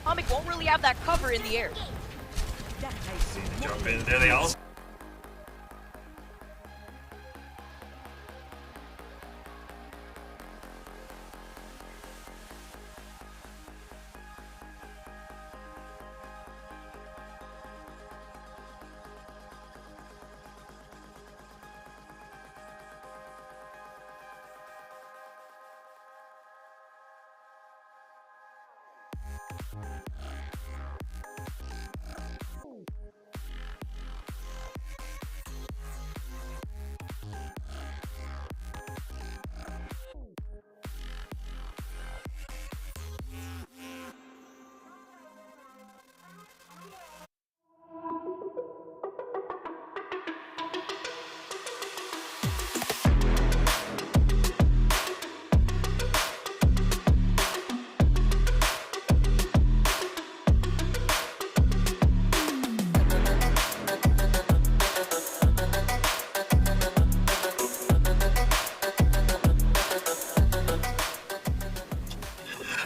Atomic won't really have that cover in the air. Jump in there, they all.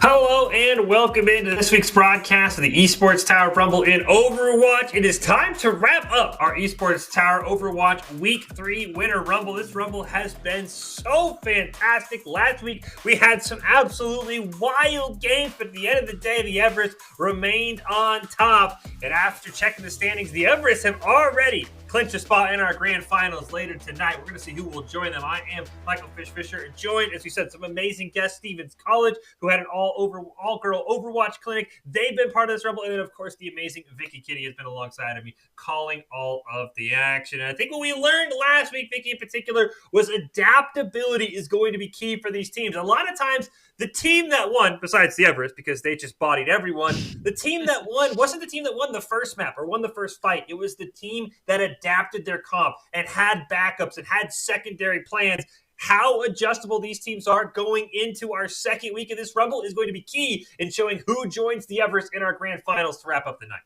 Hello and welcome into this week's broadcast of the Esports Tower Rumble in Overwatch. It is time to wrap up our Esports Tower Overwatch Week 3 Winter Rumble. This Rumble has been so fantastic. Last week we had some absolutely wild games, but at the end of the day, the Everest remained on top. And after checking the standings, the Everest have already clinched a spot in our grand finals later tonight. We're going to see who will join them. I am Michael Fisher, joined, as we said, some amazing guests. Stevens College, who had an all-girl Overwatch clinic. They've been part of this Rumble. And then, of course, the amazing Vicky Kitty has been alongside of me, calling all of the action. And I think what we learned last week, Vicky in particular, was adaptability is going to be key for these teams. A lot of times, the team that won, besides the Everest, because they just bodied everyone, the team that won wasn't the team that won the first map or won the first fight. It was the team that adapted their comp and had backups and had secondary plans. How adjustable these teams are going into our second week of this Rumble is going to be key in showing who joins the Everest in our grand finals to wrap up the night.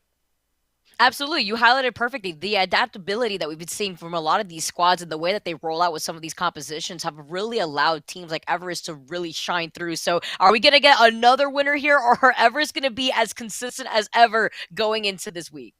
Absolutely. You highlighted perfectly. The adaptability that we've been seeing from a lot of these squads and the way that they roll out with some of these compositions have really allowed teams like Everest to really shine through. So are we going to get another winner here, or are Everest going to be as consistent as ever going into this week?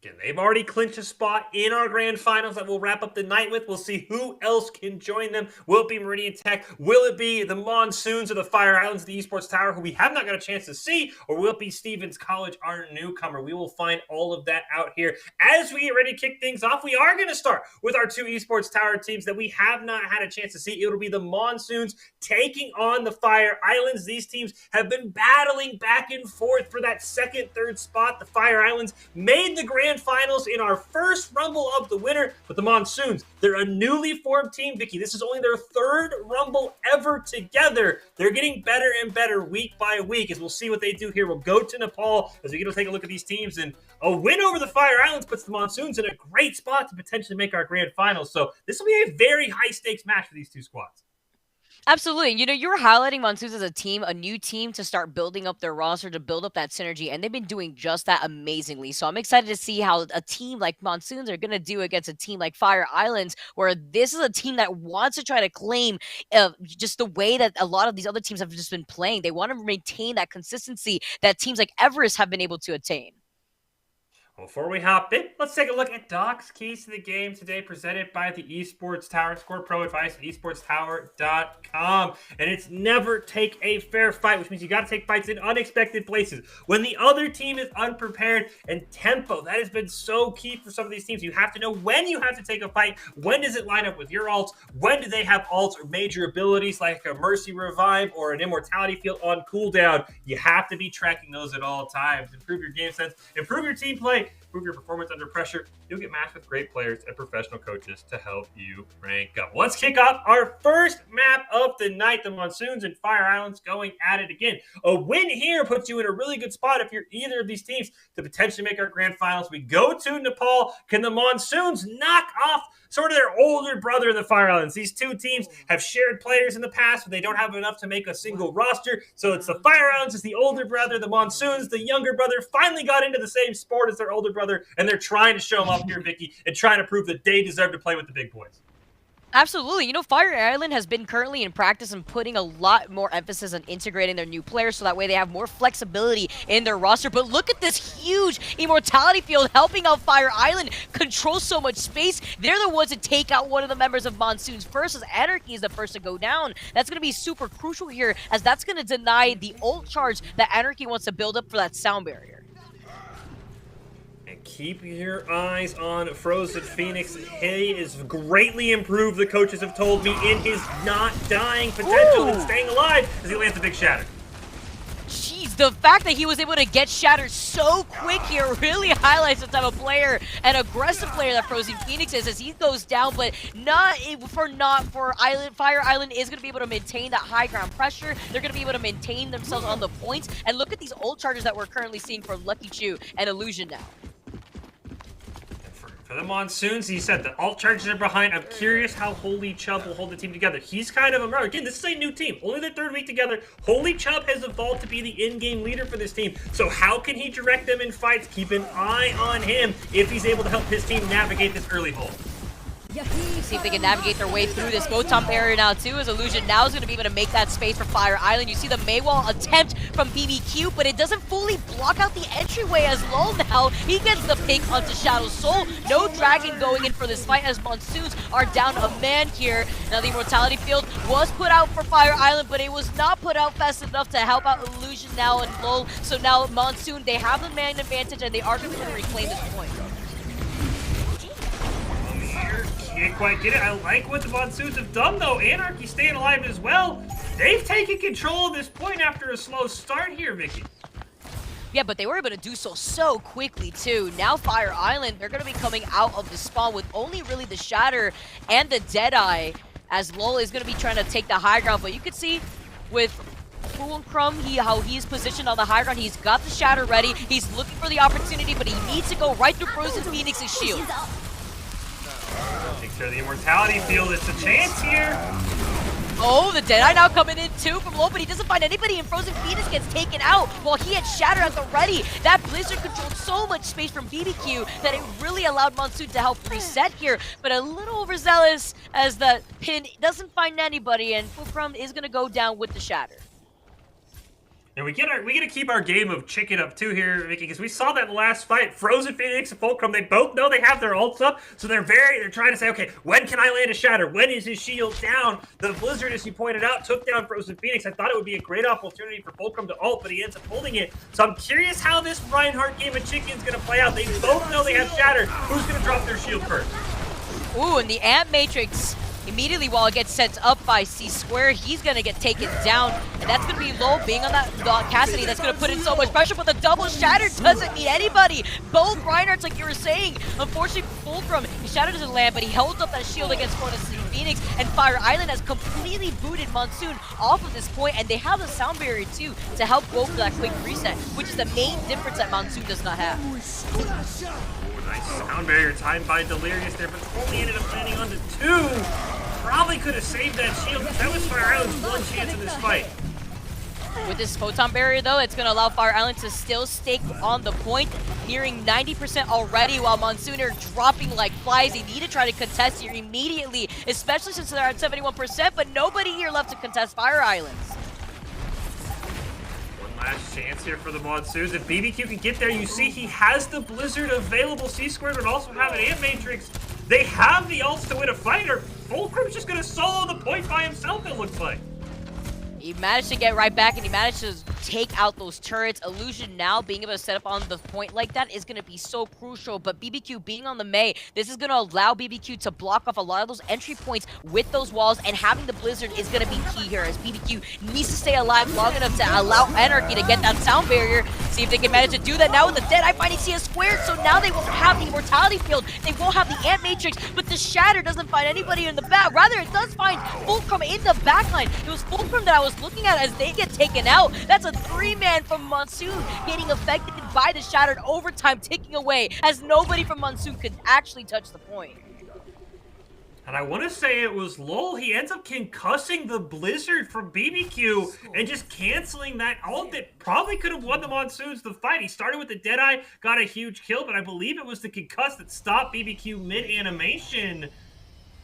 Again, they've already clinched a spot in our grand finals that we'll wrap up the night with. We'll see who else can join them. Will it be Meridian Tech? Will it be the Monsoons or the Fire Islands, the Esports Tower, who we have not got a chance to see? Or will it be Stevens College, our newcomer? We will find all of that out here. As we get ready to kick things off, we are going to start with our two Esports Tower teams that we have not had a chance to see. It'll be the Monsoons taking on the Fire Islands. These teams have been battling back and forth for that second, third spot. The Fire Islands made the grand finals in our first Rumble of the winter, but the Monsoons, they're a newly formed team, Vicky. This is only their third Rumble ever together. They're getting better and better week by week, as we'll see what they do here. We'll go to Nepal as we get to take a look at these teams, and a win over the Fire Islands puts the Monsoons in a great spot to potentially make our grand finals. So this will be a very high-stakes match for these two squads. Absolutely. You know, you were highlighting Monsoons as a team, a new team to start building up their roster, to build up that synergy, and they've been doing just that amazingly. So I'm excited to see how a team like Monsoons are going to do against a team like Fire Islands, where this is a team that wants to try to claim just the way that a lot of these other teams have just been playing. They want to maintain that consistency that teams like Everest have been able to attain. Before we hop in, let's take a look at Doc's Keys to the Game today, presented by the Esports Tower. Score pro advice at esportstower.com. And it's never take a fair fight, which means you got to take fights in unexpected places. When the other team is unprepared, and tempo, that has been so key for some of these teams. You have to know when you have to take a fight. When does it line up with your ults? When do they have ults or major abilities like a Mercy Revive or an Immortality Field on cooldown? You have to be tracking those at all times. Improve your game sense, improve your team play, improve your performance under pressure. You'll get matched with great players and professional coaches to help you rank up. Let's kick off our first map of the night. The Monsoons and Fire Islands going at it again. A win here puts you in a really good spot if you're either of these teams to potentially make our grand finals. We go to Nepal. Can the Monsoons knock off sort of their older brother in the Fire Islands? These two teams have shared players in the past, but they don't have enough to make a single roster. So it's the Fire Islands as the older brother, the Monsoons, the younger brother, finally got into the same sport as their older brother, and they're trying to show them up here, Vicky, and trying to prove that they deserve to play with the big boys. Absolutely. You know, Fire Island has been currently in practice and putting a lot more emphasis on integrating their new players so that way they have more flexibility in their roster. But look at this huge immortality field helping out Fire Island control so much space. They're the ones to take out one of the members of Monsoons first, as Anarchy is the first to go down. That's going to be super crucial here, as that's going to deny the ult charge that Anarchy wants to build up for that sound barrier. Keep your eyes on Frozen Phoenix. He is greatly improved, the coaches have told me, in his not dying potential and staying alive as he lands the big shatter. Jeez, the fact that he was able to get shattered so quick here really highlights the type of player and aggressive player that Frozen Phoenix is as he goes down, but Fire Island is going to be able to maintain that high ground pressure. They're going to be able to maintain themselves on the points, and look at these ult charges that we're currently seeing from Lucky Chu and Illusion now. For the Monsoons, he said the alt charges are behind. I'm curious how Holy Chubb will hold the team together. He's kind of a mirror. Again, this is a new team. Only their third week together. Holy Chubb has evolved to be the in-game leader for this team. So how can he direct them in fights? Keep an eye on him if he's able to help his team navigate this early hold. See if they can navigate their way through this Photon barrier now too, as Illusion now is going to be able to make that space for Fire Island. You see the Maywall attempt from BBQ, but it doesn't fully block out the entryway as Lol now. He gets the pick onto Shadow Soul. No Dragon going in for this fight as Monsoons are down a man here. Now the Immortality Field was put out for Fire Island, but it was not put out fast enough to help out Illusion now and Lol. So now Monsoon, they have the man advantage and they are going to reclaim this point. Can't quite get it. I like what the Monsoons have done, though. Anarchy staying alive as well. They've taken control of this point after a slow start here, Vicky. Yeah, but they were able to do so quickly, too. Now Fire Island, they're going to be coming out of the spawn with only really the Shatter and the Deadeye, as Lol is going to be trying to take the high ground. But you can see with Crumb, how he's positioned on the high ground. He's got the Shatter ready. He's looking for the opportunity, but he needs to go right through Frozen Phoenix's shield. Takes care of the Immortality Field. It's a chance here. Oh, the Deadeye now coming in too from low, but he doesn't find anybody, and Frozen Phoenix gets taken out while he had Shatter at the ready. That Blizzard controlled so much space from BBQ that it really allowed Monsoon to help reset here, but a little overzealous as the pin doesn't find anybody, and Fulcrum is going to go down with the Shatter. And we gotta keep our game of chicken up too here, Vicky, because we saw that in the last fight. Frozen Phoenix and Fulcrum, they both know they have their ults up, so they're trying to say, okay, when can I land a Shatter? When is his shield down? The Blizzard, as you pointed out, took down Frozen Phoenix. I thought it would be a great opportunity for Fulcrum to ult, but he ends up holding it. So I'm curious how this Reinhardt game of chicken is gonna play out. They both know they have Shatter. Who's gonna drop their shield first? Ooh, and the Amp Matrix immediately while it gets set up by C-Square, he's going to get taken down, and that's going to be Low being on that Cassidy. That's going to put in so much pressure, but the double Shatter doesn't need anybody. Both Reinhardts, like you were saying. Unfortunately, Fulcrum, his Shatter doesn't land, but he holds up that shield against Frozen Phoenix, and Fire Island has completely booted Monsoon off of this point, and they have the sound barrier too to help go for that quick reset, which is the main difference that Monsoon does not have. Nice sound barrier timed by Delirious there, but only ended up landing onto two. Probably could have saved that shield. That was Fire Island's one chance in this fight. With this Photon barrier, though, it's going to allow Fire Island to still stake on the point, nearing 90% already, while Monsoon are dropping like flies. They need to try to contest here immediately, especially since they're at 71%, but nobody here left to contest Fire Islands. Last chance here for the Monsoons. If BBQ can get there, you see he has the Blizzard available. C-Squared would also have an Amp Matrix. They have the ults to win a fight, or Fulcrum's just going to solo the point by himself, it looks like. He managed to get right back, and he managed to take out those turrets. Illusion now being able to set up on the point like that is going to be so crucial, but BBQ being on the Mei, this is going to allow BBQ to block off a lot of those entry points with those walls, and having the Blizzard is going to be key here, as BBQ needs to stay alive long enough to allow Anarchy to get that sound barrier. See if they can manage to do that now with the Deadeye finding CS squared, so now they won't have the Immortality Field, they won't have the Amp Matrix, but the Shatter doesn't find anybody in the back. Rather, it does find Fulcrum in the backline. It was Fulcrum that I was looking at as they get taken out. That's a 3-man from Monsoon getting affected by the Shattered overtime ticking away, as nobody from Monsoon could actually touch the point. And I want to say it was Lol. He ends up concussing the Blizzard from BBQ and just canceling that ult that probably could have won the Monsoons the fight. He started with the Deadeye, got a huge kill, but I believe it was the concuss that stopped BBQ mid-animation.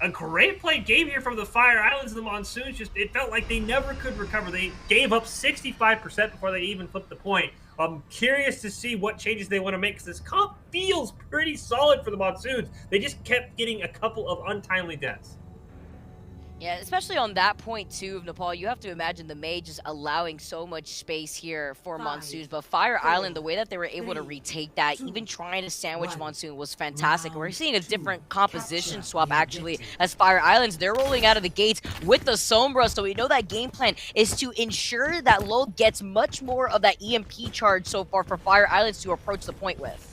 a great play game here from the Fire Islands. The Monsoons just, it felt like they never could recover. They gave up 65% before they even flipped the point. I'm curious to see what changes they want to make because this comp feels pretty solid for the Monsoons. They just kept getting a couple of untimely deaths. Yeah, especially on that point too of Nepal, you have to imagine the May just allowing so much space here for Monsoons. But Fire Island, the way that they were able to retake that, even trying to sandwich Monsoon was fantastic. We're seeing a different composition swap actually as Fire Islands, they're rolling out of the gates with the Sombra. So we know that game plan is to ensure that Lowell gets much more of that EMP charge so far for Fire Islands to approach the point with.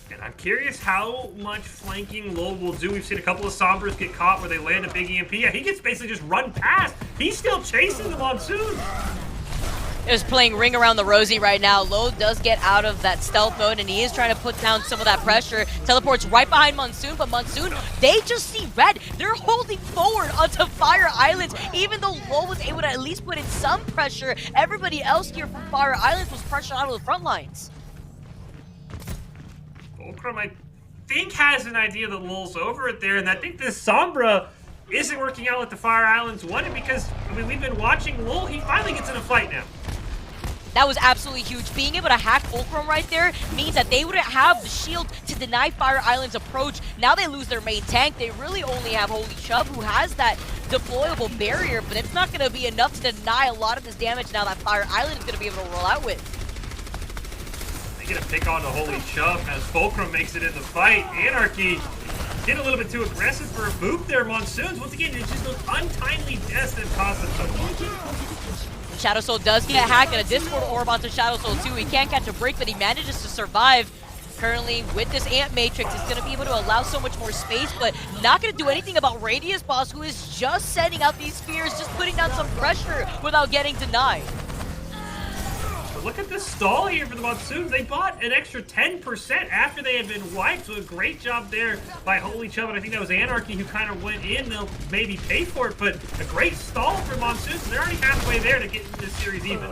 And I'm curious how much flanking Lowell will do. We've seen a couple of Sombras get caught where they land a big EMP. Yeah, he gets basically just run past. He's still chasing the Monsoon. Is playing Ring Around the Rosie right now. Lowell does get out of that stealth mode, and he is trying to put down some of that pressure. Teleports right behind Monsoon, but Monsoon, they just see red. They're holding forward onto Fire Islands, even though Lowell was able to at least put in some pressure. Everybody else here from Fire Islands was pressured out of the front lines. Fulcrum, I think, has an idea that Lowell's over it there, and I think this Sombra isn't working out like the Fire Islands wanted because, I mean, we've been watching Lowell. He finally gets in a fight now. That was absolutely huge. Being able to hack Fulcrum right there means that they wouldn't have the shield to deny Fire Island's approach. Now they lose their main tank. They really only have Holy Chubb, who has that deployable barrier, but it's not going to be enough to deny a lot of this damage now that Fire Island is going to be able to roll out with. Gonna pick on the Holy Chubb as Fulcrum makes it in the fight. Anarchy get a little bit too aggressive for a boop there. Monsoons, once again, it's just those untimely deaths that cause them so much. Shadow Soul does get hacked, and a Discord orb onto Shadow Soul too. He can't catch a break, but he manages to survive. Currently, with this Ant Matrix, it's going to be able to allow so much more space, but not going to do anything about Radius Boss, who is just sending out these spheres, just putting down some pressure without getting denied. But look at this stall here for the Monsoons. They bought an extra 10% after they had been wiped, so a great job there by Holy Chubb, and I think that was Anarchy who kind of went in. They'll maybe pay for it, but a great stall for Monsoons, and they're already halfway there to get into this series even.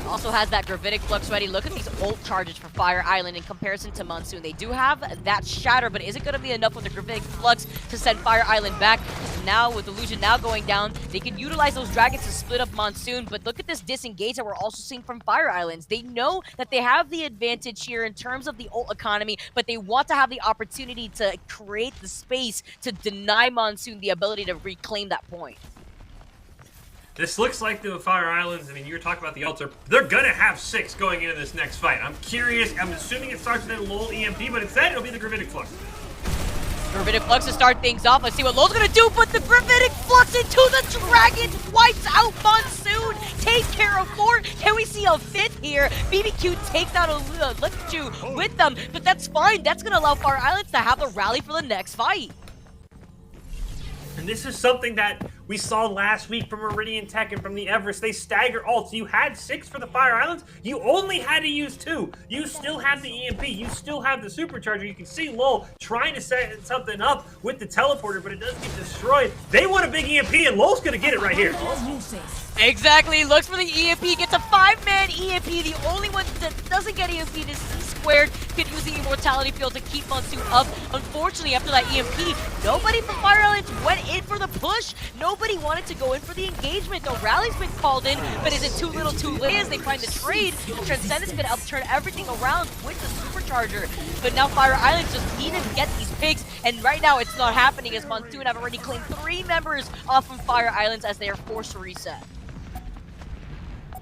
Also has that Gravitic Flux ready. Look at these ult charges for Fire Island in comparison to Monsoon. They do have that Shatter, but is it going to be enough with the Gravitic Flux to send Fire Island back? Now, with Illusion now going down, they can utilize those dragons to split up Monsoon, but look at this disengage that we're also seeing from Fire Islands. They know that they have the advantage here in terms of the ult economy, but they want to have the opportunity to create the space to deny Monsoon the ability to reclaim that point. This looks like the Fire Islands. I mean, you were talking about the ults. They're going to have 6 going into this next fight. I'm curious. I'm assuming it starts with that Lowell EMP, but instead it'll be the Gravitic Flux. Gravitic Flux to start things off. Let's see what Lowell's going to do, but the Gravitic Flux into the Dragon wipes out Monsoon. Takes care of 4. Can we see a 5th here? BBQ takes out a Lichu with them, but that's fine. That's going to allow Fire Islands to have the rally for the next fight. And this is something that we saw last week from Meridian Tech and from the Everest. They stagger ults. You had 6 for the Fire Islands. You only had to use 2. You still have the EMP. You still have the Supercharger. You can see Lowell trying to set something up with the teleporter, but it does get destroyed. They want a big EMP, and Lowell's going to get it right here. Exactly. Looks for the EMP. Gets a 5-man EMP. The only one that doesn't get EMP is C-squared. Could use the Immortality Field to keep Monsoon up. Unfortunately, after that EMP, nobody from Fire Islands went in for the push. Nobody wanted to go in for the engagement. The rally's been called in, but is it too little too late as they find the trade? The Transcendence can upturn everything around with the Supercharger. But now Fire Islands just need to get these picks, and right now it's not happening as Monsoon have already claimed 3 members off from Fire Islands as they are forced to reset.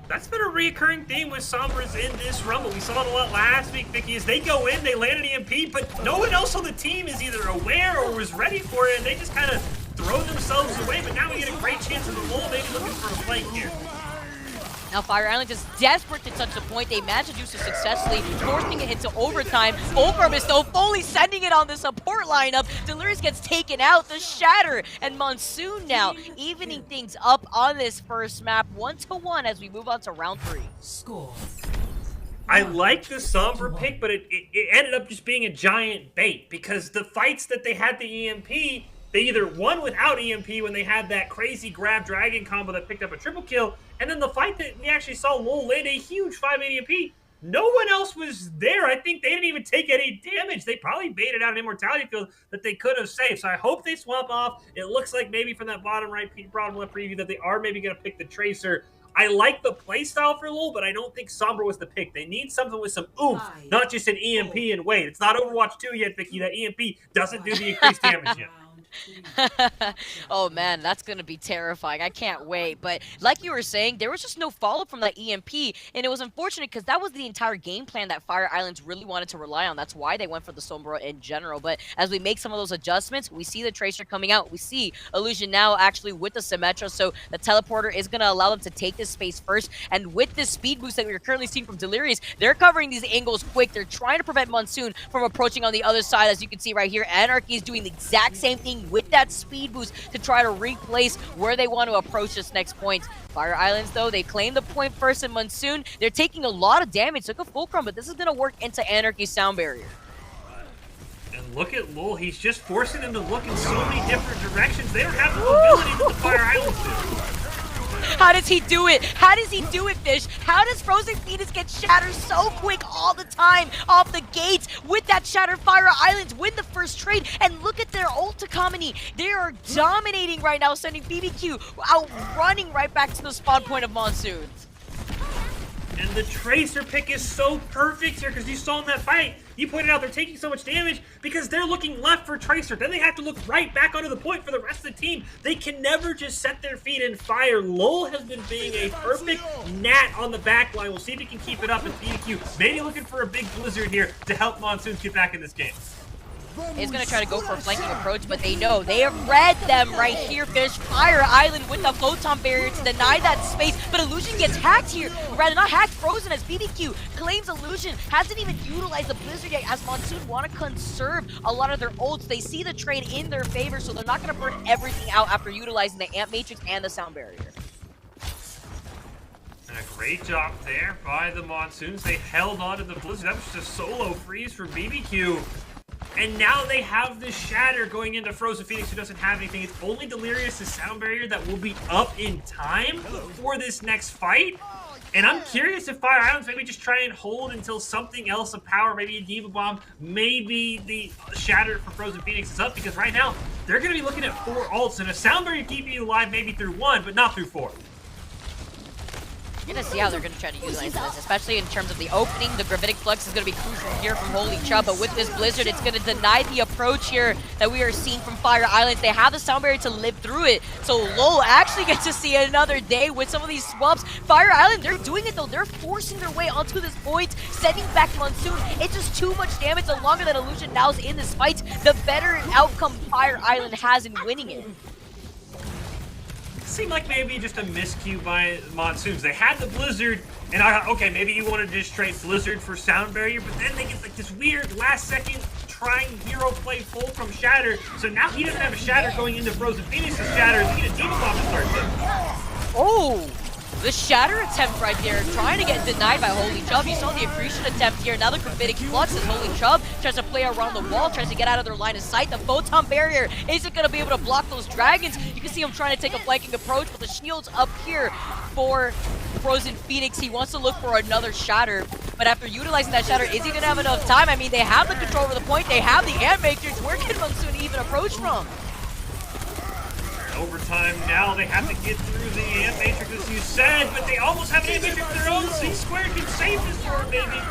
That's been a reoccurring theme with Sombras in this Rumble. We saw it a lot last week, Vicky, as they go in, they land an EMP, but no one else on the team is either aware or was ready for it, and they just kind of throw themselves away. But now we get a great chance of the Lowell maybe looking for a flank here. Now Fire Island is desperate to touch the point. They managed to do so successfully, forcing it into overtime. Fulcrum is though fully sending it on the support lineup. Delirious gets taken out. The Shatter and Monsoon now evening things up on this first map, 1-1 as we move on to round 3. Score. I like the Sombra pick, but it ended up just being a giant bait because the fights that they had the EMP, they either won without EMP when they had that crazy grab dragon combo that picked up a triple kill, and then the fight that we actually saw Lowell land a huge 5 EMP, no one else was there. I think they didn't even take any damage. They probably baited out an immortality field that they could have saved. So I hope they swap off. It looks like maybe from that bottom left preview that they are maybe going to pick the Tracer. I like the playstyle for LoL, but I don't think Sombra was the pick. They need something with some oomph, not just an EMP and wait. It's not Overwatch 2 yet, Vicky. That EMP doesn't do the increased damage yet. Oh man, that's gonna be terrifying. I can't wait. But like you were saying, there was just no follow-up from that EMP, and it was unfortunate because that was the entire game plan that Fire Islands really wanted to rely on. That's why they went for the Sombra in general. But as we make some of those adjustments, we see the Tracer coming out. We see Illusion now actually with the Symmetra, so the teleporter is gonna allow them to take this space first. And with this speed boost that we're currently seeing from Delirious, they're covering these angles quick. They're trying to prevent Monsoon from approaching on the other side, as you can see right here. Anarchy is doing the exact same thing with that speed boost to try to replace where they want to approach this next point. Fire Islands, though, they claim the point first in Monsoon. They're taking a lot of damage. Look at Fulcrum, but this is going to work into Anarchy's sound barrier. And look at Lowell. He's just forcing them to look in so many different directions. They don't have the mobility that the Fire Islands do. How does he do it? How does he do it, Fish? How does Frozen Phoenix get shattered so quick all the time off the gates with that Shattered Fire Islands, win the first trade, and look at their ult economy. They are dominating right now, sending BBQ out running right back to the spawn point of Monsoons. And the Tracer pick is so perfect here because you saw in that fight, you pointed out they're taking so much damage because they're looking left for Tracer. Then they have to look right back onto the point for the rest of the team. They can never just set their feet and fire. Lowell has been being a perfect gnat on the back line. We'll see if he can keep it up. And BDQ maybe looking for a big blizzard here to help Monsoons get back in this game. He's going to try to go for a flanking approach, but they know. They have read them right here, Fish. Fire Island with the photon barrier to deny that space, but Illusion gets hacked here. Or rather, not hacked, frozen, as BBQ claims Illusion. Hasn't even utilized the Blizzard yet, as Monsoon want to conserve a lot of their ults. They see the trade in their favor, so they're not going to burn everything out after utilizing the Amp Matrix and the Sound Barrier. And a great job there by the Monsoons. They held on to the Blizzard. That was just a solo freeze for BBQ. And now they have the Shatter going into Frozen Phoenix, who doesn't have anything. It's only Delirious' Sound Barrier that will be up in time for this next fight. And I'm curious if Fire Islands maybe just try and hold until something else of power, maybe a Diva Bomb, maybe the Shatter for Frozen Phoenix is up, because right now they're going to be looking at 4 ults, and a Sound Barrier keeping you alive maybe through 1, but not through 4. You're going to see how they're going to try to utilize this, especially in terms of the opening. The Gravitic Flux is going to be crucial here from Holy Chubb, but with this Blizzard, it's going to deny the approach here that we are seeing from Fire Islands. They have the Sound Barrier to live through it, so Lowell actually gets to see another day with some of these swamps. Fire Island, they're doing it though. They're forcing their way onto this point, sending back Monsoon. It's just too much damage. The longer that Illusion now is in this fight, the better outcome Fire Island has in winning it. Seemed like maybe just a miscue by Monsoons. They had the Blizzard, and I thought, okay, maybe you want to just trade Blizzard for Sound Barrier, but then they get like this weird last-second trying hero play full from Shatter, so now he doesn't have a Shatter going into Frozen Phoenix's Shatter. He get a Diva Bomb to start with. Oh! The Shatter attempt right there, trying to get denied by Holy Chubb. You saw the Accretion attempt here. Now the Gravitic Flux as Holy Chubb tries to play around the wall, tries to get out of their line of sight. The Photon Barrier isn't going to be able to block those Dragons. You can see him trying to take a flanking approach, but the shield's up here for Frozen Phoenix. He wants to look for another Shatter, but after utilizing that Shatter, is he going to have enough time? I mean, they have the control over the point. They have the Ant Matrix. Where can Monsoon even approach from? Overtime now, they have to get through the Ant Matrix, as you said, but they almost have an Ant Matrix of their own. C-Square can save this one, baby.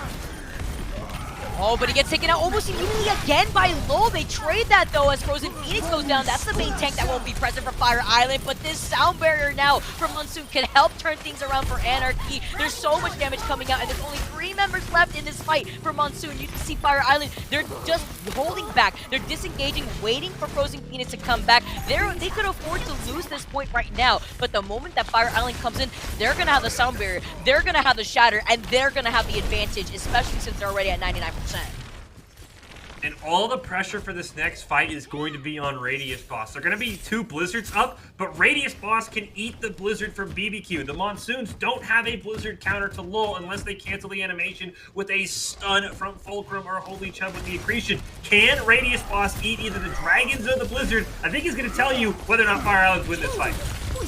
Oh, but he gets taken out almost immediately again by Lowell. They trade that, though, as Frozen Phoenix goes down. That's the main tank that won't be present for Fire Island, but this Sound Barrier now from Monsoon can help turn things around for Anarchy. There's so much damage coming out, and there's only 3 members left in this fight for Monsoon. You can see Fire Island, they're just holding back. They're disengaging, waiting for Frozen Phoenix to come back. They could afford to lose this point right now, but the moment that Fire Island comes in, they're going to have the Sound Barrier, they're going to have the Shatter, and they're going to have the advantage, especially since they're already at 99%. And all the pressure for this next fight is going to be on Radius Boss. They're going to be 2 Blizzards up, but Radius Boss can eat the Blizzard from BBQ. The Monsoons don't have a Blizzard counter to Lowell unless they cancel the animation with a stun from Fulcrum or Holy Chubb with the Accretion. Can Radius Boss eat either the Dragons or the Blizzard? I think he's going to tell you whether or not Fire Islands win this fight.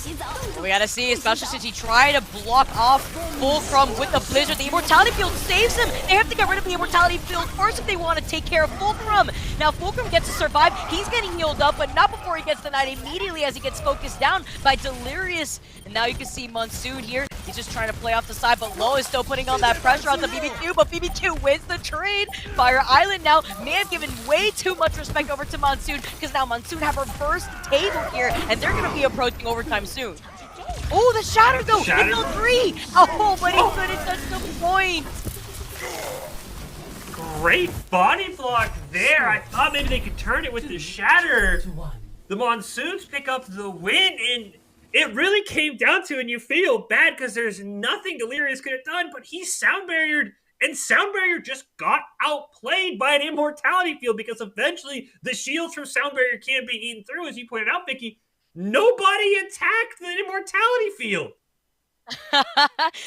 Well, we gotta see, especially since he tried to block off Fulcrum with the Blizzard. The Immortality Field saves him. They have to get rid of the Immortality Field first if they want to take care of Fulcrum. Now, Fulcrum gets to survive. He's getting healed up, but not before he gets denied immediately as he gets focused down by Delirious. And now you can see Monsoon here. He's just trying to play off the side, but Low is still putting on that pressure on the BBQ, but BBQ wins the trade. Fire Island now may have given way too much respect over to Monsoon, because now Monsoon have reversed the table here, and they're going to be approaching overtime soon. Oh, the Shatter though! It's still 3! Oh, but he couldn't touch the point! Great body block there. I thought maybe they could turn it with the Shatter. The Monsoons pick up the win, and it really came down to, and you feel bad because there's nothing Delirious could have done, but he sound barriered, and sound barrier just got outplayed by an Immortality Field because eventually the shields from sound barrier can't be eaten through, as you pointed out, Vicky. Nobody attacked the Immortality Field.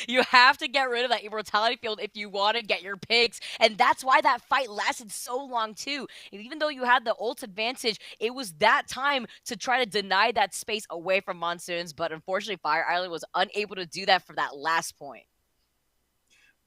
You have to get rid of that Immortality Field if you want to get your picks, and that's why that fight lasted so long too. And even though you had the ult advantage, it was that time to try to deny that space away from Monsoons, but unfortunately Fire Island was unable to do that for that last point.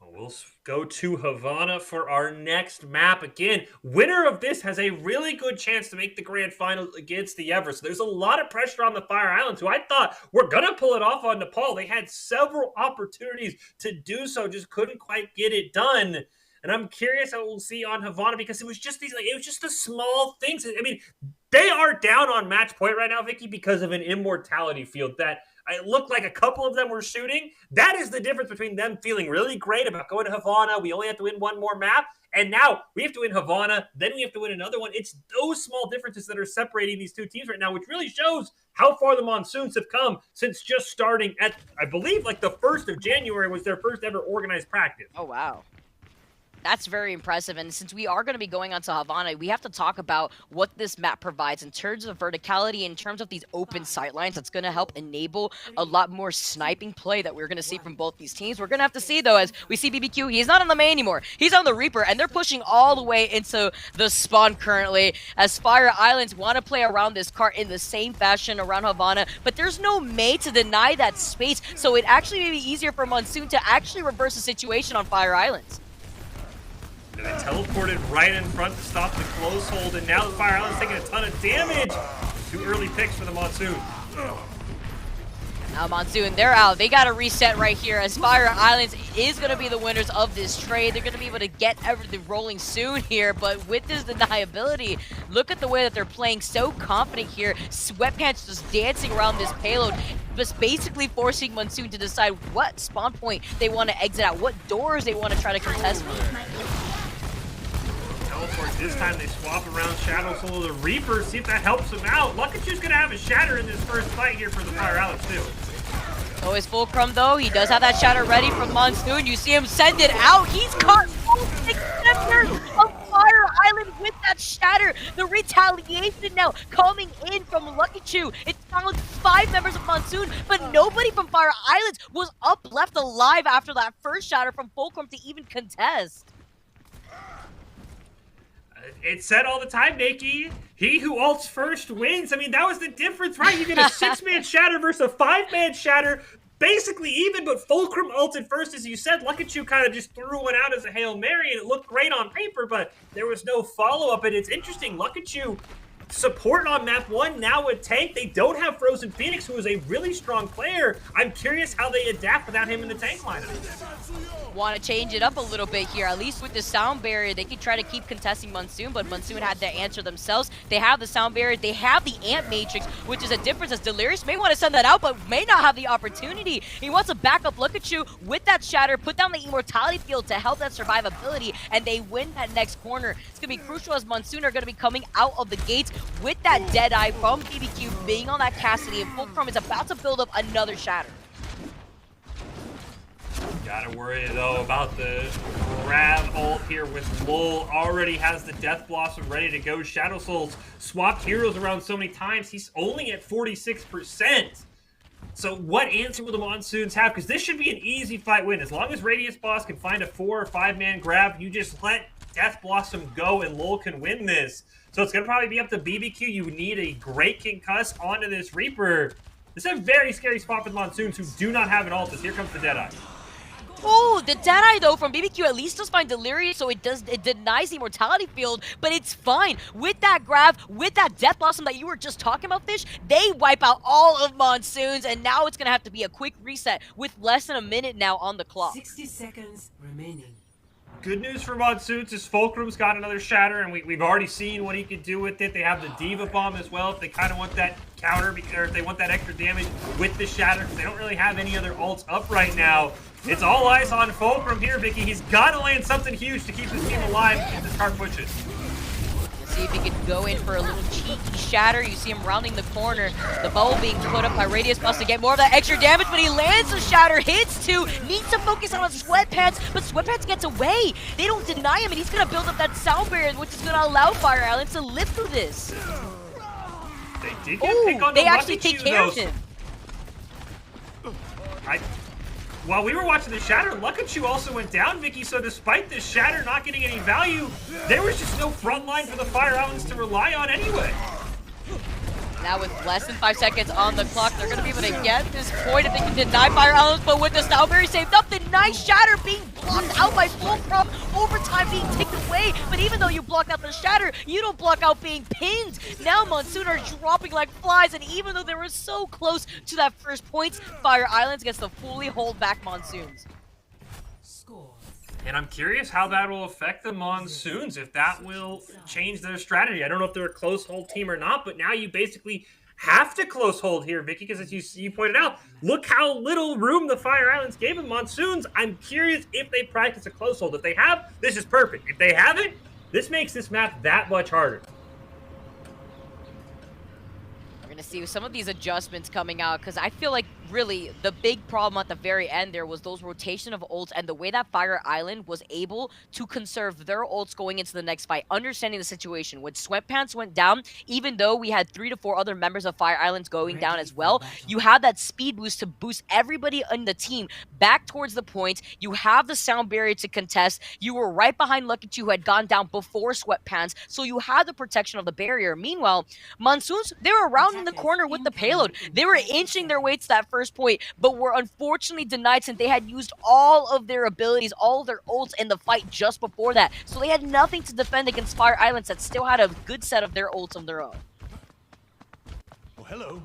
We'll go to Havana for our next map. Again, winner of this has a really good chance to make the grand final against the Everest. There's a lot of pressure on the Fire Islands, who I thought were going to pull it off on Nepal. They had several opportunities to do so, just couldn't quite get it done. And I'm curious how we'll see on Havana, because it was just the small things. I mean, they are down on match point right now, Vicky, because of an Immortality Field that it looked like a couple of them were shooting. That is the difference between them feeling really great about going to Havana. We only have to win one more map. And now we have to win Havana. Then we have to win another one. It's those small differences that are separating these two teams right now, which really shows how far the Monsoons have come since just starting at, I believe, like the 1st of January was their first ever organized practice. Oh, wow. That's very impressive, and since we are going to be going on to Havana, we have to talk about what this map provides in terms of verticality, in terms of these open sightlines. That's going to help enable a lot more sniping play that we're going to see from both these teams. We're going to have to see, though, as we see BBQ, he's not on the main anymore. He's on the Reaper, and they're pushing all the way into the spawn currently, as Fire Islands want to play around this cart in the same fashion around Havana, but there's no Mei to deny that space, so it actually may be easier for Monsoon to actually reverse the situation on Fire Islands. And they teleported right in front to stop the close hold, and now the Fire Island's taking a ton of damage. 2 early picks for the Monsoon. Now Monsoon, they're out. They got to reset right here, as Fire Islands is going to be the winners of this trade. They're going to be able to get everything rolling soon here, but with this deniability, look at the way that they're playing so confident here. Sweatpants just dancing around this payload, just basically forcing Monsoon to decide what spawn point they want to exit out, what doors they want to try to contest with. Teleport. This time they swap around Shadow Soul to the Reaper, see if that helps him out. Lukachu's going to have a Shatter in this first fight here for the Fire Islands too. So is Fulcrum though. He does have that Shatter ready from Monsoon. You see him send it out. He's caught all 6 members of Fire Island with that Shatter. The retaliation now coming in from Lukachu. It found 5 members of Monsoon, but nobody from Fire Islands was left alive after that first Shatter from Fulcrum to even contest. It's said all the time, Nikki. He who ults first wins. I mean, that was the difference, right? You get a 6-man Shatter versus a 5-man Shatter. Basically even, but Fulcrum ulted first, as you said. Lukachu kind of just threw one out as a Hail Mary, and it looked great on paper, but there was no follow-up. And it's interesting, Lukachu support on map 1, now a tank. They don't have Frozen Phoenix, who is a really strong player. I'm curious how they adapt without him in the tank lineup. Want to change it up a little bit here, at least with the sound barrier. They could try to keep contesting Monsoon, but Monsoon had to answer themselves. They have the sound barrier, they have the Ant Matrix, which is a difference, as Delirious may want to send that out, but may not have the opportunity. He wants to back up Lukachu with that Shatter, put down the Immortality Field to help that survivability, and they win that next corner. It's going to be crucial, as Monsoon are going to be coming out of the gates with that Deadeye from BBQ being on that Cassidy, and Fulcrum is about to build up another Shatter. Gotta worry, though, about the grab ult here with Lowell. Already has the Death Blossom ready to go. Shadow Soul's swapped heroes around so many times. He's only at 46%. So what answer will the Monsoons have? Because this should be an easy fight win. As long as Radius Boss can find a 4 or 5-man grab, you just let Death Blossom go and Lowell can win this. So it's going to probably be up to BBQ. You need a great concuss onto this Reaper. This is a very scary spot for the Monsoons, who do not have an ult, as here comes the Deadeye. Oh, the Deadeye though from BBQ at least does find Delirious, so it denies the Immortality Field, but it's fine. With that grab, with that Death Blossom that you were just talking about, Fish, they wipe out all of Monsoons, and now it's gonna have to be a quick reset with less than a minute now on the clock. 60 seconds remaining. Good news for Monsoons is Fulcrum's got another Shatter, and we've already seen what he can do with it. They have the Diva Bomb as well if they kind of want that counter, or if they want that extra damage with the Shatter, because they don't really have any other ults up right now. It's all eyes on Fulcrum here, Vicky. He's got to land something huge to keep this team alive and keep this car pushing. See if he can go in for a little cheeky Shatter. You see him rounding the corner. The bubble being put up by Radius Plus to get more of that extra damage, but he lands the Shatter, hits two, needs to focus on Sweatpants, but Sweatpants gets away. They don't deny him, and he's going to build up that sound barrier, which is going to allow Fire Island to live through this. They did get pick on they the actually Lucky take Chew, care of though. him. While we were watching the Shatter, Lukachu also went down, Vicky, so despite the Shatter not getting any value, there was just no front line for the Fire Islands to rely on anyway. Now with less than 5 seconds on the clock, they're going to be able to get this point if they can deny Fire Islands, but with the Stowberry saved up, the nice Shatter being blocked out by Fulcrum, overtime being taken away, but even though you blocked out the Shatter, you don't block out being pinned. Now Monsoon are dropping like flies, and even though they were so close to that first point, Fire Islands gets to fully hold back Monsoons. Score. And I'm curious how that will affect the Monsoons, if that will change their strategy. I don't know if they're a close hold team or not, but now you basically have to close hold here, Vicky, because as you pointed out, look how little room the Fire Islands gave them Monsoons. I'm curious if they practice a close hold. If they have, this is perfect. If they haven't, this makes this map that much harder. We're going to see some of these adjustments coming out, because I feel like really the big problem at the very end there was those rotation of ults and the way that Fire Island was able to conserve their ults going into the next fight, understanding the situation. When Sweatpants went down, even though we had 3 to 4 other members of Fire Islands going down as well, you had that speed boost to boost everybody in the team back towards the point. You have the sound barrier to contest. You were right behind Lucky 2, who had gone down before Sweatpants, so you had the protection of the barrier. Meanwhile, Monsoons, they were around in the corner with the payload. They were inching their way to that first point, but were unfortunately denied since they had used all of their abilities, all of their ults in the fight just before that. So they had nothing to defend against Fire Islands that still had a good set of their ults of their own. Oh, hello.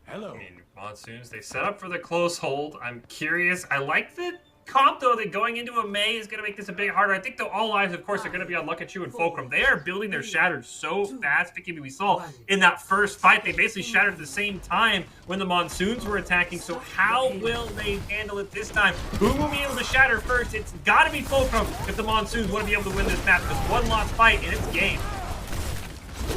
Hello. I mean, Monsoons, they set up for the close hold. I'm curious. I like the comp, though, that going into a May is going to make this a bit harder. I think, though, all eyes, of course, are going to be on Lukachu and Fulcrum. They are building their Shatters so fast. Vicky, we saw in that first fight, they basically shattered at the same time when the Monsoons were attacking. So how will they handle it this time? Who will be able to shatter first? It's got to be Fulcrum if the Monsoons want to be able to win this match. Just one lost fight, and it's game.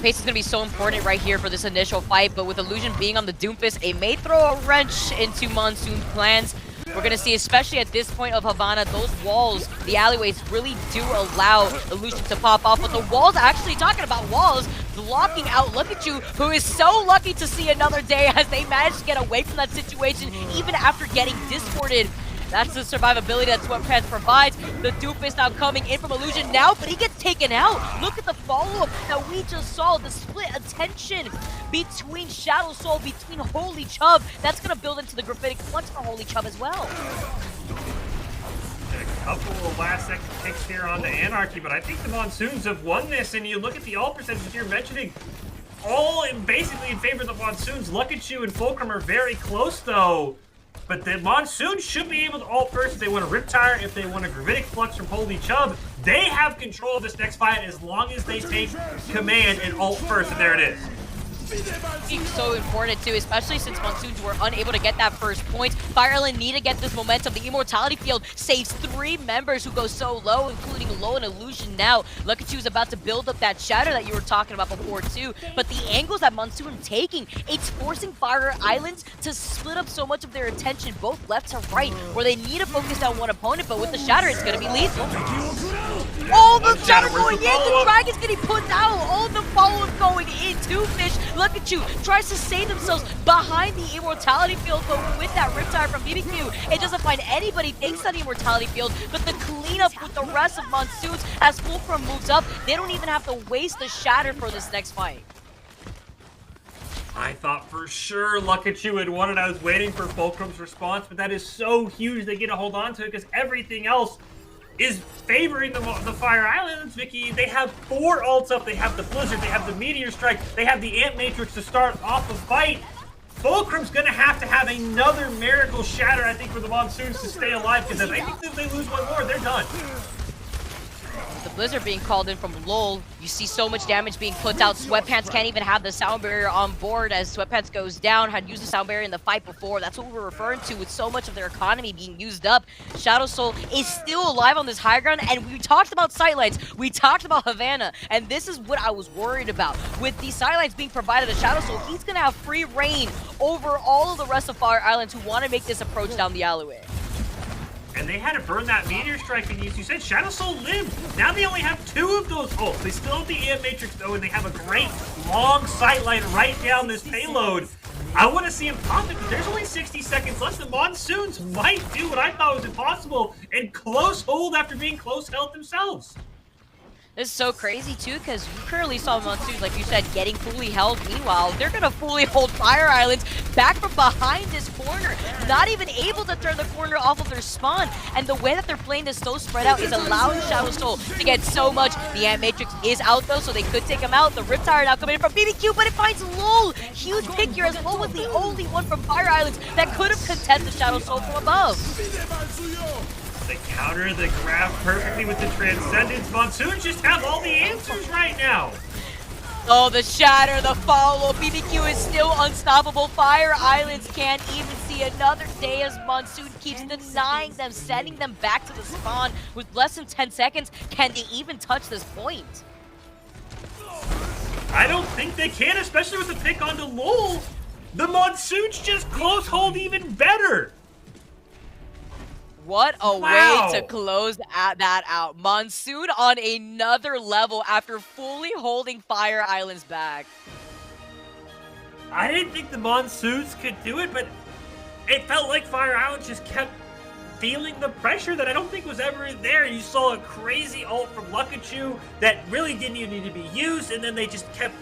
Pace is going to be so important right here for this initial fight, but with Illusion being on the Doomfist, it may throw a wrench into Monsoon plans. We're going to see, especially at this point of Havana, those walls, the alleyways, really do allow Illusion to pop off. But the walls, actually talking about walls, blocking out Lukachu, who is so lucky to see another day as they managed to get away from that situation, even after getting discorded. That's the survivability that Sweatpants provides. The Doofus now coming in from Illusion now, but he gets taken out. Look at the follow-up that we just saw, the split attention between Shadow Soul, between Holy Chubb. That's going to build into the Graphitic Flux for Holy Chubb as well. A couple of last-second picks here on the Anarchy, but I think the Monsoons have won this, and you look at the ult percentages you're mentioning, all basically in favor of the Monsoons. Lukachu and Fulcrum are very close, though. But the Monsoons should be able to ult first if they want a Riptire, if they want a Gravitic Flux from Holy Chubb. They have control of this next fight as long as they take command and ult first, and there it is. It's so important too, especially since Monsoons were unable to get that first point. Fire Island need to get this momentum. The Immortality Field saves 3 members who go so low, including Low and Illusion now. Lukachu is about to build up that Shatter that you were talking about before too. But the angles that Monsoon taking, it's forcing Fire Islands to split up so much of their attention, both left to right, where they need to focus on one opponent, but with the Shatter, it's going to be lethal. Oh, the Shatter going in! The Dragon's getting put out! All the follow-up going in, two Fish. Lukachu tries to save themselves behind the Immortality Field, but with that Riptire from BBQ, it doesn't find anybody thanks to the Immortality Field, but the cleanup with the rest of Monsoons as Fulcrum moves up, they don't even have to waste the Shatter for this next fight. I thought for sure Lukachu had won it. I was waiting for Fulcrum's response, but that is so huge they get to hold on to it because everything else is favoring the Fire Islands, Vicky. They have 4 ults up. They have the Blizzard. They have the Meteor Strike. They have the Ant Matrix to start off the fight. Fulcrum's going to have another Miracle Shatter, I think, for the Monsoons to stay alive, because I think if they lose one more, they're done. The Blizzard being called in from LoL. You see so much damage being put out. Sweatpants can't even have the sound barrier on board as Sweatpants goes down. Had used the sound barrier in the fight before. That's what we were referring to with so much of their economy being used up. Shadow Soul is still alive on this high ground, and we talked about sightlines. We talked about Havana, and this is what I was worried about. With these sightlines being provided to Shadow Soul, he's going to have free reign over all of the rest of Fire Islands who want to make this approach down the alleyway. And they had to burn that Meteor Strike, and as you said, Shadow Soul lived. Now they only have 2 of those ults. They still have the Ant Matrix, though, and they have a great long sightline right down this payload. I want to see him pop it, but there's only 60 seconds left. The Monsoons might do what I thought was impossible and close hold after being close held themselves. This is so crazy, too, because you currently saw Monsoons, like you said, getting fully held. Meanwhile, they're going to fully hold Fire Islands back from behind this corner, not even able to turn the corner off of their spawn. And the way that they're playing this so spread out is allowing Shadow Soul to get so much. The Ant Matrix is out, though, so they could take him out. The Riptire now coming in from BBQ, but it finds LoL. Huge pick here, as LoL was the only one from Fire Islands that could have contested Shadow Soul from above. They counter the grab perfectly with the Transcendence. Monsoons just have all the answers right now. Oh, the shatter, the follow. BBQ is still unstoppable. Fire Islands can't even see another day as Monsoon keeps denying them, sending them back to the spawn. With less than 10 seconds, can they even touch this point? I don't think they can, especially with the pick onto LoL. The Monsoons just close hold even better. What a Wow. way to close that out. Monsoon on another level after fully holding Fire Islands back. I didn't think the Monsoons could do it, but it felt like Fire Islands just kept feeling the pressure that I don't think was ever there. You saw a crazy ult from Lukachu that really didn't even need to be used, and then they just kept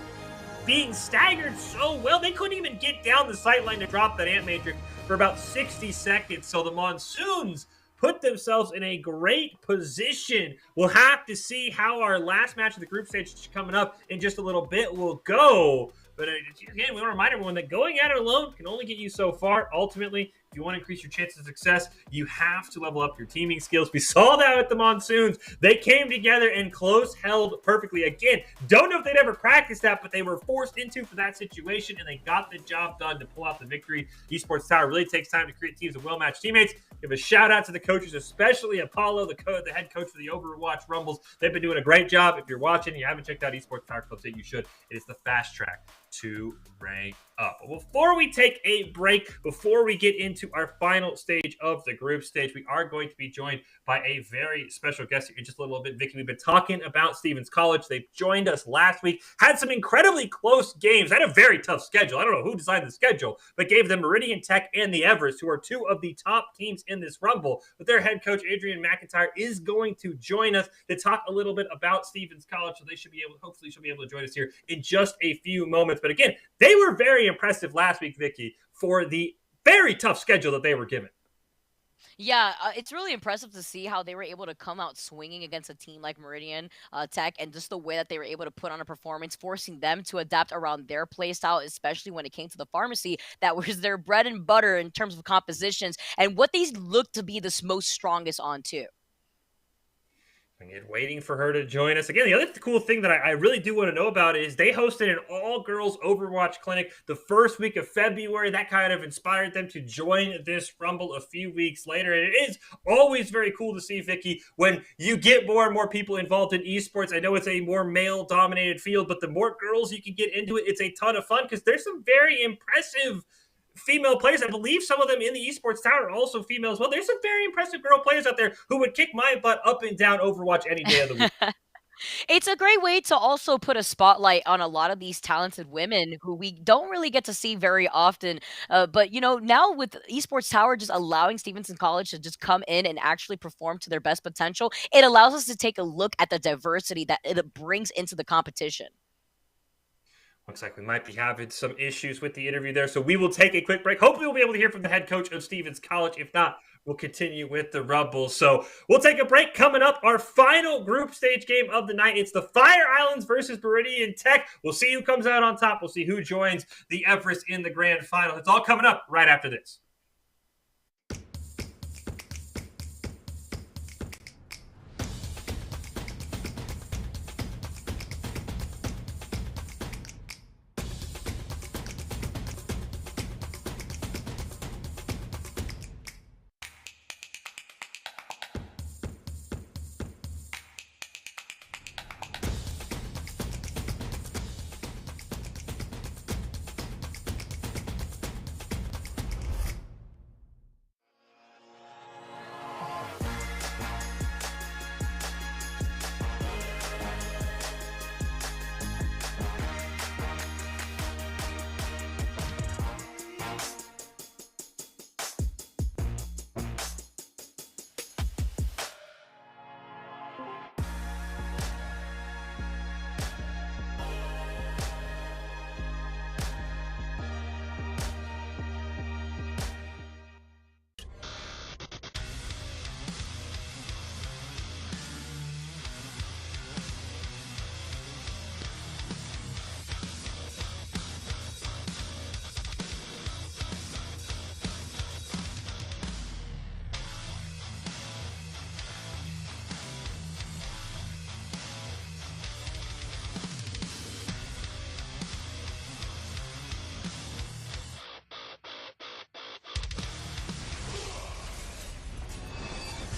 being staggered so well. They couldn't even get down the sightline to drop that Ant Matrix for about 60 seconds. So the Monsoons put themselves in a great position. We'll have to see how our last match of the group stage coming up in just a little bit will go. But again, we want to remind everyone that going at it alone can only get you so far. Ultimately, if you want to increase your chances of success, you have to level up your teaming skills. We saw that with the Monsoons. They came together and close held perfectly. Again, don't know if they'd ever practiced that, but they were forced into for that situation, and they got the job done to pull out the victory. Esports Tower really takes time to create teams of well-matched teammates. Give a shout-out to the coaches, especially Apollo, the head coach for the Overwatch Rumbles. They've been doing a great job. If you're watching and you haven't checked out Esports Tower Club, you should. It is the fast track to rank up. But before we take a break, before we get into our final stage of the group stage, we are going to be joined by a very special guest here in just a little bit. Vicky, we've been talking about Stevens College. They joined us last week, had some incredibly close games, had a very tough schedule. I don't know who designed the schedule, but gave them Meridian Tech and the Everest, who are 2 of the top teams in this Rumble. But their head coach, Adrian McIntyre, is going to join us to talk a little bit about Stevens College. So hopefully she'll be able to join us here in just a few moments. But again, they were very impressive last week, Vicky, for the very tough schedule that they were given. Yeah, it's really impressive to see how they were able to come out swinging against a team like Meridian Tech, and just the way that they were able to put on a performance, forcing them to adapt around their playstyle, especially when it came to the pharmacy. That was their bread and butter in terms of compositions and what they looked to be the most strongest on too. Again, waiting for her to join us. Again, the other cool thing that I really do want to know about is they hosted an all-girls Overwatch clinic the first week of February. That kind of inspired them to join this Rumble a few weeks later. And it is always very cool to see, Vicky, when you get more and more people involved in esports. I know it's a more male-dominated field, but the more girls you can get into it, it's a ton of fun because there's some very impressive female players. I believe some of them in the Esports Tower are also female as well. There's some very impressive girl players out there who would kick my butt up and down Overwatch any day of the week. It's a great way to also put a spotlight on a lot of these talented women who we don't really get to see very often. But, now with Esports Tower just allowing Stevenson College to just come in and actually perform to their best potential, it allows us to take a look at the diversity that it brings into the competition. Looks like we might be having some issues with the interview there. So we will take a quick break. Hopefully, we'll be able to hear from the head coach of Stevens College. If not, we'll continue with the Rumble. So we'll take a break. Coming up, our final group stage game of the night. It's the Fire Islands versus Meridian Tech. We'll see who comes out on top. We'll see who joins the Everest in the grand final. It's all coming up right after this.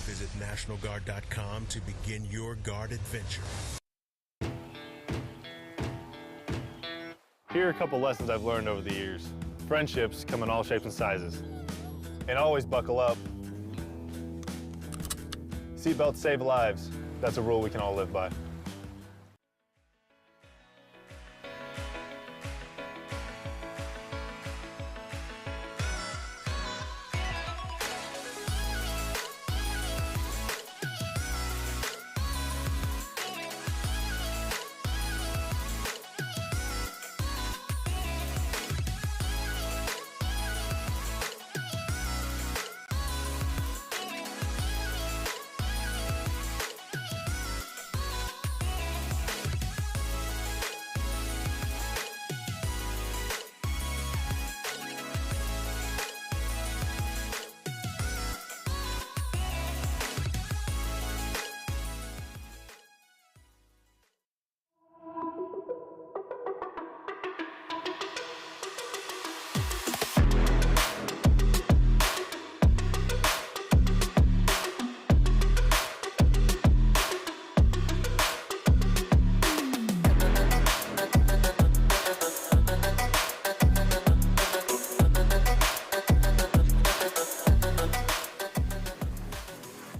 Visit NationalGuard.com to begin your guard adventure. Here are a couple lessons I've learned over the years. Friendships come in all shapes and sizes. And always buckle up. Seatbelts save lives. That's a rule we can all live by.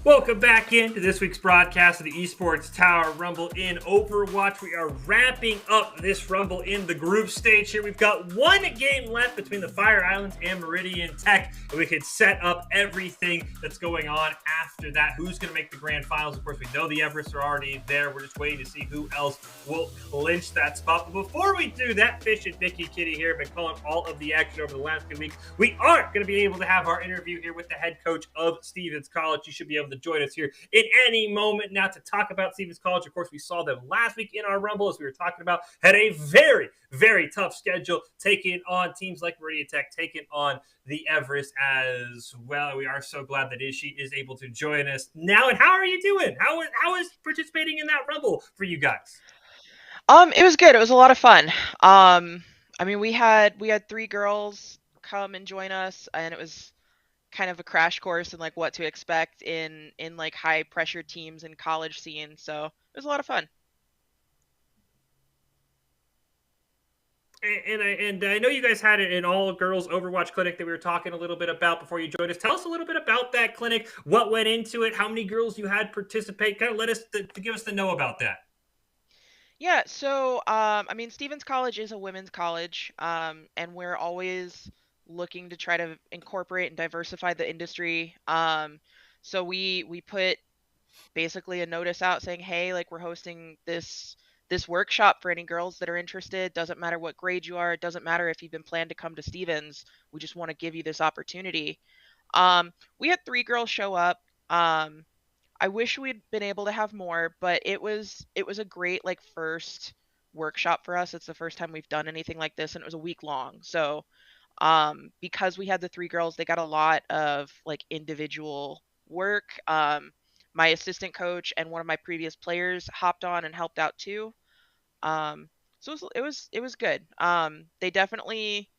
Welcome back into this week's broadcast of the Esports Tower Rumble in Overwatch. We are wrapping up this Rumble in the group stage here. We've got one game left between the Fire Islands and Meridian Tech, and we could set up everything that's going on after that. Who's going to make the grand finals? Of course, we know the Everests are already there. We're just waiting to see who else will clinch that spot. But before we do that, Fish and Mickey Kitty here have been calling all of the action over the last 2 weeks. We are going to be able to have our interview here with the head coach of Stevens College. You should be able to join us here in any moment now to talk about Stevens College. Of course, we saw them last week in our Rumble, as we were talking about, had a very, very tough schedule, taking on teams like Meridian Tech, taking on the Everest as well. We are so glad that she is able to join us now. And how are you doing? How is participating in that Rumble for you guys? It was good. It was a lot of fun. I mean, we had 3 girls come and join us, and it was kind of a crash course in like what to expect in like high pressure teams and college scene. So it was a lot of fun. And I know you guys had an all-girls Overwatch clinic that we were talking a little bit about before you joined us. Tell us a little bit about that clinic, what went into it, how many girls you had participate. Kind of let us to give us the know about that. Yeah, so I mean, Stevens College is a women's college, and we're always looking to try to incorporate and diversify the industry. So we put basically a notice out saying, hey, like we're hosting this this workshop for any girls that are interested. Doesn't matter what grade you are. It doesn't matter if you've been planned to come to Stevens. We just want to give you this opportunity. We had 3 girls show up. I wish we'd been able to have more, but it was a great like first workshop for us. It's the first time we've done anything like this, and it was a week long. So because we had the 3 girls, they got a lot of like individual work. My assistant coach and one of my previous players hopped on and helped out too. So it was good. They definitely,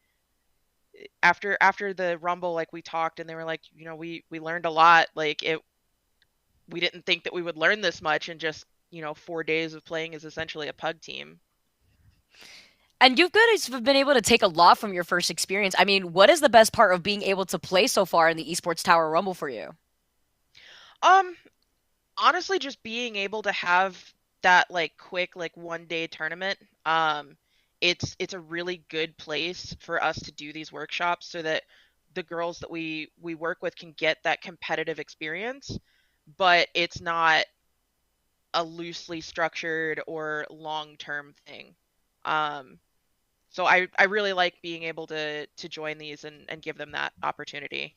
after the rumble, like we talked and they were like, we learned a lot. Like we didn't think that we would learn this much in just 4 days of playing as essentially a pug team. And you guys have been able to take a lot from your first experience. I mean, what is the best part of being able to play so far in the Esports Tower Rumble for you? Um, Honestly, just being able to have that like quick like 1 day tournament. It's a really good place for us to do these workshops so that the girls that we work with can get that competitive experience, but it's not a loosely structured or long-term thing. Um, so I really like being able to join these and give them that opportunity.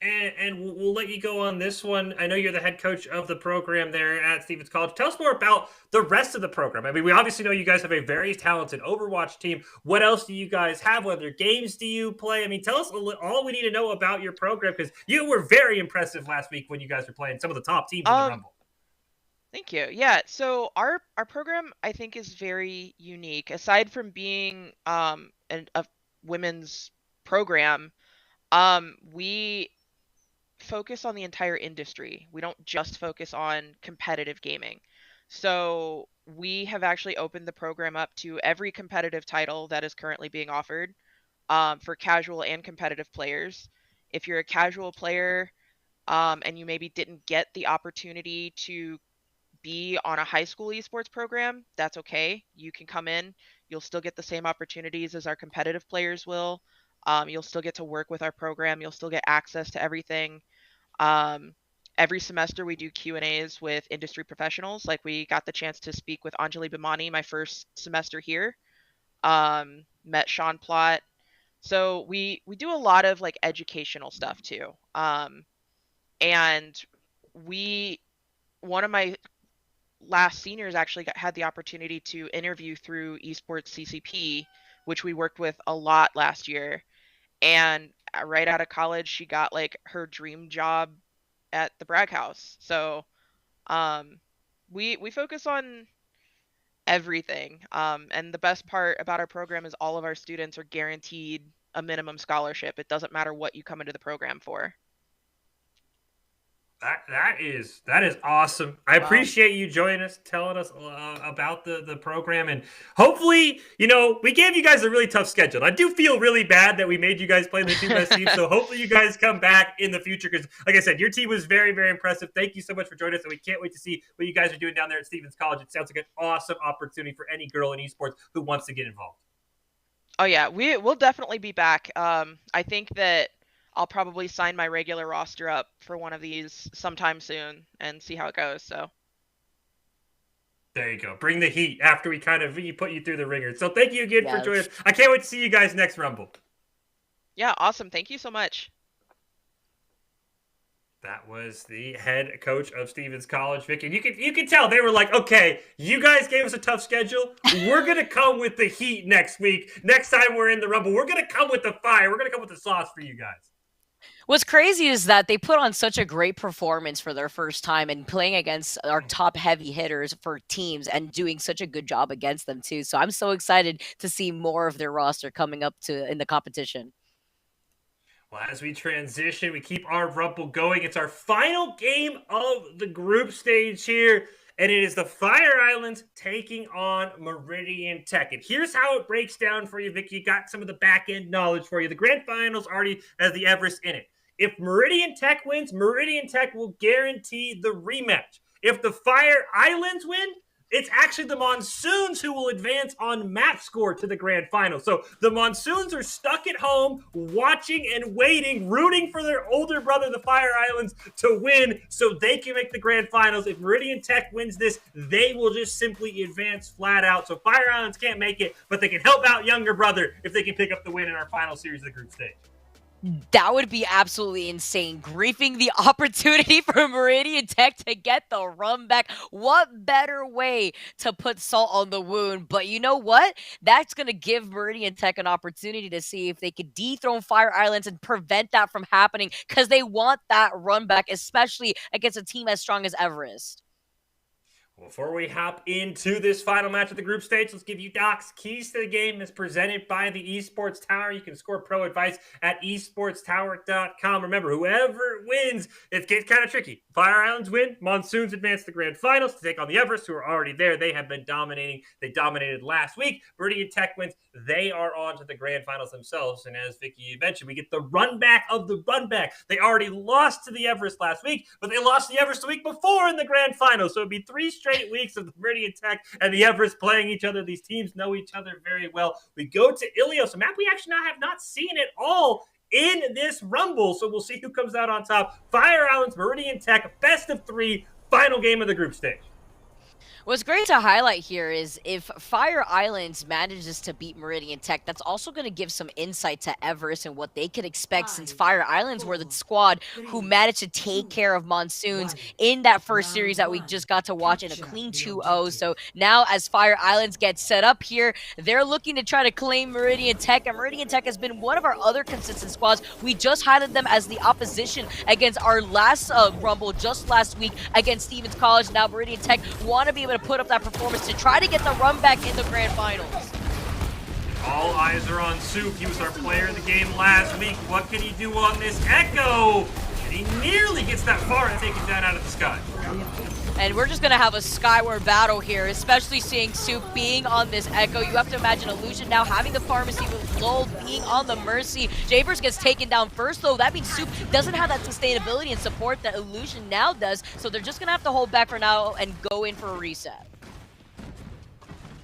And we'll let you go on this one. I know you're the head coach of the program there at Stevens College. Tell us more about the rest of the program. I mean, we obviously know you guys have a very talented Overwatch team. What else do you guys have? What other games do you play? I mean, tell us all we need to know about your program, because you were very impressive last week when you guys were playing some of the top teams in the Um, Rumble. Thank you. Yeah, so our program I think is very unique. Aside from being a women's program, we focus on the entire industry. We don't just focus on competitive gaming. So we have actually opened the program up to every competitive title that is currently being offered, for casual and competitive players. If you're a casual player, and you maybe didn't get the opportunity to be on a high school esports program, that's okay. You can come in. You'll still get the same opportunities as our competitive players will. You'll still get to work with our program. You'll still get access to everything. Um, every semester we do Q&As with industry professionals. Like we got the chance to speak with Anjali Bhimani my first semester here. Met Sean Plott. So we do a lot of like educational stuff too. And we one of my last seniors actually had the opportunity to interview through Esports CCP, which we worked with a lot last year. And right out of college, she got like her dream job at the Bragg House. So um, we focus on everything. And the best part about our program is all of our students are guaranteed a minimum scholarship. It doesn't matter what you come into the program for. That is awesome. I Wow. appreciate you joining us, telling us about the program, and hopefully, we gave you guys a really tough schedule. I do feel really bad that we made you guys play the 2 best teams. So hopefully, you guys come back in the future, because, like I said, your team was very, very impressive. Thank you so much for joining us, and we can't wait to see what you guys are doing down there at Stevens College. It sounds like an awesome opportunity for any girl in esports who wants to get involved. Oh yeah, we'll definitely be back. I think that I'll probably sign my regular roster up for one of these sometime soon and see how it goes. So There you go. Bring the heat after we kind of put you through the ringer. So thank you again for joining Yes. us. I can't wait to see you guys next Rumble. yeah, awesome. Thank you so much. That was the head coach of Stevens College, Vicky. And you can tell they were like, okay, you guys gave us a tough schedule. We're gonna come with the heat next week. Next time we're in the Rumble, we're gonna come with the fire. We're gonna come with the sauce for you guys. What's crazy is that they put on such a great performance for their first time and playing against our top heavy hitters for teams and doing such a good job against them too. So I'm so excited to see more of their roster coming up to in the competition. Well, as we transition, we keep our Rumble going. It's our final game of the group stage here, and it is the Fire Islands taking on Meridian Tech. And here's how it breaks down for you, Vicky. You got some of the back end knowledge for you. The grand finals already has the Everest in it. If Meridian Tech wins, Meridian Tech will guarantee the rematch. If the Fire Islands win, It's actually the Monsoons who will advance on map score to the grand final. So the Monsoons are stuck at home, watching and waiting, rooting for their older brother, the Fire Islands, to win so they can make the grand finals. If Meridian Tech wins this, they will just simply advance flat out. So Fire Islands can't make it, but they can help out younger brother if they can pick up the win in our final series of the group stage. That would be absolutely insane. Griefing the opportunity for Meridian Tech to get the run back. What better way to put salt on the wound? But you know what? That's going to give Meridian Tech an opportunity to see if they could dethrone Fire Islands and prevent that from happening, because they want that run back, especially against a team as strong as Everest. Before we hop into this final match of the group stage, let's give you Doc's keys to the game as presented by the Esports Tower. You can score pro advice at esportstower.com. Remember, whoever wins, it gets kind of tricky. Fire Islands win, Monsoons advance to the grand finals to take on the Everest, who are already there. They have been dominating. They dominated last week. Meridian Tech wins. They are on to the grand finals themselves. And as Vicky mentioned, we get the run back of the run back. They already lost to the Everest last week, but they lost to the Everest the week before in the grand final. So it'd be 3 straight weeks of the Meridian Tech and the Everest playing each other. These teams know each other very well. We go to Ilios, a map we actually have not seen at all in this Rumble, so we'll see who comes out on top. Fire Islands, Meridian Tech, best of 3, final game of the group stage. What's great to highlight here is if Fire Islands manages to beat Meridian Tech, that's also going to give some insight to Everest and what they could expect, since Fire Islands were the squad who managed to take care of Monsoons in that first series that we just got to watch in a clean 2-0. So now as Fire Islands gets set up here, they're looking to try to claim Meridian Tech, and Meridian Tech has been one of our other consistent squads. We just highlighted them as the opposition against our last Rumble just last week against Stevens College. Now Meridian Tech want to be able to put up that performance to try to get the run back in the grand finals. All eyes are on Soup. He was our player of the game last week. What can he do on this Echo? And he nearly gets that far and take it down out of the sky. And we're just going to have a skyward battle here, especially seeing Soup being on this Echo. You have to imagine Illusion now having the pharmacy with Lowell being on the Mercy. Javers gets taken down first, though. That means Soup doesn't have that sustainability and support that Illusion now does, so they're just going to have to hold back for now and go in for a reset.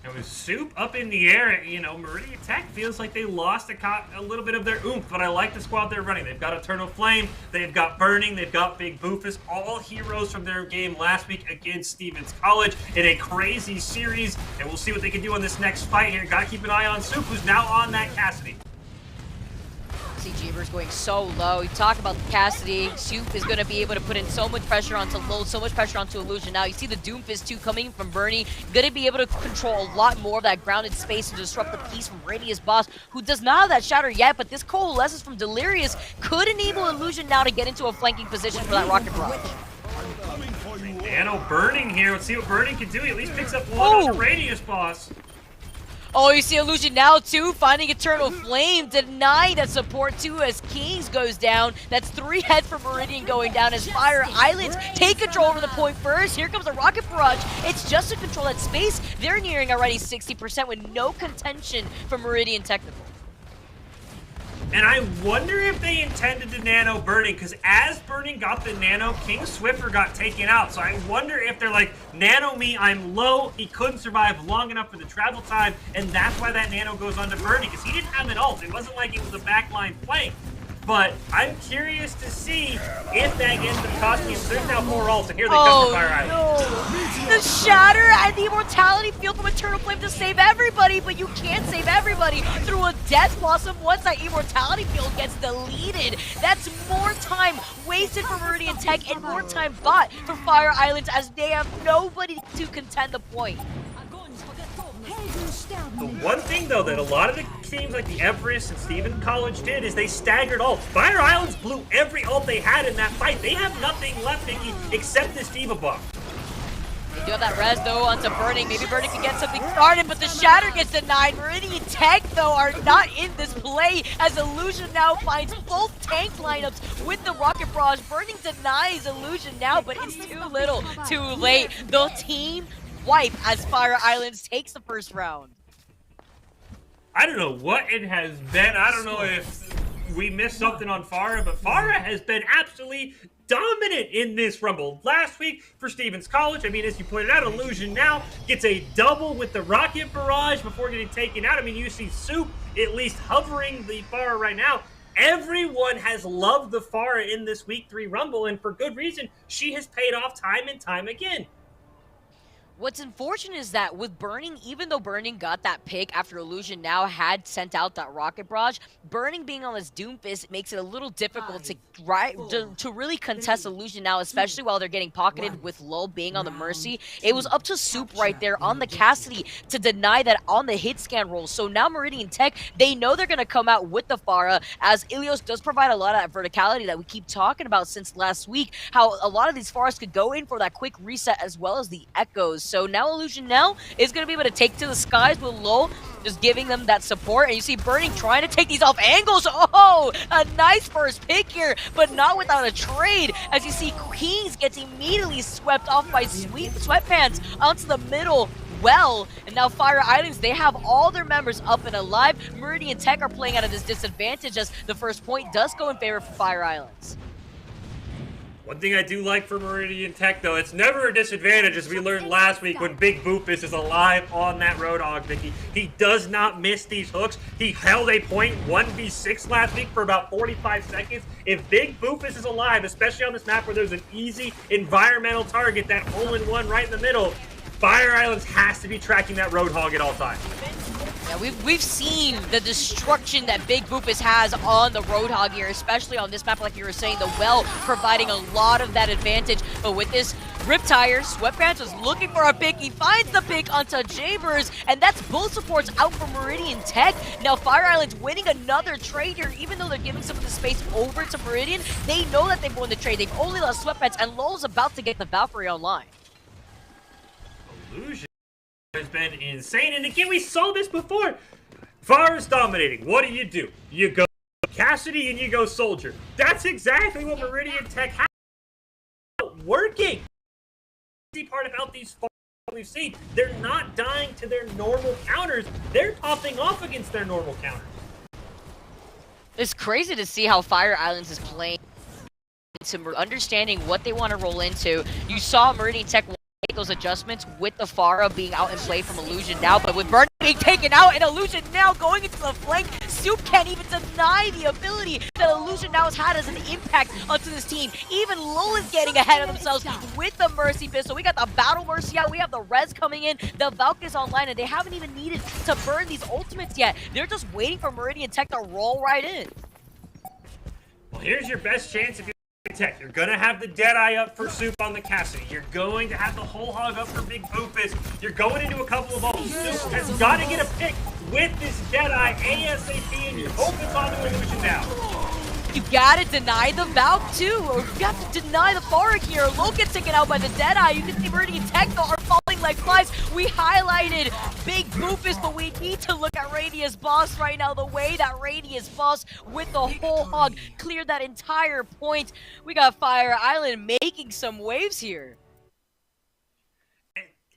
And with Soup up in the air, you know, Meridian Tech feels like they lost a little bit of their oomph, but I like the squad they're running. They've got Eternal Flame, they've got Burning, they've got Big Boofus, all heroes from their game last week against Stevens College in a crazy series, and we'll see what they can do on this next fight here. Gotta keep an eye on Soup, who's now on that Cassidy. See Jeevers going so low. You talk about the Cassidy. Soup is going to be able to put in so much pressure onto Lowell, so much pressure onto Illusion. Now you see the Doomfist too coming from Bernie. Going to be able to control a lot more of that grounded space and disrupt the piece from Radius Boss, who does not have that shatter yet, but this Coalescence from Delirious could enable Illusion now to get into a flanking position for that Rocket Barrage. Nano Burning here. Let's see what Burning can do. He at least picks up one on the Radius Boss. Oh, you see Illusion now too, finding Eternal Flame, denying that support too as Kings goes down. That's 3 heads for Meridian going down as Fire Islands take control over the point first. Here comes the Rocket Barrage. It's just to control that space. They're nearing already 60% with no contention from Meridian Technical. And I wonder if they intended to nano Burning, because as Burning got the nano, King Swiffer got taken out. So I wonder if they're like, nano me, I'm low. He couldn't survive long enough for the travel time, and that's why that nano goes on to Burning, because he didn't have an ult. It wasn't like it was a backline flank. But I'm curious to see if that ends up costing him. There's now 4 ults, and here they come to Fire Island. No. The Shatter and the Immortality Field from Eternal Flame to save everybody, but you can't save everybody through a Death Blossom once that Immortality Field gets deleted. That's more time wasted for Meridian Tech and more time bought for Fire Islands as they have nobody to contend the point. The one thing, though, that a lot of the teams like the Everest and Stevens College did is they staggered ults. Fire Islands blew every ult they had in that fight. They have nothing left, Vicky, except this Diva buff. They do have that res, though, onto Burning. Maybe Burning can get something started, but the Shatter gets denied. Meridian Tech, though, are not in this play as Illusion now finds both tank lineups with the Rocket Barrage. Burning denies Illusion now, but it's too little, too late. The team wipe as Fire Islands takes the first round. I don't know what it has been. I don't know if we missed something on Farah, but Farah has been absolutely dominant in this Rumble. Last week for Stevens College, I mean, as you pointed out, Illusion now gets a double with the Rocket Barrage before getting taken out. I mean, you see Soup at least hovering the Pharah right now. Everyone has loved the Pharah in this Week 3 Rumble, and for good reason. She has paid off time and time again. What's unfortunate is that with Burning, even though Burning got that pick after Illusion now had sent out that Rocket Barrage, Burning being on this Doomfist makes it a little difficult to really contest Illusion now, especially while they're getting pocketed with Lull being on the Mercy. It was up to Soup right there on the Cassidy to deny that on the hit scan roll. So now Meridian Tech, they know they're going to come out with the Pharah, as Ilios does provide a lot of that verticality that we keep talking about since last week, how a lot of these Pharahs could go in for that quick reset as well as the Echoes. So now Illusion now is going to be able to take to the skies with Lull, just giving them that support. And you see Burning trying to take these off angles. Oh, a nice first pick here, but not without a trade. As you see, Kings gets immediately swept off by Sweatpants onto the middle. And now Fire Islands, they have all their members up and alive. Meridian Tech are playing out of this disadvantage as the first point does go in favor for Fire Islands. One thing I do like for Meridian Tech, though, it's never a disadvantage, as we learned last week when Big Boofus is alive on that Roadhog, Vicky. He does not miss these hooks. He held a point 1v6 last week for about 45 seconds. If Big Boofus is alive, especially on this map where there's an easy environmental target, that hole-in-one right in the middle, Fire Islands has to be tracking that Roadhog at all times. Yeah, we've seen the destruction that Big Boofus has on the Roadhog here, especially on this map, like you were saying, the well providing a lot of that advantage. But with this Riptire, Sweatpants was looking for a pick. He finds the pick onto Jabers, and that's both supports out for Meridian Tech. Now Fire Island's winning another trade here, even though they're giving some of the space over to Meridian. They know that they've won the trade. They've only lost Sweatpants, and Lowell's about to get the Valkyrie online. Illusion has been insane, and again, we saw this before. Pharah's dominating. What do? You go Cassidy and you go Soldier. That's exactly what Meridian Tech has working. The part about these Pharahs we've seen, they're not dying to their normal counters. They're popping off against their normal counters. It's crazy to see how Fire Islands is playing, understanding what they want to roll into. You saw Meridian Tech make those adjustments with the Pharah being out in play from Illusion now, but with Burn being taken out and Illusion now going into the flank, Soup can't even deny the ability that Illusion now has had as an impact onto this team. Even Lull is getting ahead of themselves with the Mercy pistol. We got the Battle Mercy out, we have the Res coming in, the Valk is online, and they haven't even needed to burn these ultimates yet. They're just waiting for Meridian Tech to roll right in. Well, here's your best chance if you're Tech. You're going to have the Deadeye up for Soup on the Cassidy. You're going to have the Whole Hog up for Big Boofus. You're going into a couple of ults. Soup has got to get a pick with this Deadeye ASAP, and you hope it's on the Illusion now. You gotta deny the Valk too, or you have to deny the Pharah here. Lull gets taken out by the Deadeye. You can see Meridian Tech are falling like flies. We highlighted Big Boofus, but we need to look at Radius Boss right now. The way that Radius Boss with the Whole Hog cleared that entire point. We got Fire Island making some waves here.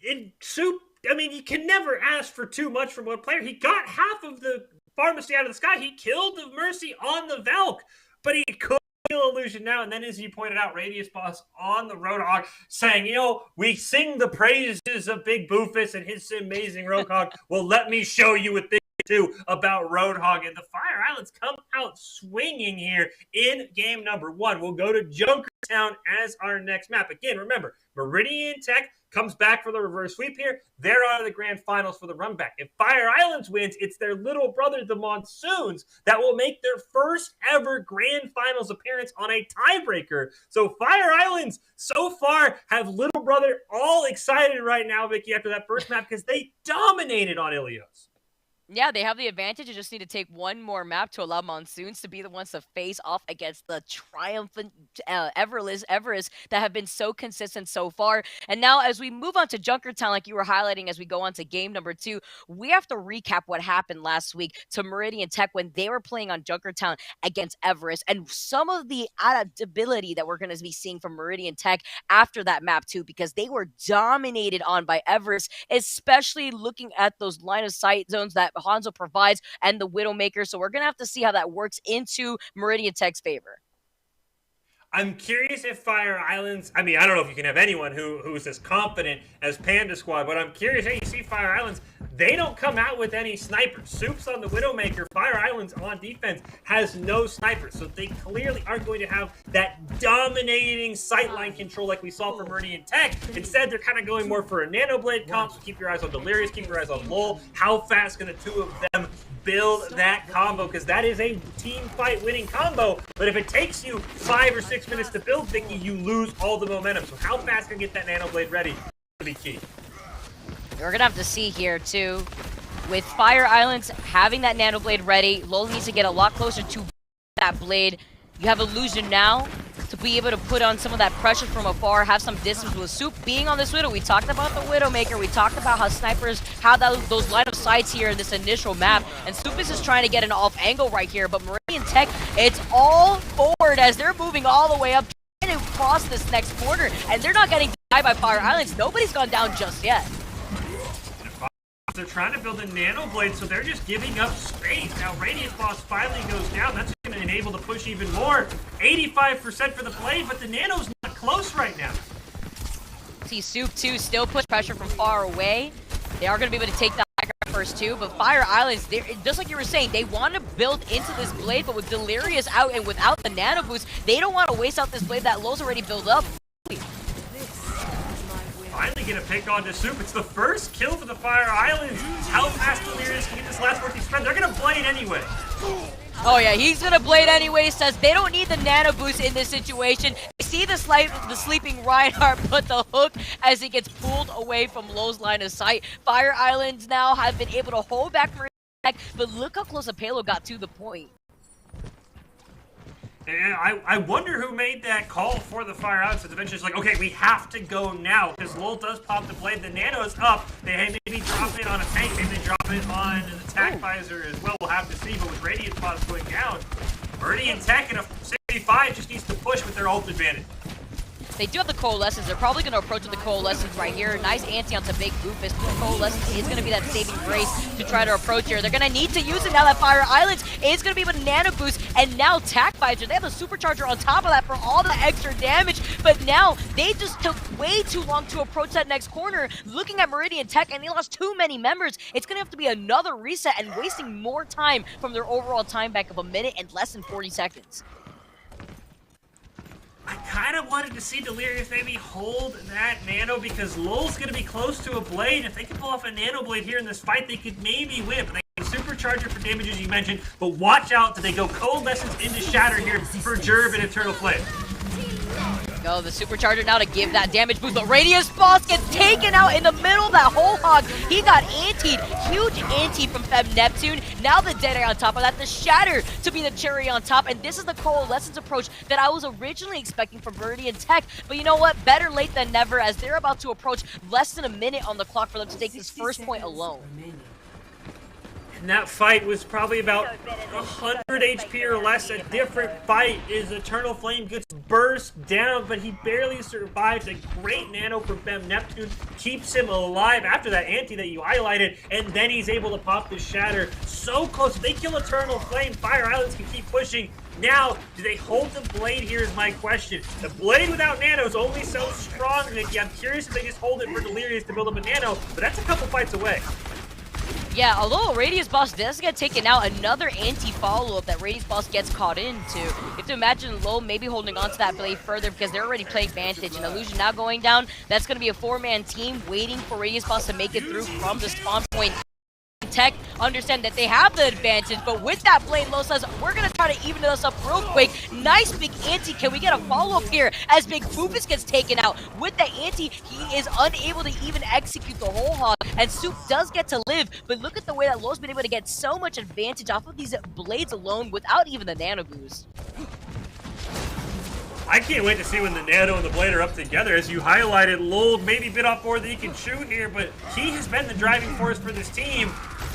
In Soup, I mean, you can never ask for too much from one player. He got half of the pharmacy out of the sky. He killed the Mercy on the Valk, but he could kill Illusion now. And then, as you pointed out, Radius Boss on the Roadhog saying, you know, we sing the praises of Big Boofus and his amazing Roadhog. Well, let me show you a thing too about Roadhog. And the Fire Islands come out swinging here in game number 1. We'll go to Junkertown as our next map. Again, remember, Meridian Tech comes back for the reverse sweep here. They're out of the grand finals for the run back. If Fire Islands wins, it's their little brother, the Monsoons, that will make their first ever grand finals appearance on a tiebreaker. So Fire Islands so far have little brother all excited right now, Vicky, after that first map because they dominated on Ilios. Yeah, they have the advantage. You just need to take one more map to allow Monsoons to be the ones to face off against the triumphant Everest that have been so consistent so far. And now as we move on to Junkertown, like you were highlighting as we go on to game number 2, we have to recap what happened last week to Meridian Tech when they were playing on Junkertown against Everest and some of the adaptability that we're going to be seeing from Meridian Tech after that map too, because they were dominated on by Everest, especially looking at those line of sight zones that Hanzo provides and the Widowmaker. So we're going to have to see how that works into Meridian Tech's favor. I'm curious if Fire Islands, I mean, I don't know if you can have anyone who's as confident as Panda Squad, but I'm curious, hey, you see Fire Islands, they don't come out with any snipers. Soup's on the Widowmaker. Fire Islands on defense has no snipers, so they clearly aren't going to have that dominating sightline control like we saw from Meridian Tech. Instead, they're kind of going more for a Nanoblade comp, so keep your eyes on Delirious, keep your eyes on Lowell. How fast can the two of them build that combo? Because that is a team fight winning combo, but if it takes you 5 or 6 minutes to build, Vicky, you lose all the momentum. So how fast can you get that Nanoblade ready to be key? We're gonna have to see here too. With Fire Islands having that Nanoblade ready, Lowell needs to get a lot closer to that blade. You have Illusion now to be able to put on some of that pressure from afar, have some distance with Soup being on this Widow. We talked about the Widowmaker, we talked about how snipers have those line of sights here in this initial map, and Soup is just trying to get an off angle right here, but Meridian Tech, it's all forward as they're moving all the way up, trying to cross this next corner, and they're not getting denied by Fire Islands. Nobody's gone down just yet. They're trying to build a Nanoblade, so they're just giving up space. Now, Radiant Boss finally goes down. That's going to enable to push even more. 85% for the Blade, but the Nano's not close right now. See Soup too, still push pressure from far away. They are going to be able to take that first too, but Fire Islands, just like you were saying, they want to build into this Blade, but with Delirious out and without the Nano boost, they don't want to waste out this Blade that Lowell's already built up. Finally get a pick onto Soup. It's the first kill for the Fire Islands. How fast Delirious can get this last 14 spread? They're going to Blade anyway. Oh yeah, he's gonna Blade anyway, says they don't need the Nano boost in this situation. They see the sleeping Reinhardt put the hook as he gets pulled away from Lowell's line of sight. Fire Islands now have been able to hold back for attack, but look how close Apelo got to the point. And I wonder who made that call for the Fire Islands. It's eventually like, okay, we have to go now, because Lowell does pop the Blade. The Nano's up. They maybe drop it on a tank, maybe they drop it on an attack visor as well. We'll have to see, but with Radiant Spots going down, Meridian Tech in a 65 just needs to push with their ult advantage. They do have the Coalescence. They're probably going to approach with the Coalescence right here. Nice anti onto Big Goofus. The Coalescence is going to be that saving grace to try to approach here. They're going to need to use it now that Fire Islands is going to be able to Nano Boost. And now Tac Visor, they have a Supercharger on top of that for all the extra damage. But now they just took way too long to approach that next corner. Looking at Meridian Tech, and they lost too many members. It's going to have to be another reset and wasting more time from their overall time back of a minute and less than 40 seconds. I kind of wanted to see Delirious maybe hold that Nano because Lowell's going to be close to a Blade. If they can pull off a Nano Blade here in this fight, they could maybe win. But they can Supercharger for damage, as you mentioned. But watch out, do they go Coalescence into Shatter here for Jerb and Eternal Flame? Go the Supercharger now to give that damage boost, but Radius Boss gets taken out in the middle of that whole hog. He got antied, huge anti from Feb Neptune. Now the Dead Eye on top of that, the Shatter to be the cherry on top, and this is the Coalescence approach that I was originally expecting from Meridian Tech. But you know what? Better late than never, as they're about to approach less than a minute on the clock for them to take this first point alone. And that fight was probably about 100 HP or less. A different fight is Eternal Flame gets burst down, but he barely survives. A great Nano from Fem Neptune keeps him alive after that anti that you highlighted, and then he's able to pop the Shatter. So close. If they kill Eternal Flame, Fire Islands can keep pushing. Now, do they hold the Blade here is my question. The Blade without Nano is only so strong, Nikki. I'm curious if they just hold it for Delirious to build up a Nano, but that's a couple fights away. Yeah, although Radius Boss does get taken out, another anti-follow-up that Radius Boss gets caught into. You have to imagine Low maybe holding on to that Blade further because they're already playing Vantage, and Illusion now going down. That's going to be a 4-man team waiting for Radius Boss to make it through from the spawn point. Tech understand that they have the advantage, but with that Blade, Low says, we're going to try to even this up real quick. Nice big anti. Can we get a follow-up here as Big Foofus gets taken out? With the anti, he is unable to even execute the whole hog, and Soup does get to live, but look at the way that Low's been able to get so much advantage off of these Blades alone without even the Nano boost. I can't wait to see when the Nano and the Blade are up together. As you highlighted, Lowell maybe bit off more than he can chew here, but he has been the driving force for this team.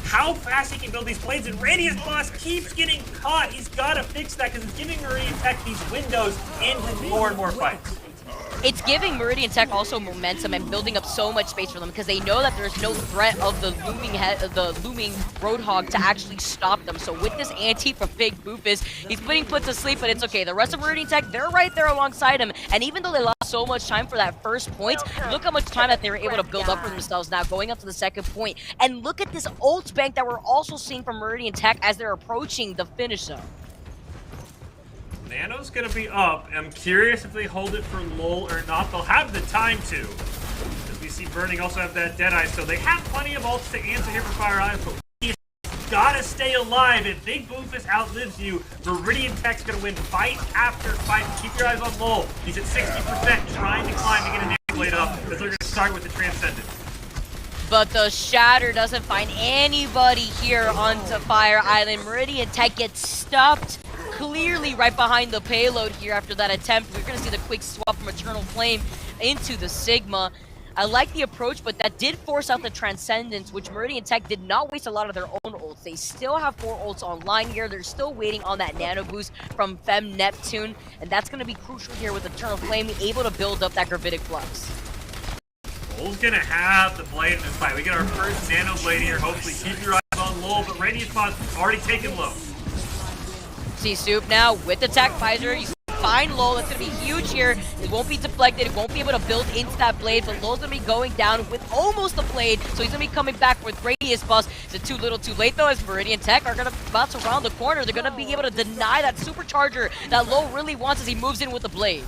How fast he can build these Blades, and Radius Boss keeps getting caught. He's got to fix that because it's giving Meridian Tech these windows into more and more fights. It's giving Meridian Tech also momentum and building up so much space for them because they know that there's no threat of the looming Roadhog to actually stop them. So with this anti from Big Boofus, he's putting Put to sleep, but it's okay. The rest of Meridian Tech, they're right there alongside him. And even though they lost so much time for that first point, look how much time that they were able to build up for themselves now going up to the second point. And look at this ult bank that we're also seeing from Meridian Tech as they're approaching the finish zone. Nano's gonna be up. I'm curious if they hold it for LOL or not. They'll have the time to. As we see Burning also have that Deadeye, so they have plenty of ults to answer here for Fire Island, but he's gotta stay alive. If Big Boofus outlives you, Meridian Tech's gonna win fight after fight. Keep your eyes on LOL. He's at 60%, trying to climb to get a Nano Blade up, as they're gonna start with the Transcendent. But the Shatter doesn't find anybody here onto Fire Island. Meridian Tech gets stopped clearly right behind the payload here after that attempt. We're going to see the quick swap from Eternal Flame into the Sigma. I like the approach, but that did force out the Transcendence, which Meridian Tech did not waste a lot of their own ults. They still have 4 ults online here. They're still waiting on that nano boost from Fem Neptune, and that's going to be crucial here with Eternal Flame able to build up that Gravitic Flux. LOL's gonna have the blade in this fight. We get our first Nano Blade here. Hopefully keep your eyes on LOL, but Radiant Spot's already taken low. See Soup now with the Tech Visor. You find LOL. That's going to be huge here. It won't be deflected. It won't be able to build into that blade, but LOL's going to be going down with almost the blade, so he's going to be coming back with Radius Bust. Is it too little too late, though, as Meridian Tech are going to bounce around the corner. They're going to be able to deny that Supercharger that LOL really wants as he moves in with the blade.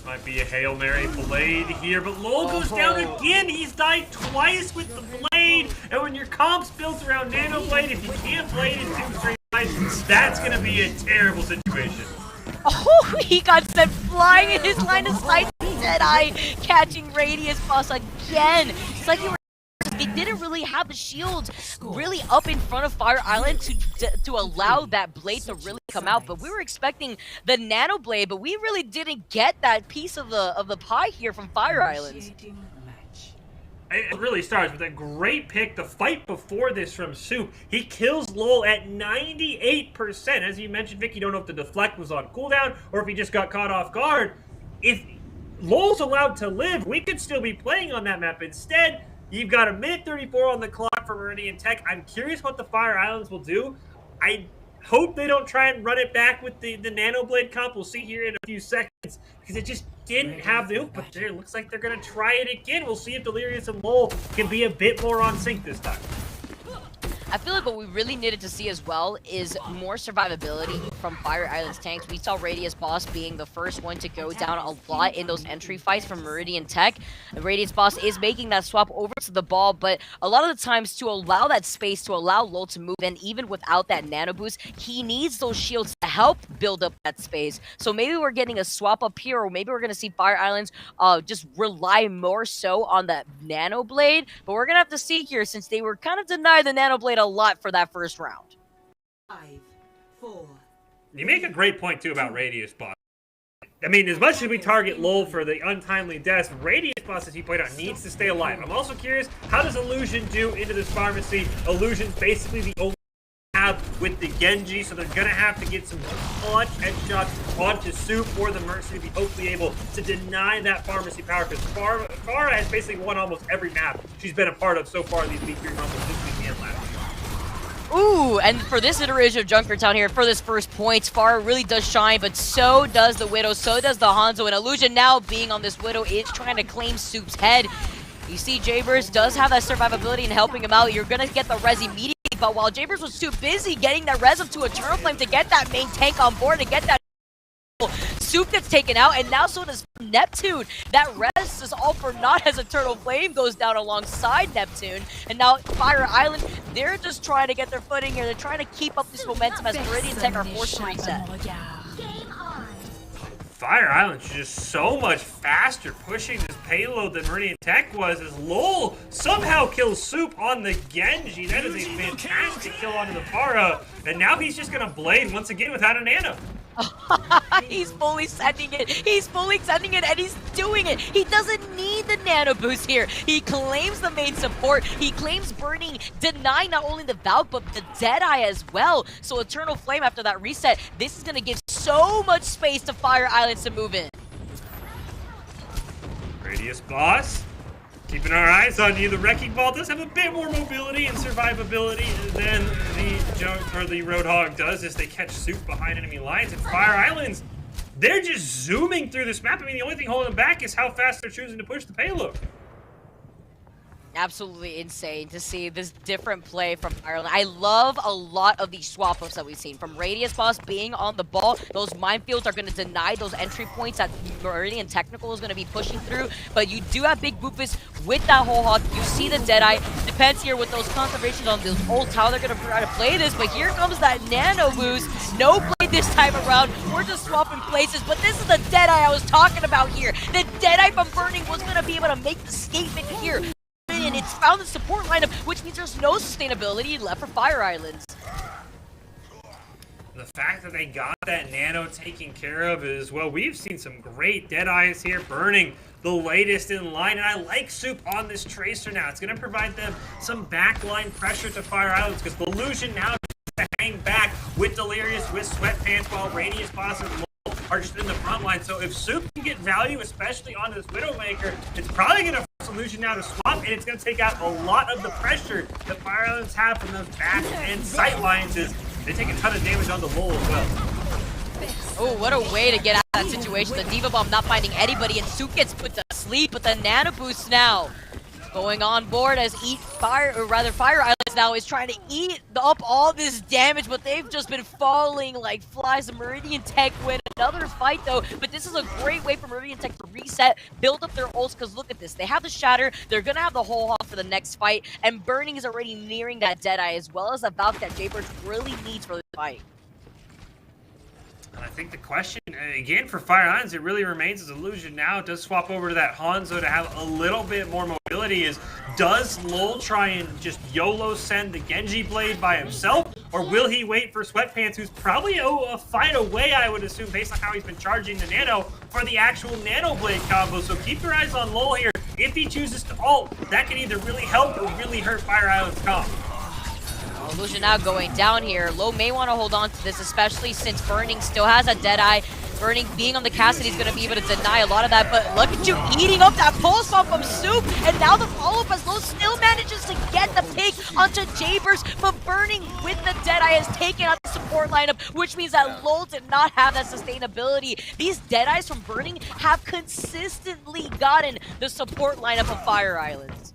Might be a Hail Mary blade here, but LOL goes down again. He's died twice with the blade, and when your comp's built around Nano Blade, if you can't blade in 2 straight lines, that's going to be a terrible situation. Oh, he got sent flying in his line of sight. Deadeye catching Radius Boss again. It's like they didn't really have the shield really up in front of Fire Island to allow that blade to really come out, but we were expecting the Nano Blade, but we really didn't get that piece of the pie here from Fire Island. It really starts with a great pick. The fight before this from Soup, he kills LOL at 98%. As you mentioned, Vic, you don't know if the deflect was on cooldown or if he just got caught off guard. If LOL's allowed to live, we could still be playing on that map. Instead, you've got a minute 34 on the clock for Meridian Tech. I'm curious what the Fire Islands will do. I hope they don't try and run it back with the Nano Blade comp. We'll see here in a few seconds because it just didn't have the hook, but it looks like they're going to try it again. We'll see if Delirious and LOL can be a bit more on sync this time. I feel like what we really needed to see as well is more survivability from Fire Island's tanks. We saw Radius Boss being the first one to go down a lot in those entry fights from Meridian Tech. And Radius Boss is making that swap over to the ball, but a lot of the times to allow that space, to allow LOL to move in, even without that nano boost, he needs those shields to help build up that space. So maybe we're getting a swap up here, or maybe we're going to see Fire Islands just rely more so on that nano blade, but we're going to have to see here since they were kind of denied the nano blade a lot for that first round. 5, 4. You make a great point, too, about Radius Boss. I mean, as much as we target LOL for the untimely deaths, Radius Boss, as you pointed out, needs to stay alive. I'm also curious, how does Illusion do into this pharmacy? Illusion's basically the only have with the Genji, so they're going to have to get some clutch headshots onto Soup or the Mercy to be hopefully able to deny that pharmacy power, because Farah has basically won almost every map she's been a part of so far these week 3 rumbles this week and last. Ooh, and for this iteration of Junkertown here, for this first point, Farah really does shine, but so does the Widow, so does the Hanzo, and Illusion now being on this Widow is trying to claim Soup's head. You see Jabers does have that survivability and helping him out. You're going to get the res immediately, but while Jabers was too busy getting that res up to Eternal Flame to get that main tank on board, to get that Soup gets taken out, and now so does Neptune. That res is all for naught as Eternal Flame goes down alongside Neptune. And now Fire Island, they're just trying to get their footing here. They're trying to keep up this momentum as Meridian Tech are forced to reset. Fire Island's just so much faster pushing this payload than Meridian Tech was, as LOL somehow kills Soup on the Genji. That is a fantastic kill onto the Farah. And now he's just going to blade once again without a nano. He's fully sending it. He's fully sending it, and he's doing it. He doesn't need the nano boost here. He claims the main support. He claims burning, denying not only the Valk, but the Deadeye as well. So Eternal Flame after that reset, this is going to give so much space to Fire Islands to move in. Radius Boss. Keeping our eyes on you. The Wrecking Ball does have a bit more mobility and survivability than the Roadhog does as they catch Soup behind enemy lines. And Fire Islands, they're just zooming through this map. I mean, the only thing holding them back is how fast they're choosing to push the payload. Absolutely insane to see this different play from Ireland. I love a lot of these swap-ups that we've seen. From Radius Boss being on the ball, those minefields are going to deny those entry points that Meridian Technical is going to be pushing through. But you do have Big Boofus with that whole hog. You see the Deadeye. Depends here with those conservations on those ults, how they're going to try to play this. But here comes that Nano boost. No play this time around. We're just swapping places. But this is the Deadeye I was talking about here. The Deadeye from Burning was going to be able to make the statement here. And it's found the support lineup, which means there's no sustainability left for Fire Islands. The fact that they got that Nano taken care of is, well, we've seen some great Deadeyes here. Burning the latest in line, and I like Soup on this Tracer now. It's going to provide them some backline pressure to Fire Islands because Illusion now to hang back with Delirious, with Sweatpants, while Radius Boss and Lol are just in the front line. So if Soup can get value, especially on this Widowmaker, it's probably going to force Illusion now to swap, and it's going to take out a lot of the pressure that Fire Islands have from those back and sight lines. They take a ton of damage on the Lol as well. Oh, what a way to get out of that situation. The Diva Bomb not finding anybody, and Soup gets put to sleep, but the Nano Boost now going on board as Fire Islands now is trying to eat up all this damage, but they've just been falling like flies. The Meridian Tech win another fight though, but this is a great way for Meridian Tech to reset, build up their ults, because look at this. They have the Shatter, they're gonna have the whole hog for the next fight, and Burning is already nearing that Deadeye, as well as the Valk that Jaybird really needs for the fight. And I think the question, again, for Fire Islands, it really remains as Illusion now does swap over to that Hanzo to have a little bit more mobility. Does Lol try and just YOLO send the Genji Blade by himself, or will he wait for Sweatpants, who's probably a fight away, I would assume, based on how he's been charging the Nano, for the actual Nano Blade combo? So keep your eyes on Lol here. If he chooses to ult, that can either really help or really hurt Fire Islands' comp. Illusion now going down here. Low may want to hold on to this, especially since Burning still has a Deadeye. Burning being on the Cassidy is going to be able to deny a lot of that, but look at you eating up that pulse bomb from Soup, and now the follow-up as Low still manages to get the pick onto Jabers, but Burning with the Deadeye has taken out the support lineup, which means that Low did not have that sustainability. These Deadeyes from Burning have consistently gotten the support lineup of Fire Islands.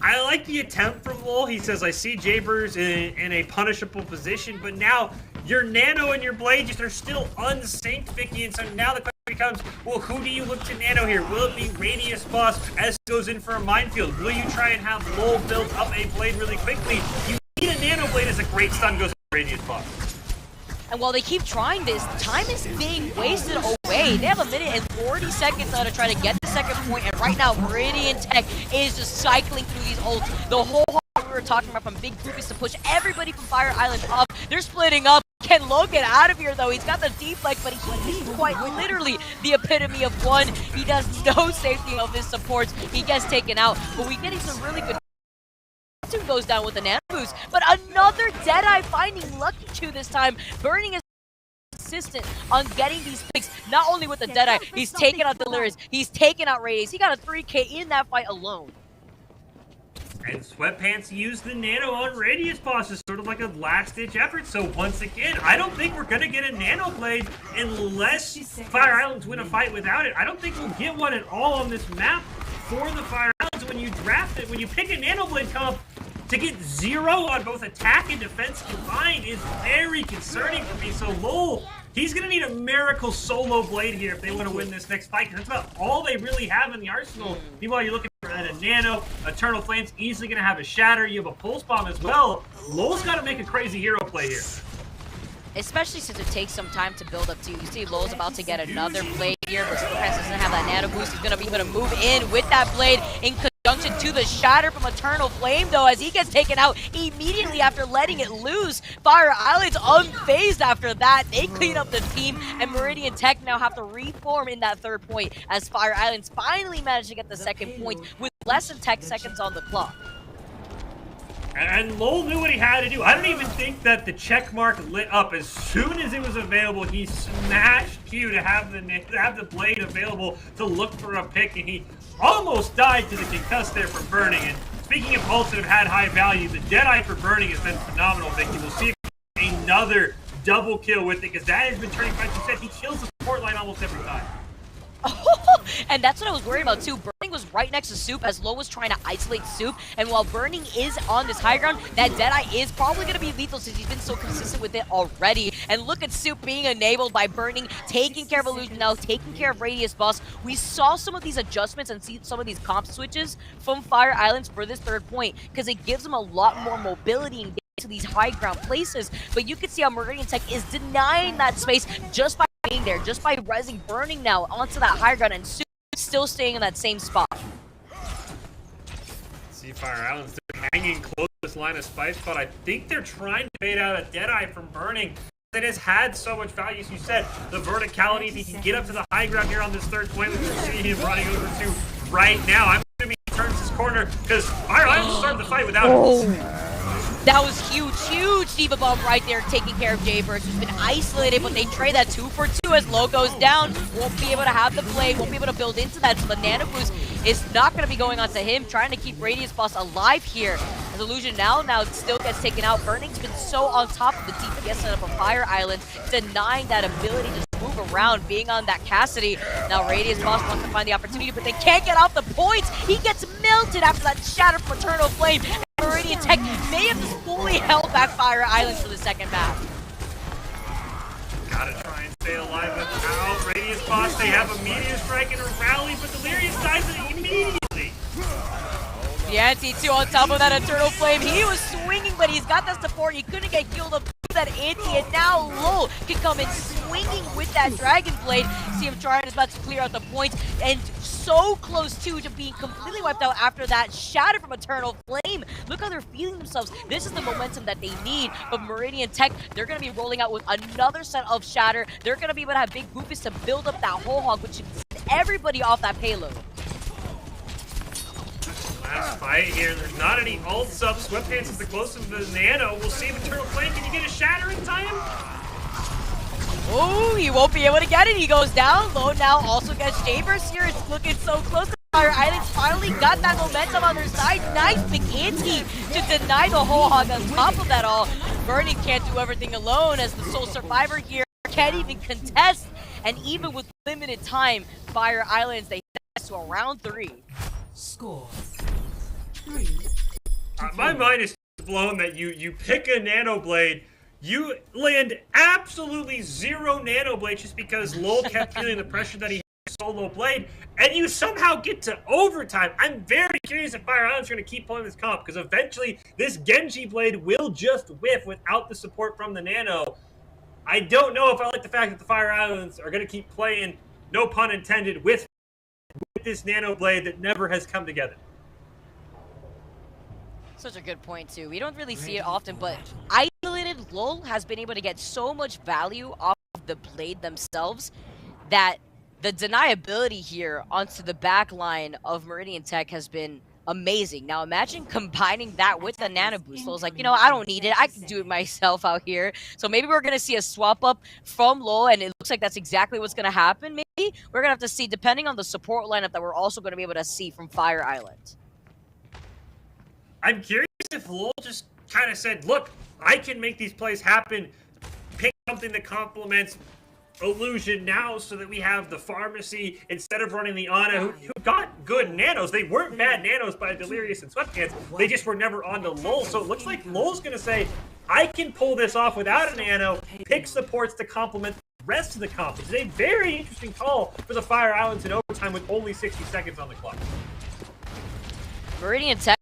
I like the attempt from Lol. He says, I see Jabers in a punishable position, but now your Nano and your Blade just are still unsynced, Vicky, and so now the question becomes, well, who do you look to Nano here? Will it be Radius Boss as goes in for a minefield? Will you try and have Lol build up a Blade really quickly? You need a Nano Blade as a great stun goes on Radius Boss. And while they keep trying this, time is being wasted away. They have a minute and 40 seconds now to try to get the second point, and right now Meridian Tech is just cycling through these ults. The whole we were talking about from Big Boofus to push everybody from Fire Island up. They're splitting up. Can Lo get out of here though? He's got the deflect, but he's quite literally the epitome of one. He does no safety of his supports. He gets taken out, but we're getting some really good. Goes down with the Nano Boost, but another Deadeye finding Lucky 2 this time. Burning is consistent on getting these picks, not only with the Deadeye, he's taken out Delirious, he's taken out Radius, he got a 3K in that fight alone. And Sweatpants used the Nano on Radius Boss as sort of like a last-ditch effort. So once again, I don't think we're going to get a Nano Blade unless Fire Islands win a fight without it. I don't think we'll get one at all on this map for the Fire Islands. When you draft it, when you pick a Nano Blade comp, to get 0 on both attack and defense combined is very concerning for me. So Lol, he's going to need a miracle solo Blade here if they want to win this next fight, because that's about all they really have in the arsenal. Meanwhile, you're looking for a Nano, Eternal Flame's easily going to have a Shatter, you have a Pulse Bomb as well. Lol's got to make a crazy hero play here. Especially since it takes some time to build up to. You see Lol's about to get another Blade here, but Sweatpants doesn't have that Nano Boost. He's going to be able to move in with that Blade in conjunction to the Shatter from Eternal Flame, though, as he gets taken out immediately after letting it loose. Fire Island's unfazed after that. They clean up the team, and Meridian Tech now have to reform in that third point, as Fire Islands finally managed to get the second point with less than 10 seconds on the clock. And Lowell knew what he had to do. I don't even think that the check mark lit up. As soon as it was available, he smashed Q to have the blade available to look for a pick, and he almost died to the concuss there for burning. And speaking of ults that have had high value, the Deadeye for burning has been phenomenal, Vicky. We'll see another double kill with it, because that has been turning fights. You said he kills the support line almost every time. And that's what I was worried about too. Burning was right next to Soup as Low was trying to isolate Soup, and while Burning is on this high ground, that Deadeye is probably going to be lethal since he's been so consistent with it already. And look at Soup being enabled by Burning, taking care of Illusion now, taking care of Radius Boss. We saw some of these adjustments and see some of these comp switches from Fire Islands for this third point, because it gives them a lot more mobility and to these high ground places. But you can see how Meridian Tech is denying that space just by being there, just by resing Burning now onto that high ground, and still staying in that same spot. See Fire Islands, they're hanging close to this line of sight, but I think they're trying to bait out a Deadeye from Burning. It has had so much value, as you said, the verticality. If he can get up to the high ground here on this third point, which we're seeing him running over to right now. I'm assuming he turns his corner, because Fire Islands started the fight without him. That was huge D.Va bomb right there, taking care of Jayburst, who's been isolated, but they trade that 2 for 2 as Low goes down. Won't be able to have the play, won't be able to build into that, so the Nano Boost is not going to be going on to him, trying to keep Radius Boss alive here. As Illusion now still gets taken out. Burning's been so on top of the DPS setup of Fire Island, denying that ability to move around, being on that Cassidy. Now Radius Boss wants to find the opportunity, but they can't get off the points. He gets melted after that shatter from Eternal Flame. Meridian Tech may have just fully held back Fire Islands for the second map. Gotta try and stay alive without Radius Boss. They have a Meteor Strike and a rally, but Delirious dies it immediately. Yancy too on top of that Eternal Flame. He was swinging, but he's got that support. He couldn't get killed up that anti, and now Low can come in swinging with that Dragon Blade. See him trying his best to clear out the points, and so close too to being completely wiped out after that shatter from Eternal Flame. Look how they're feeling themselves. This is the momentum that they need. But Meridian Tech, they're going to be rolling out with another set of shatter. They're going to be able to have big boofers to build up that whole hog, which should send everybody off that payload. Last fight here, there's not any ults up. Sweatpants is the closest to the Nano. We'll see if Eternal Flame, can you get a shatter in time? Oh, he won't be able to get it. He goes down. Low now also gets Jayburst here. It's looking so close. Fire Islands finally got that momentum on their side. Nice big anti to deny the whole hog on top of that all. Burning can't do everything alone as the sole survivor here can't even contest. And even with limited time, Fire Islands, they get to a round 3. Score 3. My mind is blown that you pick a Nano Blade, you land absolutely 0 Nano Blade just because Lowell kept feeling the pressure that he had solo blade, and you somehow get to overtime. I'm very curious if Fire Island's going to keep pulling this comp, because eventually this Genji Blade will just whiff without the support from the Nano. I don't know if I like the fact that the Fire Islands are going to keep playing, no pun intended, with this Nano Blade that never has come together. Such a good point too. We don't really see it often, but isolated Lowell has been able to get so much value off of the blade themselves that the deniability here onto the back line of Meridian Tech has been amazing. Now imagine combining that with the Nano Boost. Lowell's like, you know, I don't need it. I can do it myself out here. So maybe we're going to see a swap up from Lowell, and it looks like that's exactly what's going to happen. Maybe we're going to have to see, depending on the support lineup that we're also going to be able to see from Fire Island. I'm curious if Lowell just kind of said, look, I can make these plays happen. Pick something that complements Illusion now so that we have the Pharmacy instead of running the Ana, who got good nanos. They weren't bad nanos by Delirious and Sweatpants. They just were never on to Lowell. So it looks like Lowell's going to say, I can pull this off without a nano, pick supports to complement the rest of the comp. It's a very interesting call for the Fire Islands in overtime with only 60 seconds on the clock. Meridian Tech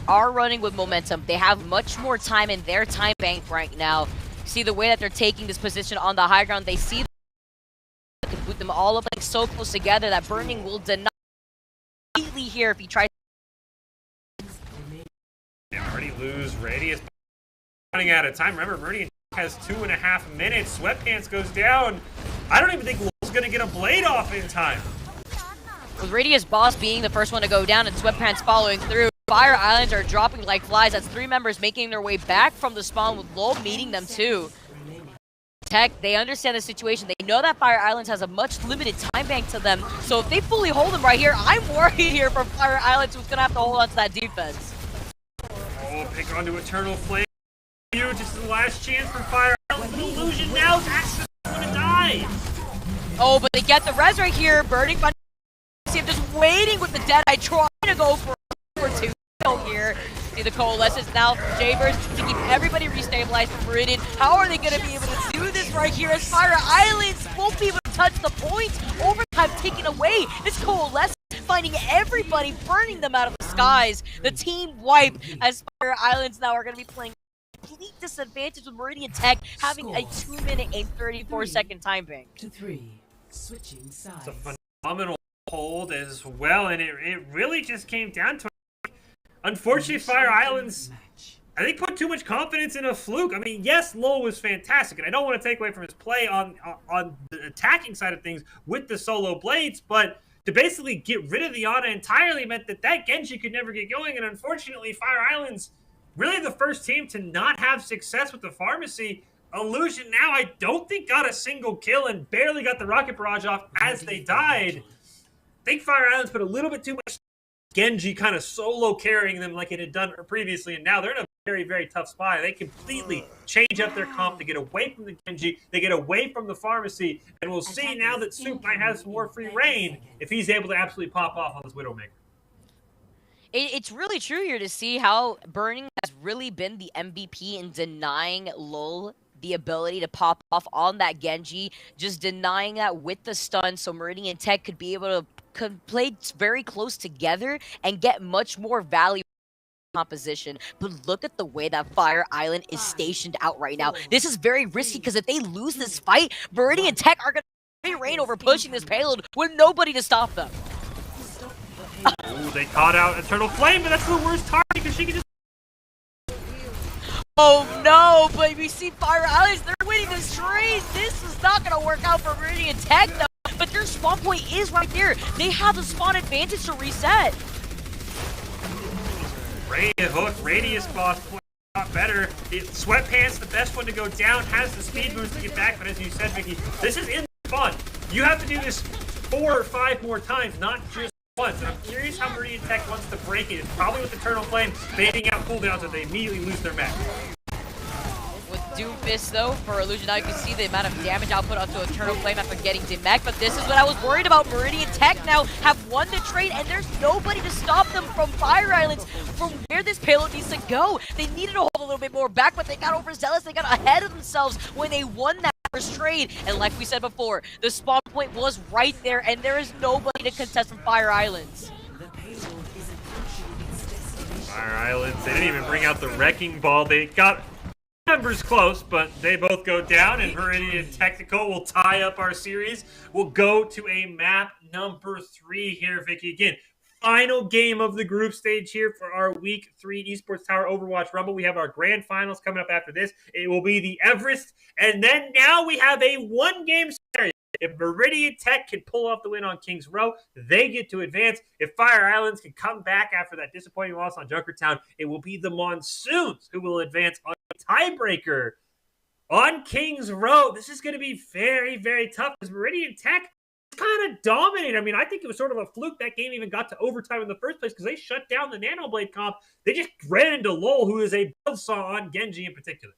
are running with momentum. They have much more time in their time bank right now. See the way that they're taking this position on the high ground. They see to put them all up like so close together that Burning will deny completely here if he tries. They already lose Radius. Running out of time. Remember, Meridian has 2.5 minutes. Sweatpants goes down. I don't even think Lowell's going to get a blade off in time. With Radius Boss being the first one to go down and Sweatpants following through, Fire Islands are dropping like flies as 3 members making their way back from the spawn with Lol meeting them too. Tech, they understand the situation. They know that Fire Islands has a much limited time bank to them. So if they fully hold them right here, I'm worried here for Fire Islands who's going to have to hold on to that defense. Oh, pick onto Eternal Flame. Just the last chance for Fire Islands. Illusion now is actually going to die. Oh, but they get the res right here. Burning Bunny just waiting with the Deadeye, trying to go for 2 here. See the coalescence now from Jabers to keep everybody restabilized from Meridian. How are they going to be able to do this right here as Fire Islands won't be able to touch the point? Overtime taken away. This coalescence finding everybody, burning them out of the skies. The team wipe as Fire Islands now are going to be playing complete disadvantage with Meridian Tech having a 2-minute and 34-second time bank. To 3. Switching sides. It's a phenomenal hold as well, and it really just came down to it. Unfortunately, Fire Islands, I think, put too much confidence in a fluke. I mean, yes, Lowell was fantastic, and I don't want to take away from his play on the attacking side of things with the solo blades, but to basically get rid of the Ana entirely meant that Genji could never get going, and unfortunately, Fire Islands, really the first team to not have success with the pharmacy. Illusion now, I don't think, got a single kill and barely got the rocket barrage off as they died. I think Fire Islands put a little bit too much Genji kind of solo carrying them like it had done previously, and now they're in a very, very tough spot. They completely change up their comp to get away from the Genji, they get away from the pharmacy, and we'll see now that Soup might have some more free reign if he's able to absolutely pop off on this Widowmaker. It's really true here to see how Burning has really been the MVP in denying Lul the ability to pop off on that Genji, just denying that with the stun so Meridian Tech could be able to play very close together and get much more value composition. But look at the way that Fire Island is stationed out right now. This is very risky because if they lose this fight, Meridian Tech are going to free reign over pushing this payload with nobody to stop them. Ooh, they caught out Eternal Flame, but that's the worst target because she can just... Oh no, but we see Fire Islands, they're winning this trade. This is not going to work out for Meridian Tech though, but their spawn point is right there. They have the spawn advantage to reset. Radius boss point a lot better. Sweatpants, the best one to go down, has the speed boost to get back, but as you said, Vicky, this is in fun. You have to do this 4 or 5 more times, not just once. And I'm curious how Meridian Tech wants to break it. It's probably with Eternal Flame baiting out cooldowns so they immediately lose their match. With Doomfist though, for Illusion, now you can see the amount of damage output onto Eternal Flame after getting Demek, but this is what I was worried about. Meridian Tech now have won the trade, and there's nobody to stop them from Fire Islands, from where this payload needs to go. They needed to hold a little bit more back, but they got overzealous, they got ahead of themselves when they won that first trade. And like we said before, the spawn point was right there, and there is nobody to contest from Fire Islands. Fire Islands, they didn't even bring out the Wrecking Ball. They got numbers close, but they both go down, and Meridian Technical will tie up our series. We'll go to a map number 3 here, Vicky. Again, final game of the group stage here for our Week 3 Esports Tower Overwatch Rumble. We have our grand finals coming up after this. It will be the Everest, and then now we have a 1-game series. If Meridian Tech can pull off the win on Kings Row, they get to advance. If Fire Islands can come back after that disappointing loss on Junkertown, it will be the Monsoons who will advance on a tiebreaker on Kings Row. This is going to be very, very tough because Meridian Tech kind of dominated. I mean, I think it was sort of a fluke that game even got to overtime in the first place because they shut down the Nanoblade comp. They just ran into Lowell, who is a buzzsaw on Genji in particular.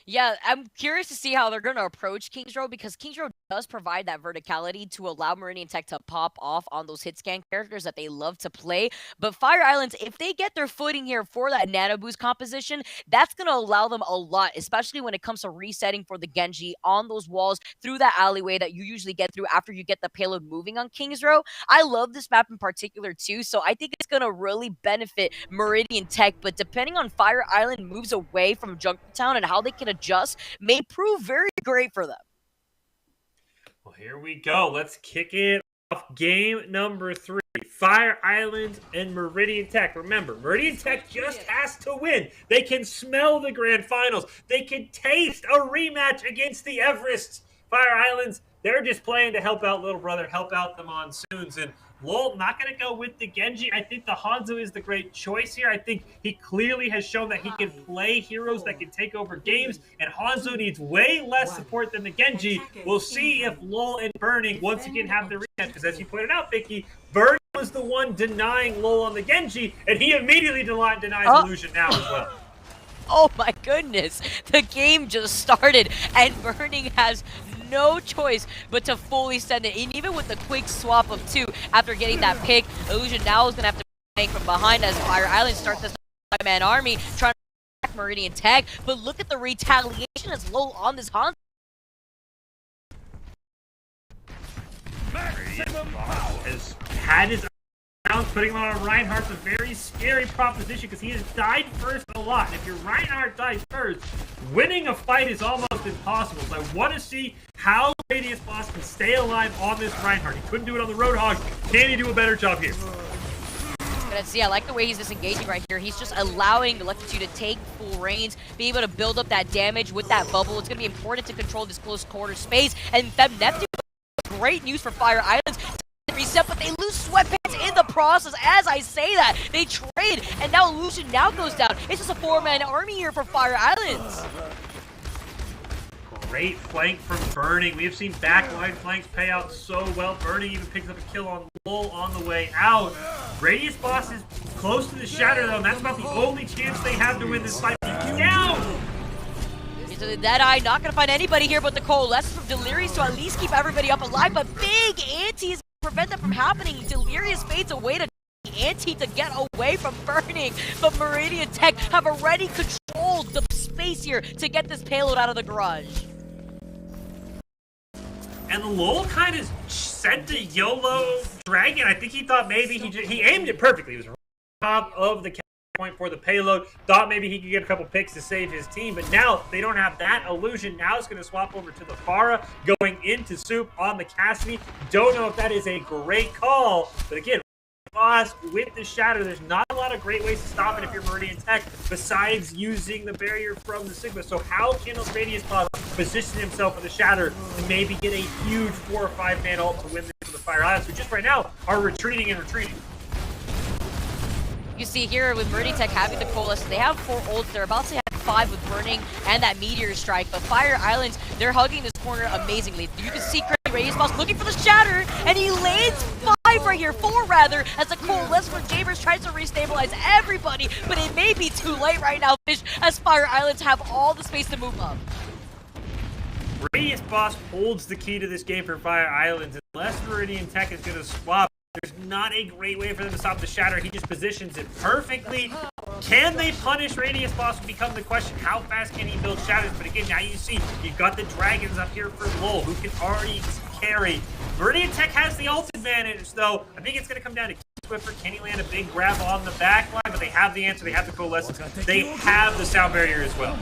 Yeah, I'm curious to see how they're going to approach Kings Row because Kings Row does provide that verticality to allow Meridian Tech to pop off on those hit scan characters that they love to play. But Fire Islands, if they get their footing here for that nano boost composition, that's going to allow them a lot, especially when it comes to resetting for the Genji on those walls through that alleyway that you usually get through after you get the payload moving on Kings Row. I love this map in particular too, so I think it's going to really benefit Meridian Tech, but depending on Fire Island moves away from Junkertown and how they can adjust, may prove very great for them. Well, here we go. Let's kick it off. Game number 3. Fire Island and Meridian Tech. Remember, Meridian Tech just has to win. They can smell the grand finals. They can taste a rematch against the Everest. Fire Islands, They're just playing to help out little brother, help out the Monsoons. And Lowell not going to go with the Genji. I think the Hanzo is the great choice here. I think he clearly has shown that he can play heroes that can take over games, and Hanzo needs way less support than the Genji. We'll see if Lowell and Burning once again have the rematch, because as you pointed out, Vicky, Burning was the one denying Lowell on the Genji, and he immediately denies Illusion now as well. Oh my goodness, the game just started and Burning has no choice but to fully send it. And even with the quick swap of 2 after getting that pick, Illusion now is going to have to bank from behind as Fire Island starts this 5-man army trying to attack Meridian Tech. But look at the retaliation as low on this Hanzo. Has had his rounds, putting him on Reinhardt's a very scary proposition because he has died first a lot. If your Reinhardt dies first, winning a fight is almost impossible. So I want to see how Radius Boss can stay alive on this Reinhardt. He couldn't do it on the Roadhog. Can he do a better job here? Let's see, I like the way he's disengaging right here. He's just allowing Lucky 2 to take full reins, be able to build up that damage with that bubble. It's going to be important to control this close quarter space. And Fem Neptune, great news for Fire Islands. Reset, but they lose Sweatpants in the process. As I say that, they trade, and now Illusion now goes down. It's just a 4-man army here for Fire Islands. Great flank from Burning. We have seen backline flanks pay out so well. Burning even picks up a kill on Lowell on the way out. Radius Boss is close to the Shatter though, and that's about the only chance they have to win this fight. Down! So the Deadeye not going to find anybody here but the Coalescence from Delirious to at least keep everybody up alive, but big anti prevent that from happening. Delirious fades away to anti to get away from Burning, but Meridian Tech have already controlled the space here to get this payload out of the garage. And Lowell kind of sent the YOLO Dragon. I think he thought maybe he aimed it perfectly. He was right on top of the point for the payload. Thought maybe he could get a couple picks to save his team, but now they don't have that. Illusion now is going to swap over to the Pharah, going into Soup on the Cassidy. Don't know if that is a great call, but again, Boss with the Shatter, there's not a lot of great ways to stop it if you're Meridian Tech besides using the barrier from the Sigma. So how can Radius Boss position himself with the Shatter to maybe get a huge 4 or 5-man ult to win this for the Fire Islands, who just right now are retreating and retreating? You see here with Meridian Tech having the Coalescence, they have 4 ults. They're about to have 5 with Burning and that Meteor Strike. But Fire Islands, they're hugging this corner amazingly. You can see Crazy Radius Boss looking for the Shatter, and he lands 5 right here, 4 rather, as the Coalescence for Jabers tries to restabilize everybody. But it may be too late right now, Fish, as Fire Islands have all the space to move up. Radius Boss holds the key to this game for Fire Islands. Unless Meridian Tech is going to swap, there's not a great way for them to stop the Shatter. He just positions it perfectly. Can they punish Radius Boss will become the question. How fast can he build Shatters? But again, now you see, you've got the Dragons up here for Lowell, who can already carry. Meridian Tech has the ult advantage, though. I think it's going to come down to Swiffer. Can he land a big grab on the back line? But they have the answer. They have the Coalescence. They have the Sound Barrier as well.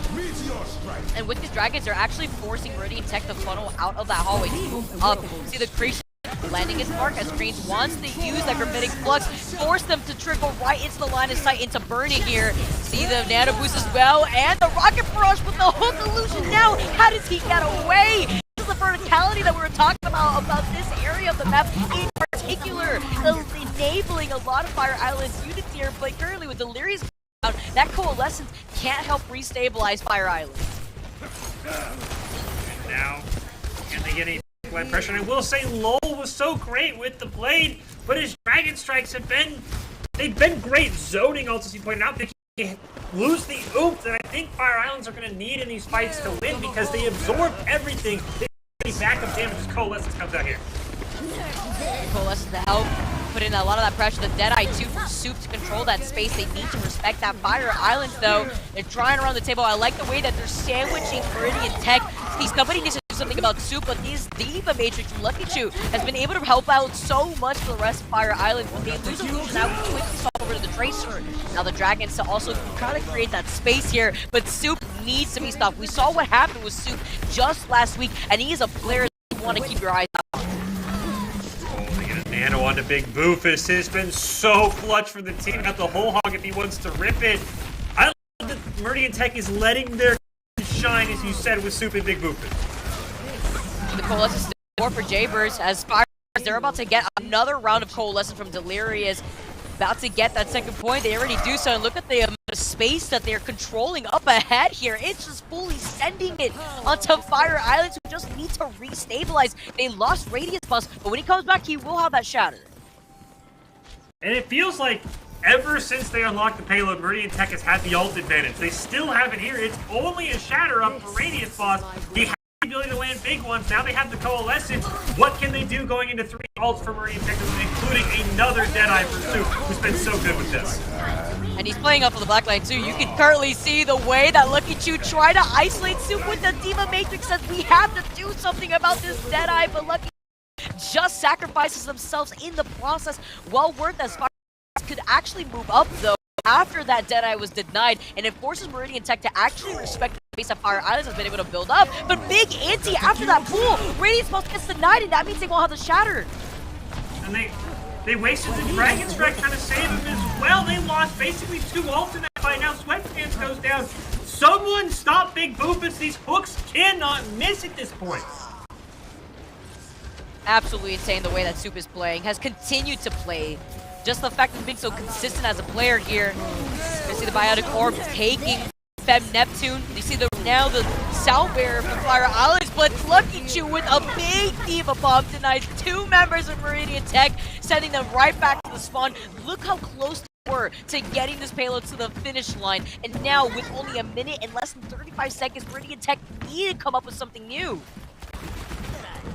And with these Dragons, they're actually forcing Meridian Tech to funnel out of that hallway to move up. See the creation landing his mark as Greens wants to use that Grammatic Flux, force them to trickle right into the line of sight into Burning here. See the Nano Boost as well, and the Rocket Barrage with the hook Illusion now. How does he get away? This is the verticality that we were talking about this area of the map in particular, enabling a lot of Fire Islands units here, but currently with Delirious out, that Coalescence can't help restabilize Fire Islands. Now, can they get any blind pressure? And I will say Lowell was so great with the blade, but his Dragon Strikes have they've been great zoning ults, as you pointed out. They can lose the oomph that I think Fire Islands are going to need in these fights to win, because they absorb everything. They backup damage as Coalescence comes out here. Coalescence to help put in a lot of that pressure. The Deadeye too from Soup to control that space. They need to respect that. Fire Islands though, they're trying around the table. I like the way that they're sandwiching Meridian Tech. Somebody needs to do something about Soup, but this Diva Matrix from Lucky Chu has been able to help out so much for the rest of Fire Islands. When they lose Illusion, now we quickly swap over to the Tracer. Now the Dragons to also try to create that space here, but Soup needs to be stopped. We saw what happened with Soup just last week, and he is a player that you want to keep your eyes on. Nano on to Big Boofus has been so clutch for the team. Got the whole hog if he wants to rip it. I love that Meridian Tech is letting their shine, as you said, with Soup and Big Boofus. The Coalescence more for Jaybirds as Fire, they're about to get another round of Coalescence from Delirious. About to get that second point. They already do so. And look at the amount of space that they're controlling up ahead here. It's just fully sending it onto Fire Islands, who just need to restabilize. They lost Radius Bus, but when he comes back, he will have that shatter. And it feels like ever since they unlocked the payload, Meridian Tech has had the ult advantage. They still have it here. It's only a shatter up for Radius Boss. He has the ability to land big ones. Now they have the Coalescence. What can they do going into 3 ults for Meridian Tech, including another Deadeye for Soup, who's been so good with this? And he's playing up for the black line too. You can currently see the way that Lucky Chu try to isolate Soup with the Diva Matrix, says we have to do something about this Deadeye, but Lucky just sacrifices themselves in the process. Well worth as Fire could actually move up though after that Deadeye was denied, and it forces Meridian Tech to actually respect the base that Fire Islands has been able to build up. But big anti after that pool, Radiance Pulse gets denied, and that means they won't have the shatter. And they wasted the Dragon Strike trying to save him as well. They lost basically 2 ults in that fight. Now Sweatpants goes down. Someone stop Big Boofus. These hooks cannot miss at this point. Absolutely insane the way that Soup is playing, has continued to play. Just the fact of being so consistent as a player here. You see the Biotic Orb taking Fem Neptune. You see now the Sound Barrier from Fire Islands, but Lucky Chu with a big Diva Bomb denies 2 members of Meridian Tech, sending them right back to the spawn. Look how close they were to getting this payload to the finish line. And now with only a minute and less than 35 seconds, Meridian Tech need to come up with something new.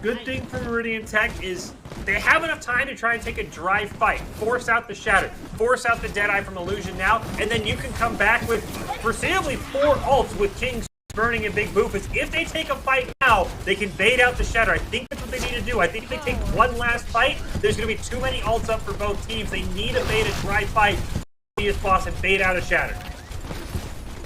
Good thing for Meridian Tech is they have enough time to try and take a dry fight, force out the Shatter, force out the Deadeye from Illusion now, and then you can come back with foreseeably 4 ults with Kings, Burning, and Big Boofus. If they take a fight now, they can bait out the Shatter. I think that's what they need to do. I think if they take one last fight, there's going to be too many ults up for both teams. They need to bait a dry fight, be boss, and bait out a Shatter.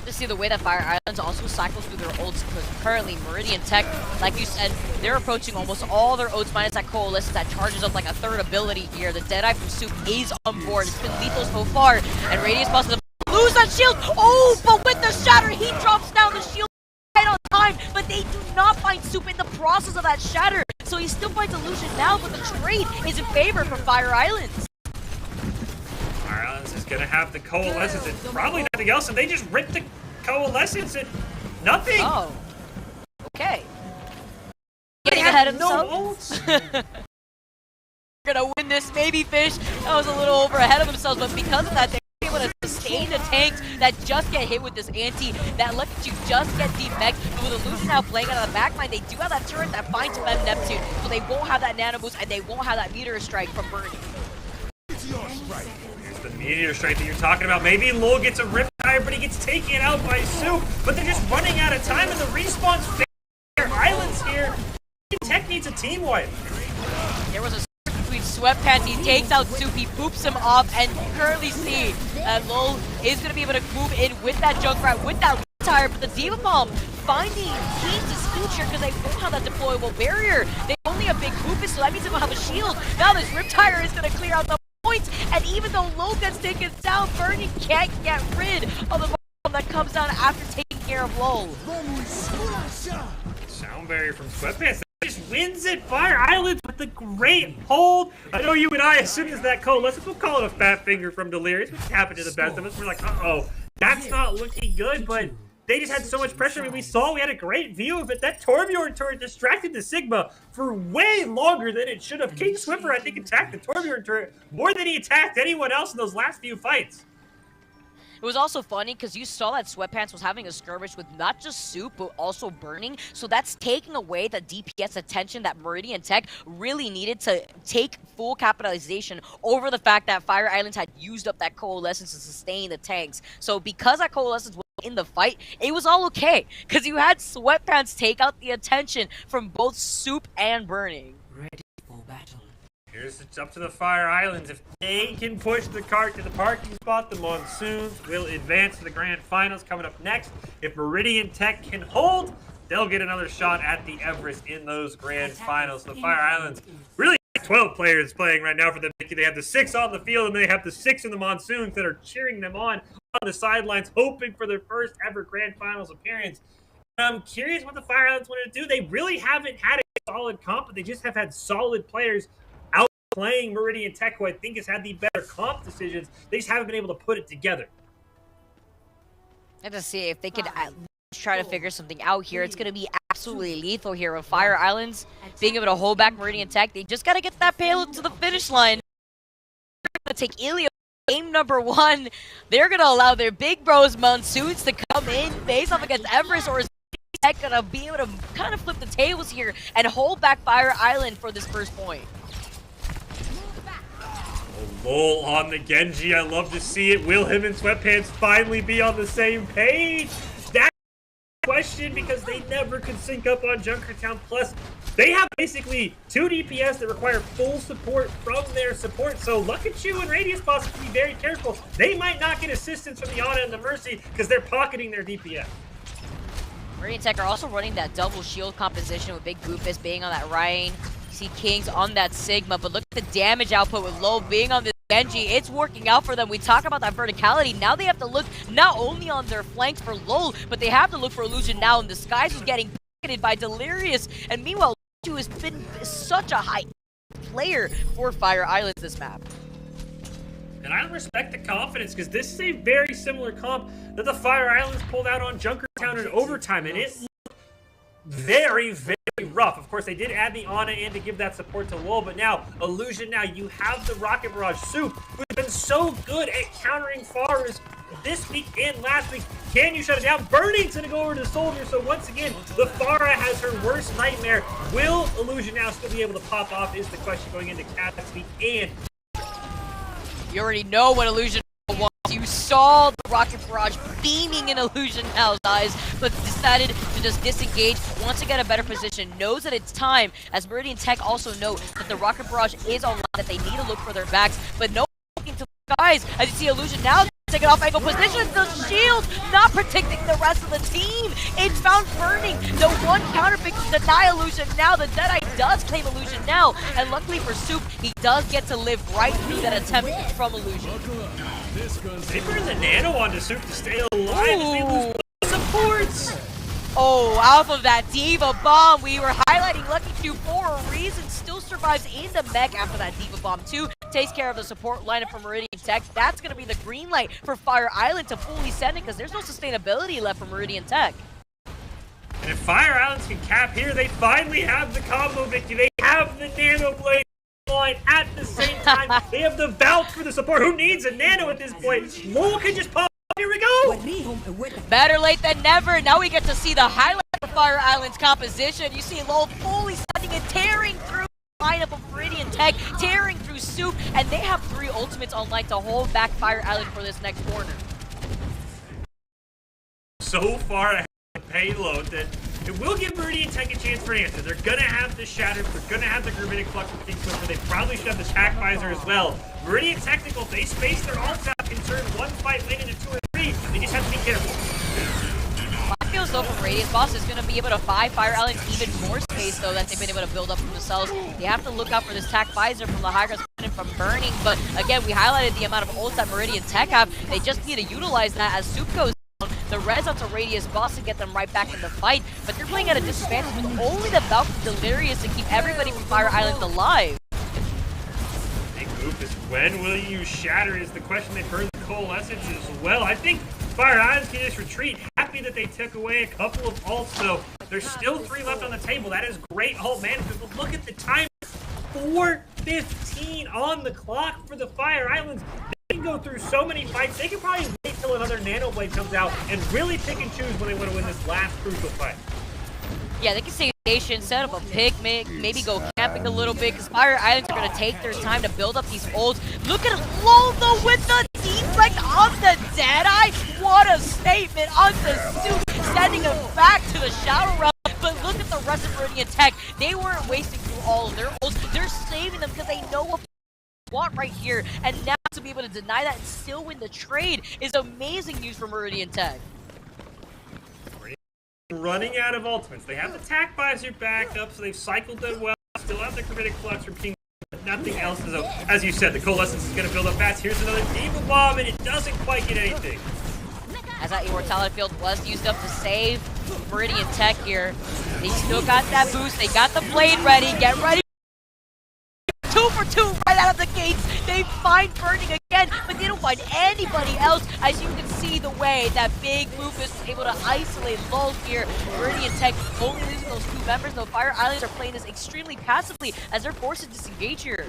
To see the way that Fire Islands also cycles through their ults, because currently Meridian Tech, like you said, they're approaching almost all their ults minus that Coalescence that charges up like a 3rd ability here. The Deadeye from Soup is on board. It's been lethal so far, and Radius Boss is lose that shield. Oh, but with the Shatter, he drops down the shield right on time, but they do not find Soup in the process of that Shatter. So he still finds Illusion now, but the trade is in favor for Fire Islands. Fire Islands is going to have the Coalescence and probably nothing else, and they just ripped the Coalescence and nothing. Oh, okay. They Getting had ahead of no themselves. ults. Gonna win this, maybe Fish. That was a little over ahead of themselves, but because of that, they're able to sustain the tanks that just get hit with this anti, that lets you just get deep-mech. But with Illusion now playing out of the backline, they do have that turret that finds Fem Neptune, so they won't have that nano boost and they won't have that meteor strike from Burning. Here's the meteor strike that you're talking about. Maybe Lowell gets a Riptire, but he gets taken out by Soup. But they're just running out of time, and the respawn's Fire Islands here. Tech needs a team wipe. There was a switch between Sweatpants. He takes out Soup, he poops him off, and you currently see that Lowell is going to be able to move in with that Junkrat, with that Riptire, but the Diva Bomb finding Kings' future because they don't have that deployable barrier. They only have Big Boofus, so that means they don't have a shield. Now this Riptire is going to clear out the points, and even though Low gets taken down, Burning can't get rid of the bomb that comes down after taking care of Low. Sound barrier from Sweatpants. That just wins it. Fire Islands with a great hold. I know you and I, as soon as that Coalescence, we'll call it a fat finger from Delirious, which happened to the best of us. We're like, uh-oh, that's not looking good, but they just had so much pressure. I mean, we had a great view of it. That Torbjorn turret distracted the Sigma for way longer than it should have. King Swiffer, I think, attacked the Torbjorn turret more than he attacked anyone else in those last few fights. It was also funny because you saw that Sweatpants was having a skirmish with not just Soup, but also Burning. So that's taking away the DPS attention that Meridian Tech really needed to take full capitalization over the fact that Fire Islands had used up that Coalescence to sustain the tanks. So because that Coalescence was in the fight, it was all okay. Because you had Sweatpants take out the attention from both Soup and Burning. Ready for battle. It's up to the Fire Islands. If they can push the cart to the parking spot, the Monsoons will advance to the grand finals coming up next. If Meridian Tech can hold, they'll get another shot at the Everest in those grand finals. The Fire Islands really have 12 players playing right now for them. They have the 6 on the field, and they have the 6 in the Monsoons that are cheering them on the sidelines, hoping for their first ever grand finals appearance. I'm curious what the Fire Islands want to do. They really haven't had a solid comp, but they just have had solid players outplaying Meridian Tech, who I think has had the better comp decisions. They just haven't been able to put it together. I have to see if they could try to figure something out here. It's going to be absolutely lethal here with Fire Islands being able to hold back Meridian Tech. They just got to get that payload to the finish line. They're going to take Ilio. Game number 1. They're going to allow their big bros Monsoons to come in, face off against Everest, or is Tech going to be able to kind of flip the tables here and hold back Fire Island for this first point. Lol on the Genji. I love to see it. Will him and Sweatpants finally be on the same page? That's the question, because they never could sync up on Junkertown. Plus, they have basically 2 DPS that require full support from their support. So Luck and Chu and Radius Boss have to be very careful. They might not get assistance from the Ana and the Mercy because they're pocketing their DPS. Meridian Tech are also running that double shield composition with Big Goofus being on that Ryan. You see Kings on that Sigma, but look at the damage output with Low being on this Genji. It's working out for them. We talk about that verticality. Now they have to look not only on their flanks for Lol, but they have to look for Illusion now, and the Skies is getting pocketed by Delirious. And meanwhile, Chu has been such a high player for Fire Islands this map. And I respect the confidence, because this is a very similar comp that the Fire Islands pulled out on Junkertown in overtime, and it looked very, very rough. Of course, they did add the Ana in to give that support to Lol, but now, Illusion, now you have the Rocket Barrage Soup, who's been so good at countering Faras this week and last week. Can you shut it down? Burning's going to go over to Soldier, so once again, the Pharah has her worst nightmare. Will Illusion now still be able to pop off is the question going into Cat this week, and you already know what Illusion wants. You saw the Rocket Barrage beaming in Illusion now's eyes, but decided to just disengage, wants to get a better position, knows that it's time, as Meridian Tech also know that the Rocket Barrage is online, that they need to look for their backs, but no looking to the skies, as you see Illusion now taking off angle position, the shield not protecting the rest of the team. It's found Burning, the one counter pick to deny Illusion now. The Deadeye does claim Illusion now, and luckily for Soup, he does get to live right through that attempt from Illusion. They bring the Nano onto Soup to stay alive as they lose supports. Oh, off of that Diva Bomb, we were highlighting Lucky Chu for a reason. Still survives in the mech after that Diva Bomb too. Takes care of the support lineup from Meridian Tech. That's going to be the green light for Fire Island to fully send it, because there's no sustainability left for Meridian Tech. And if Fire Islands can cap here, they finally have the combo victory. They have the Nano Blade line at the same time. They have the Valk for the support. Who needs a Nano at this point? Lol can just pop. Here we go. Better late than never. Now we get to see the highlight of Fire Island's composition. You see Lol fully sending it, tearing through the lineup of Meridian Tech, tearing through Soup, and they have 3 ultimates online to hold back Fire Island for this next corner. So far ahead of payload that it will give Meridian Tech a chance for an answer. They're going to have the Shatter, they're going to have the Gravitic Flux with King Swiffer, they probably should have the Tac Visor as well. Meridian Technical, they space their ults out, can turn one fight lane into 2 or 3, they just have to be careful. I feel as though from Radius Boss is going to be able to buy Fire Island even more space, though, that they've been able to build up for themselves. They have to look out for this Tac Visor from the high ground and from Burning, but again, we highlighted the amount of ults that Meridian Tech have. They just need to utilize that as Soup goes down. The res onto Radius Boss to get them right back in the fight, but they're playing at a disadvantage with only the Valk Delirious to keep everybody from Fire Island alive. Big Goofus, when will you use Shatter is the question. They've heard the Coalescence as well. I think Fire Islands can just retreat. Happy that they took away a couple of ults, though. There's still 3 left on the table. That is great ult management, but look at the time. 4:15 on the clock for the Fire Islands. They can go through so many fights. They can probably wait till another Nano Blade comes out and really pick and choose when they want to win this last crucial fight. Yeah, they can stay patient, set up a pick, maybe go camping a little bit, because Fire Islands are going to take their time to build up these ults. Look at Lolo with the deflect on the Deadeye. What a statement on the Soup, sending him back to the Shadow Realm. But look at the rest of Meridian Tech. They weren't wasting through all of their ults. They're saving them because they know what they want right here. And now to be able to deny that and still win the trade is amazing news for Meridian Tech. Running out of ultimates. They have the Tac Visor back up, so they've cycled them well. Still have the Gravitic Flux from King, but nothing else is up. As you said, the Coalescence is going to build up fast. Here's another Diva Bomb, and it doesn't quite get anything. As that Immortality Field was used up to save Meridian Tech here. They still got that boost. They got the blade ready. Get ready. 2 for 2 right out of the gates. They find Burning again, but they don't find anybody else. As you can see the way that Big Rufus was able to isolate Lulz here. Meridian Tech only losing those 2 members, though Fire Islands are playing this extremely passively as they're forced to disengage here.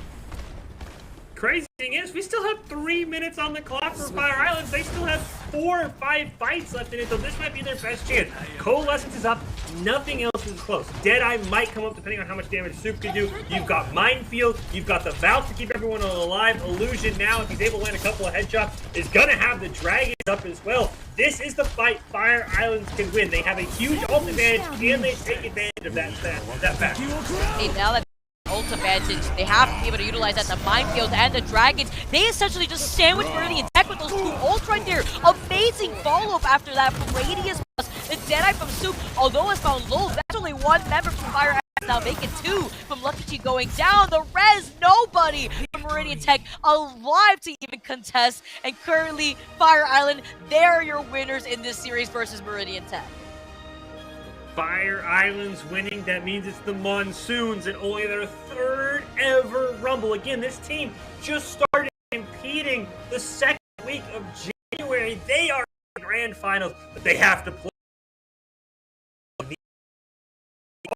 Crazy thing is, we still have 3 minutes on the clock for Fire Islands. They still have 4 or 5 fights left in it, so this might be their best chance. Coalescence is up. Nothing else is close. Deadeye might come up depending on how much damage Soup can do. You've got Minefield. You've got the Valve to keep everyone alive. Illusion now, if he's able to land a couple of headshots, is going to have the Dragons up as well. This is the fight Fire Islands can win. They have a huge ult advantage, and they take advantage of that fact. Hey, now that ult advantage, they have to be able to utilize that. The Minefield and the Dragons, they essentially just sandwich Meridian Tech with those 2 ults right there. Amazing follow-up after that from Radius plus the Deadeye from Soup. Although it's found Lulz, that's only 1 member from Fire Islands. Now making 2 from Lucky Chi going down. The res, nobody from Meridian Tech alive to even contest. And currently, Fire Island, they're your winners in this series versus Meridian Tech. Fire Islands winning, that means it's the Monsoons and only their 3rd ever Rumble. Again, this team just started competing the 2nd week of January. They are in the grand finals, but they have to play.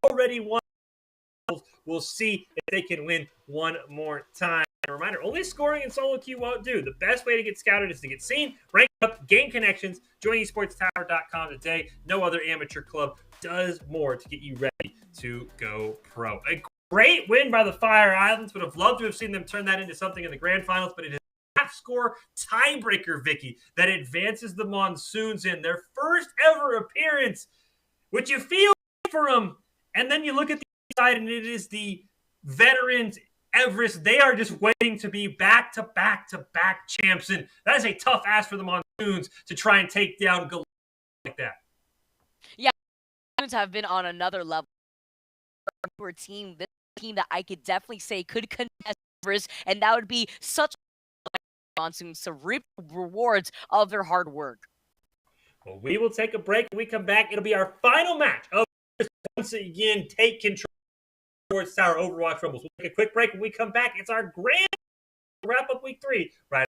Already won. We'll see if they can win one more time. A reminder, only scoring in solo queue won't do. The best way to get scouted is to get seen, rank up, gain connections. Join esportstower.com today. No other amateur club does more to get you ready to go pro. A great win by the Fire Islands. Would have loved to have seen them turn that into something in the grand finals, but it is a half-score tiebreaker, Vicky, that advances the Monsoons in their first ever appearance, which you feel for them. And then you look at the side, and it is the veterans, Everest. They are just waiting to be back-to-back-to-back champs. And that is a tough ask for the Monsoons to try and take down Goliath like that. Yeah, have been on another level. For a team, this team that I could definitely say could contest Everest, and that would be such a Monsoons to reap the rewards of their hard work. Well, we will take a break. When we come back, it'll be our final match of once again take control of Esports Tower Overwatch Rumbles. We'll take a quick break. When we come back, it's our grand wrap up week 3 right.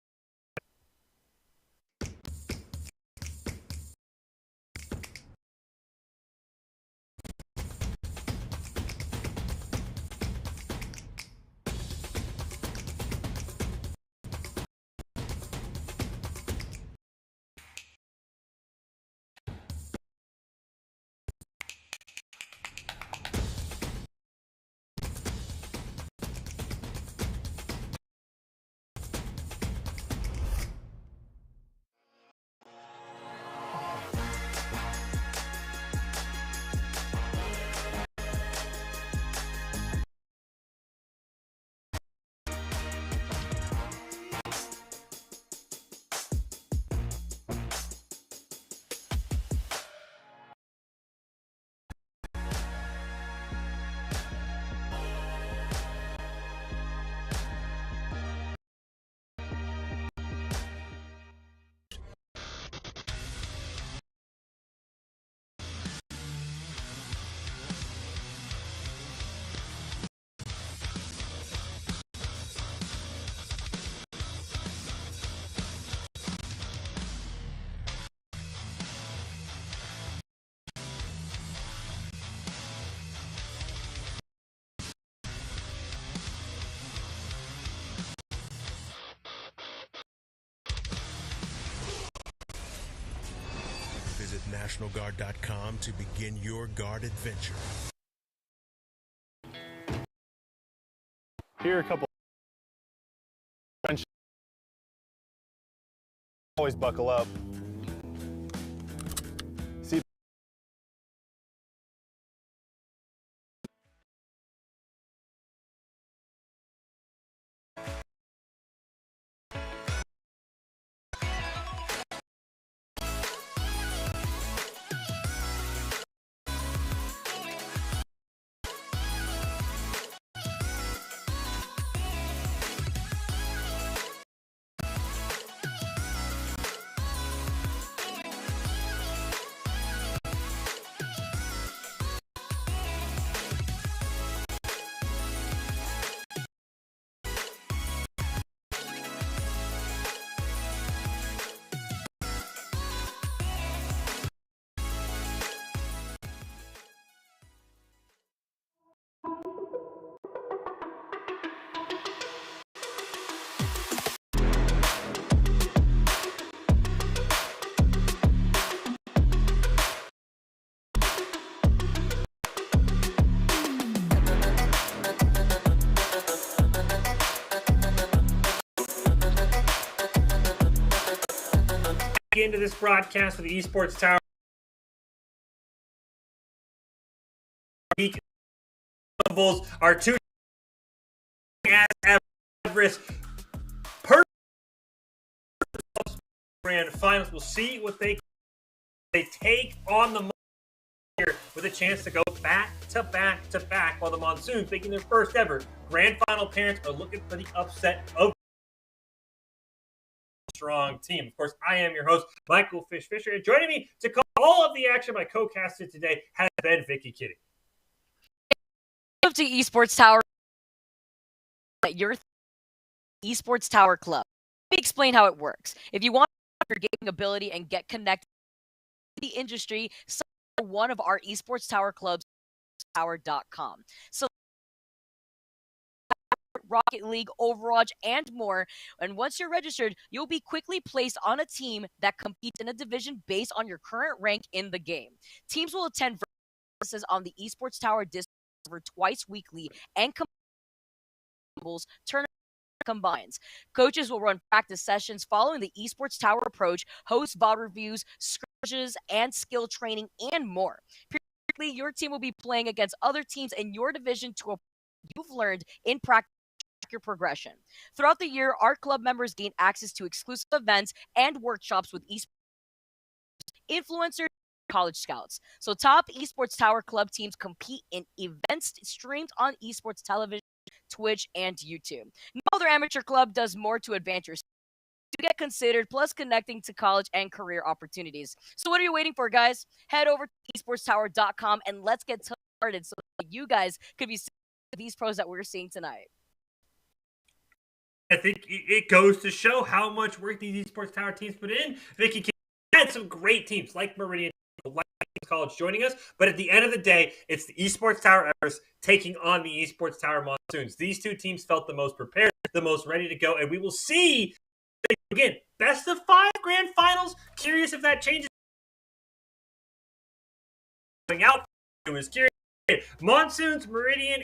Visit NationalGuard.com to begin your guard adventure. Here are a couple. Always buckle up. See. into this broadcast with the Esports Tower. Week Bulls are two as Everest grand finals. We'll see what they take on the here with a chance to go back to back to back, while the Monsoons, making their first ever grand final appearance, are looking for the upset of a strong team. Of course, I am your host, Michael Fisher, and joining me to call all of the action, my co-caster today has been Vicky Kitty. To Esports Tower, your Esports Tower Club. Let me explain how it works. If you want your gaming ability and get connected to the industry, sign up for one of our Esports Tower clubs, tower.com. So Rocket League, Overwatch, and more. And once you're registered, you'll be quickly placed on a team that competes in a division based on your current rank in the game. Teams will attend versus on the Esports Tower Discord twice weekly and tournament combines. Coaches will run practice sessions following the Esports Tower approach, host VOD reviews, scrimmages, and skill training, and more. Periodically, your team will be playing against other teams in your division to apply what you've learned in practice. Your progression. Throughout the year, our club members gain access to exclusive events and workshops with esports influencers, college scouts. So top Esports Tower Club teams compete in events streamed on esports television, Twitch, and YouTube. No other amateur club does more to advance your to get considered, plus connecting to college and career opportunities. So what are you waiting for, guys? Head over to esportstower.com and let's get started so that you guys could be seeing these pros that we're seeing tonight. I think it goes to show how much work these Esports Tower teams put in. Vicky had some great teams like Meridian, like College joining us, but at the end of the day, it's the Esports Tower Everest taking on the Esports Tower Monsoons. These two teams felt the most prepared, the most ready to go, and we will see, again, best of 5 grand finals. Curious if that changes. Going out, it was curious. Monsoons, Meridian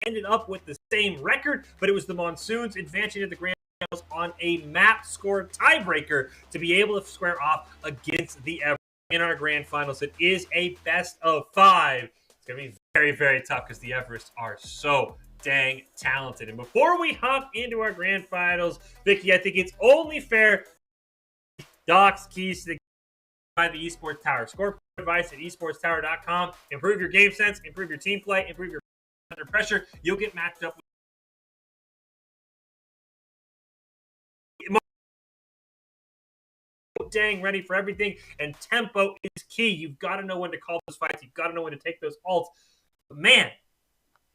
ended up with the same record, but it was the Monsoons advancing to the grand finals on a map score tiebreaker to be able to square off against the Everest in our grand finals. It is a best of 5. It's going to be very, very tough because the Everest are so dang talented. And before we hop into our grand finals, Vicky, I think it's only fair docs keys to the by the Esports Tower. Score advice at esportstower.com. Improve your game sense, improve your team play, improve your under pressure. You'll get matched up with dang ready for everything, and tempo is key. You've got to know when to call those fights. You've got to know when to take those ults. But man,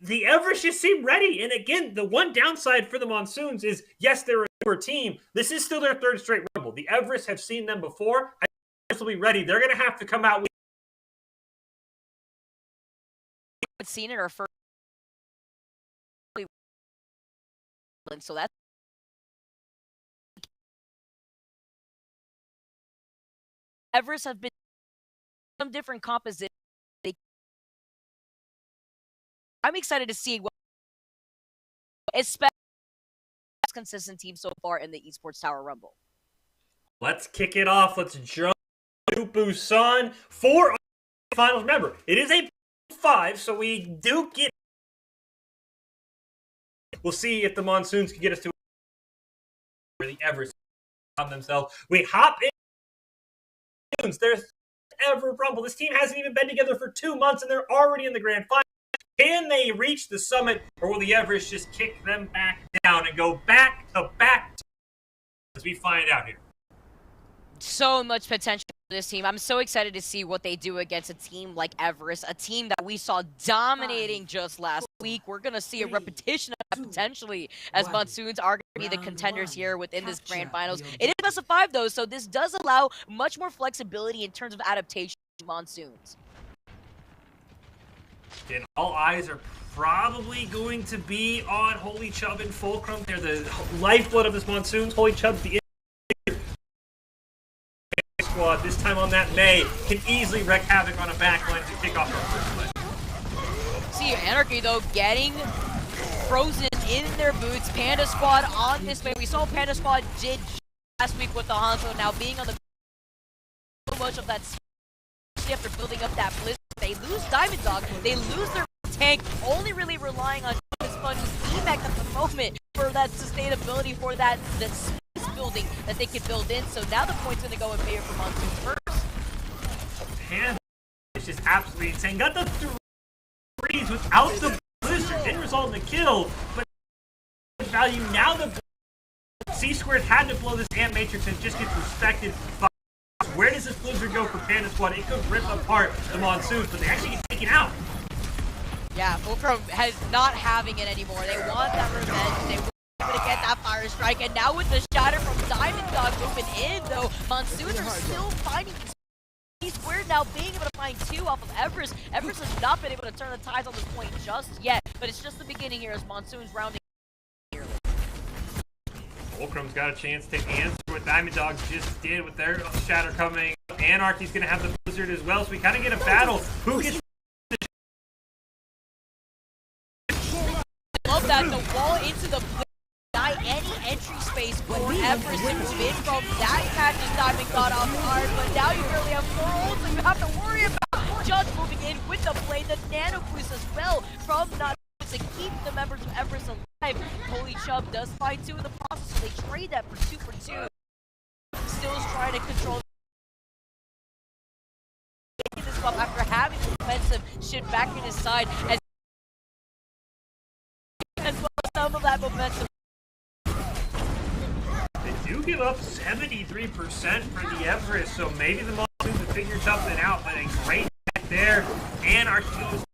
the Everest just seem ready. And again, the one downside for the Monsoons is, yes, they're a newer team. This is still their 3rd straight Rumble. The Everest have seen them before. I think this will be ready. They're going to have to come out with seen it our first, so that's Everest have been some different compositions. I'm excited to see what, especially consistent team so far in the Esports Tower Rumble. Let's kick it off. Let's jump to Busan for our finals. Remember, it is a 5, so we do get. We'll see if the Monsoons can get us to where the Everest on themselves. We hop in. There's ever Rumble. This team hasn't even been together for 2 months, and they're already in the grand final. Can they reach the summit, or will the Everest just kick them back down and go back to back as we find out here? So much potential for this team. I'm so excited to see what they do against a team like Everest, a team that we saw dominating just last week. We're going to see a repetition of that potentially, as Monsoons are going to be the contenders here within this grand finals. It is best of 5 though, so this does allow much more flexibility in terms of adaptation to Monsoons. And all eyes are probably going to be on Holy Chubb and Fulcrum. They're the lifeblood of this Monsoons. Holy Chubb's the squad. This time on that May can easily wreak havoc on a backline to kick off our first play. See Anarchy though getting frozen in their boots. Panda Squad on this way. We saw Panda Squad did last week with the Hanzo now being on the so much of that after building up that blizzard. They lose Diamond Dog, they lose their tank, only really relying on this fun feedback at the moment for that sustainability, for that space building that they can build in. So now the point's gonna go in favor for Monsoons first. Panda is just absolutely insane. Got the threes without the blizzard. Didn't result in the kill, but value now the C-Squared had to blow this Ant Matrix and just gets respected by. Where does this blizzard go for Panda Squad? It could rip apart the Monsoons, but they actually get taken out. Yeah, Fulcrum has not having it anymore. They want that revenge. They want to get that fire strike, and now with the shatter from Diamond Dog moving in, though, Monsoons are still finding C-Squared now being able to find two off of Everest. Everest has not been able to turn the tides on this point just yet, but it's just the beginning here as Monsoons rounding. Fulcrum's got a chance to answer what Diamond Dog just did with their shatter coming. Anarchy's going to have the blizzard as well, so we kind of get a battle. Who gets... Love that, the wall into the any entry space for Everest to move in from. That catches Diamond got off guard, but now you really have 4 ults that you have to worry about. Judge moving in with the play, the nano boost as well from not to keep the members of Everest alive. Holy Chubb does find 2 in the process, so they trade that for 2 for 2. Still is trying to control this up after having the defensive shift back in his side as well as some of that momentum. They do give up 73% for the Everest, so maybe the Monsoons have figured something out, but a great attack there. Anarchy goes.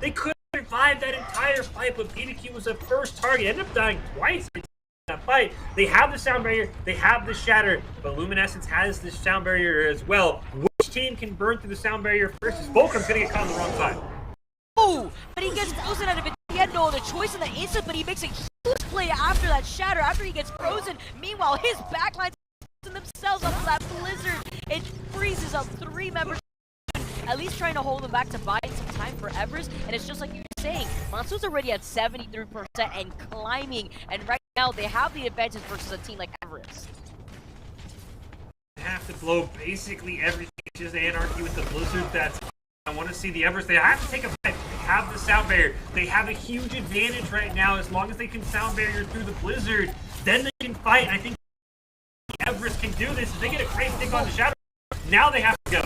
They couldn't survive that entire fight, but PDQ was the first target. Ended up dying twice in that fight. They have the sound barrier, they have the shatter, but Luminescence has this sound barrier as well. Which team can burn through the sound barrier first? Is Fulcrum's gonna get caught on the wrong side. Oh, but he gets frozen out of it. He had no other choice in the instant, but he makes a huge play after that shatter, after he gets frozen. Meanwhile, his backlines themselves up to that blizzard. It freezes up 3 members, at least trying to hold them back to buy some time for Everest. And it's just like you were saying, Monsoon's already at 73% and climbing, and right now they have the advantage versus a team like Everest. They have to blow basically everything. It's just Anarchy with the blizzard. That's I want to see the Everest. They have to take a fight. They have the sound barrier. They have a huge advantage right now. As long as they can sound barrier through the blizzard, then they can fight. I think Everest can do this. If they get a great stick on the shadow, now they have to go.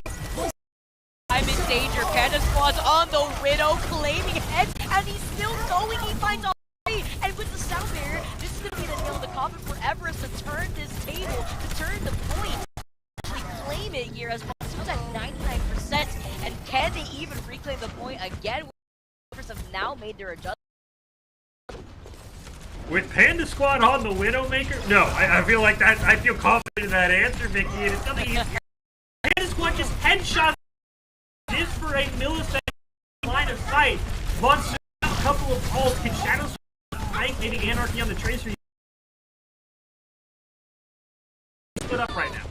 I'm in danger. Panda Squad's on the Widow, claiming heads, and he's still going. He finds all 3, and with the sound barrier, this is going to be the nail in the coffin for Everest to turn this table, to turn the point, actually claim it here as Monsoon's at 99%. And can they even reclaim the point again? Everest have now made their adjustment. With Panda Squad on the Widowmaker? No, I feel like that. I feel confident in that answer, Vicky. And it's nothing easier. Panda Squad just headshots this for a millisecond line of sight. Monsoon, a couple of ults. Can Shadows flank maybe Anarchy on the Tracer? Split up right now.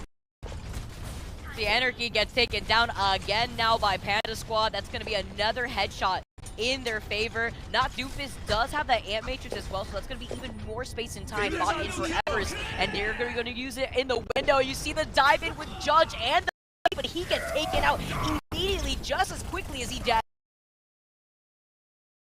The Anarchy gets taken down again now by Panda Squad. That's going to be another headshot in their favor. Not Doofus does have that Ant Matrix as well, so that's going to be even more space and time bought in for Everest, and they're going to use it in the window. You see the dive in with Judge and the but he gets taken out immediately just as quickly as he did.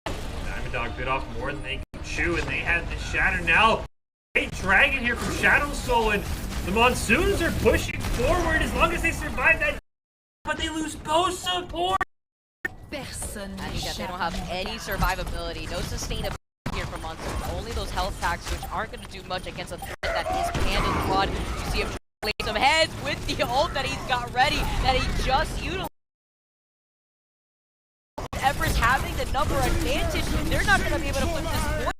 Diamond Dog bit off more than they could chew, and they had the shatter now. Great dragon here from Shadow Soul, and the Monsoons are pushing forward as long as they survive that, but they lose both support. They don't have any survivability, no sustainability here from Monsoon. Only those health packs, which aren't going to do much against a threat that is Panda Squad. You see him play some heads with the ult that he's got ready, that he just utilized. Everest having the number advantage, they're not going to be able to flip this point.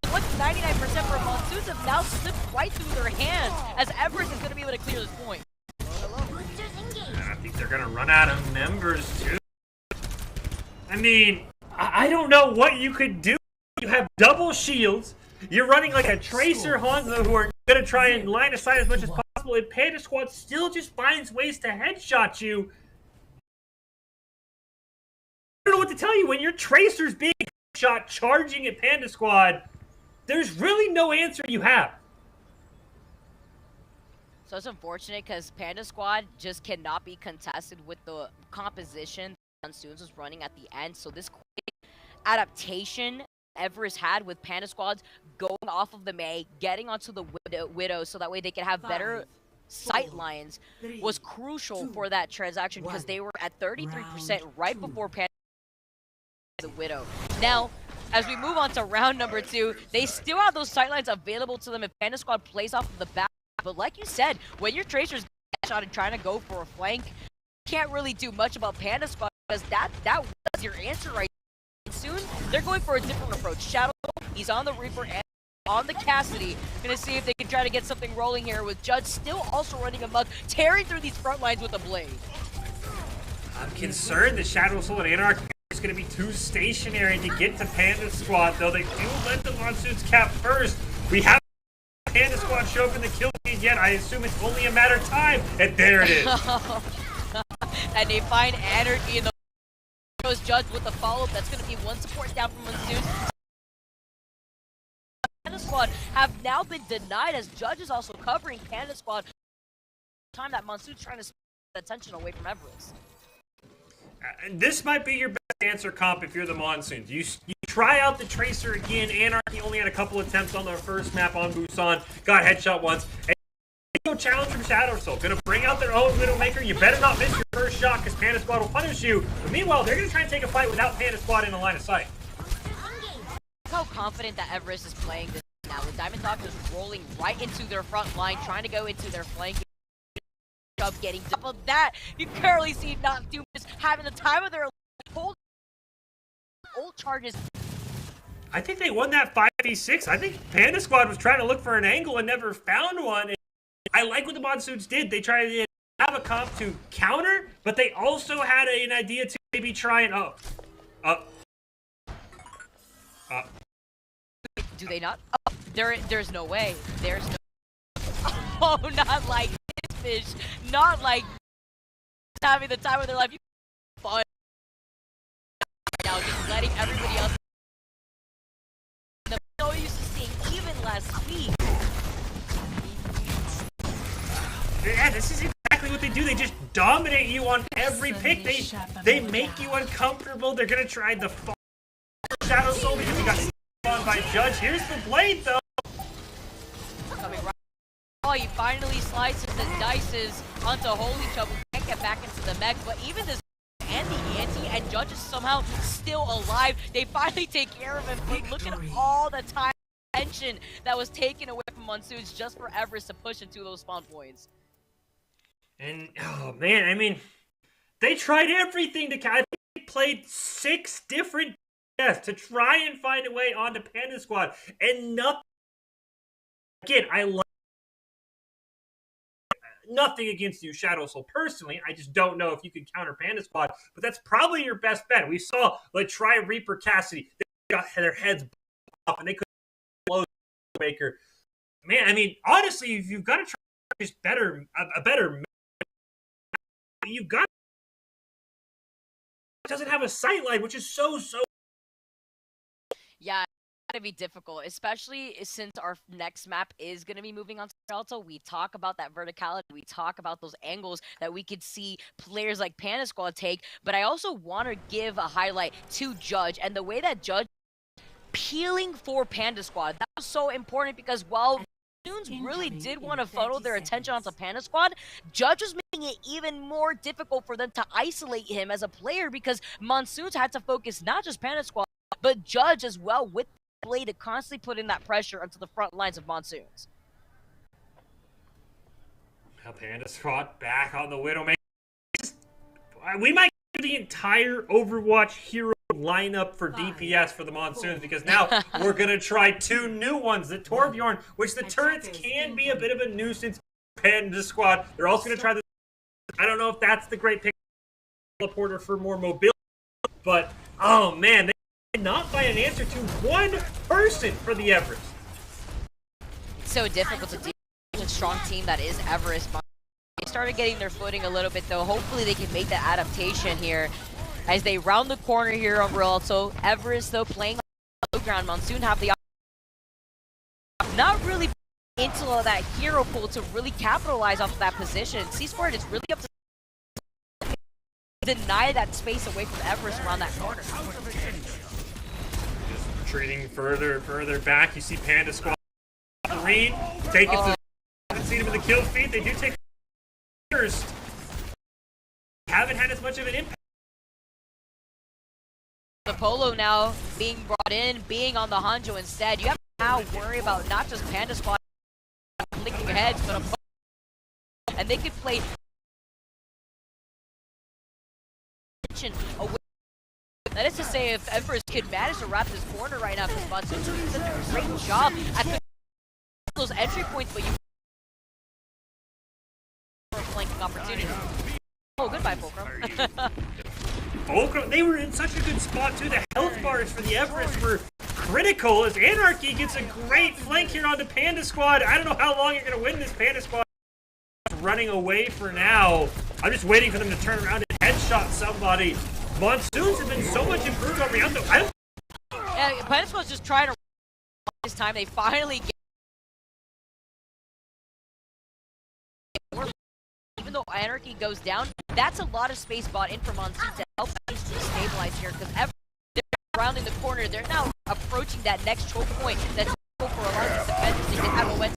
What's 99% for Monsoons have now slipped right through their hands, as Everest is going to be able to clear this point. And I think they're going to run out of members too. I mean, I don't know what you could do. You have double shields. You're running like a Tracer Hanzo who are going to try and line of sight as much as possible. And Panda Squad still just finds ways to headshot you. I don't know what to tell you when your Tracer's being shot charging at Panda Squad. there's really no answer you have. So it's unfortunate because Panda Squad just cannot be contested with the composition Monsoons was running at the end. So this quick adaptation Everest had with Panda Squads going off of the Mei, getting onto the Widow so that way they could have better sight lines was crucial for that transaction because they were at 33% right before Panda the Widow. Now, as we move on to round number 2, they still have those sight lines available to them if Panda Squad plays off of the back. But like you said, when your Tracer's shot and trying to go for a flank, you can't really do much about Panda Squad because that was your answer right now. Soon, they're going for a different approach. Shadow, he's on the Reaper and on the Cassidy. Gonna see if they can try to get something rolling here with Judge still also running amok, tearing through these front lines with a blade. I'm concerned that Shadow Soul and Anarchy is going to be too stationary to get to Panda Squad, though they do let the Monsoons cap first. We have Panda Squad show up in the kill feed yet. I assume it's only a matter of time, and there it is. And they find Anarchy in the goes Judge with the follow-up. That's going to be one support down from Monsoons. Panda Squad have now been denied as Judge is also covering Panda Squad. Time that Monsoon's trying to spend attention away from Everest. This might be your best answer comp if you're the Monsoons. You try out the Tracer again. Anarchy only had a couple attempts on their first map on Busan. Got headshot once. And no challenge from Shadow Soul. Gonna bring out their own Widowmaker. You better not miss your first shot because Panda Squad will punish you. But meanwhile, they're gonna try and take a fight without Panda Squad in the line of sight. Look how confident that Everest is playing this now with Diamond Dog just rolling right into their front line, trying to go into their flank. Getting top of that, you currently see not do much, having the time of their hold old charges. I think they won that 5v6. I think Panda Squad was trying to look for an angle and never found one. And I like what the Monsoons did. They tried to have a comp to counter, but they also had an idea to maybe try and do they not? Oh, there's no way. There's no. Oh, not like this fish. Not like having the time of their life. You fun now, just letting everybody else. I'm so used to seeing even last week. Yeah, this is exactly what they do. They just dominate you on every pick. They make you uncomfortable. They're gonna try the Shadow Soul because he got on by Judge. Here's the blade though. Coming right. Oh, he finally slices and dices onto Holy Trouble. Can't get back into the mech, but even this and the Anti and Judge is somehow still alive. They finally take care of him, but look at all the time and attention that was taken away from Monsoons just for Everest to push into those spawn points. And, oh man, I mean, they tried everything to catch. They played 6 different deaths to try and find a way onto Panda Squad, and nothing. Again, I love nothing against you, Shadow Soul, personally. I just don't know if you can counter Panda Squad, but that's probably your best bet. We saw, like, try Reaper Cassidy. They got their heads off, and they couldn't blow Maker. Man, I mean, honestly, if you've got to try just a better, you've got doesn't have a sight line, which is so. Yeah, it's gonna be difficult, especially since our next map is gonna be moving on to Delta. We talk about that verticality, we talk about those angles that we could see players like Panda Squad take, but I also want to give a highlight to Judge and the way that Judge peeling for Panda Squad. That was so important because while Monsoons really did want to funnel their attention onto Panda Squad, Judge was making it even more difficult for them to isolate him as a player because Monsoons had to focus not just Panda Squad, but Judge as well with the blade to constantly put in that pressure onto the front lines of Monsoons. Now Panda Squad back on the Widowmaker. We might do the entire Overwatch hero lineup for DPS for the Monsoons because now we're going to try 2 new ones. The Torbjorn, which the turrets can be a bit of a nuisance. Panda Squad. They're also going to try this. I don't know if that's the great pick. Teleporter for more mobility. But, oh man, they did not find an answer to one person for the Everest. It's so difficult to deal with a strong team that is Everest. They started getting their footing a little bit though. Hopefully they can make that adaptation here as they round the corner here on Rialto. Everest though playing on the low ground. Monsoon have the not really into that hero pool to really capitalize off of that position. C-Sport is really up to deny that space away from Everest around that corner. Just retreating further and further back. You see Panda Squad green take it to. Haven't seen him in the kill feed. They do take first. Haven't had as much of an impact. The Polo now being brought in, being on the Hanjo instead. You have to now worry about not just Panda Squad licking heads, but a Polo. And they could play away. That is to say, if Everest could manage to wrap this corner right now, because Monsoon doing such a great job at those entry points, but you for a flanking opportunity. Oh, goodbye, Fulcrum. Fulcrum, they were in such a good spot too. The health bars for the Everest were critical as Anarchy gets a great flank here onto Panda Squad. I don't know how long you're going to win this. Panda Squad running away for now. I'm just waiting for them to turn around and headshot somebody. Monsoons have been so much improved on Rialto. Yeah, Panda Squad's just trying to this time. They finally get. Even though Anarchy goes down, that's a lot of space bought in for Monsoon to help to stabilize here, because they're rounding the corner. They're now approaching that next choke point that's for a lot of these defenders to get out of momentum.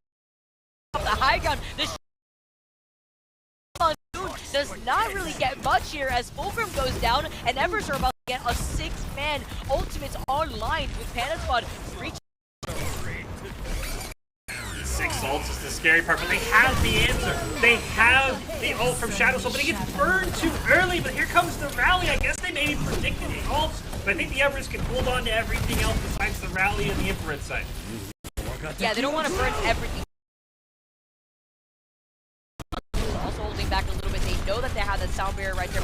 The high ground, the Monsoon does not really get much here as Fulcrum goes down, and Evers are about to get a 6-man ultimates online with Panda Squad reaching. 6 ults is the scary part, but they have the answer. They have the ult from Shadow Soul, but it gets burned too early. But here comes the rally. I guess they maybe predicted the ults, but I think the Everest can hold on to everything else besides the rally and the infrared side. Yeah, they don't want to burn everything. Also holding back a little bit. They know that they have that sound barrier right there.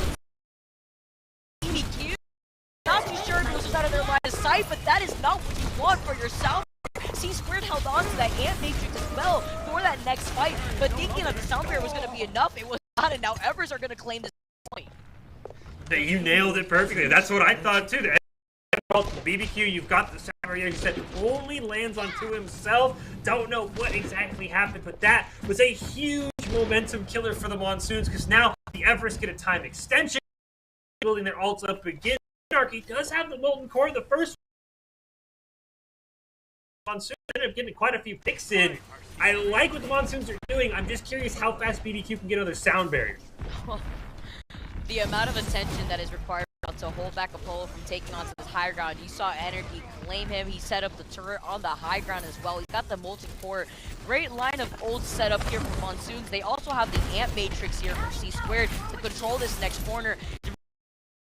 BBQ. Not too sure if it was just out of their line of sight, but that is not what you want for your sound. C-Squared held on to that Ant Matrix as well for that next fight, but thinking that the sound barrier was going to be enough, it was not, and now Evers are going to claim this point. You nailed it perfectly. That's what I thought too. BBQ, you've got the sound barrier. He said only lands onto himself. Don't know what exactly happened, but that was a huge momentum killer for the Monsoons, because now the Everest get a time extension, building their ults up again. Anarchy does have the Molten Core, the first Monsoons ended up getting quite a few picks in. I like what the Monsoons are doing. I'm just curious how fast BBQ can get other sound barriers. The amount of attention that is required to hold back Apollo from taking onto this higher ground. You saw Anarchy claim him. He set up the turret on the high ground as well. He's got the Molten Core. Great line of ults set up here for Monsoons. They also have the Ant Matrix here for C-Squared to control this next corner.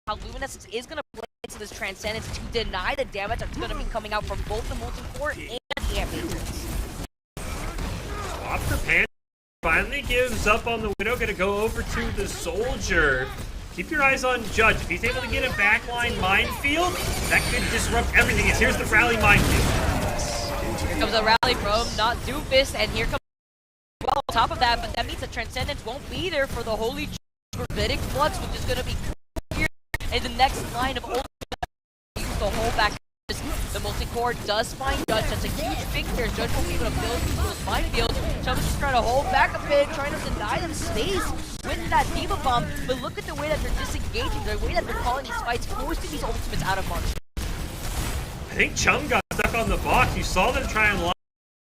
How Luminescence is going to play into this Transcendence to deny the damage that's going to be coming out from both the Molten Core and the Ant Matrix. Swap for Pan. Finally gives up on the Widow. Going to go over to the Soldier. Keep your eyes on Judge. If he's able to get a backline minefield, that could disrupt everything. Here's the rally minefield. Here comes a rally from not Doofus, and here comes well on top of that, but that means the Transcendence won't be there for the Holy Rabbinic Flux, which is going to be here in the next line of ult. Use the hold back. The Molten Core does find Judge. That's a huge pick here. Judge won't be able to build those minefields. Chubb's just trying to hold back a bit, trying to deny them space with that Diva Bomb. But look at the way that they're disengaging, the way that they're calling these fights, forcing these ultimates out of Monsoon. I think Chum got stuck on the box. You saw them try and launch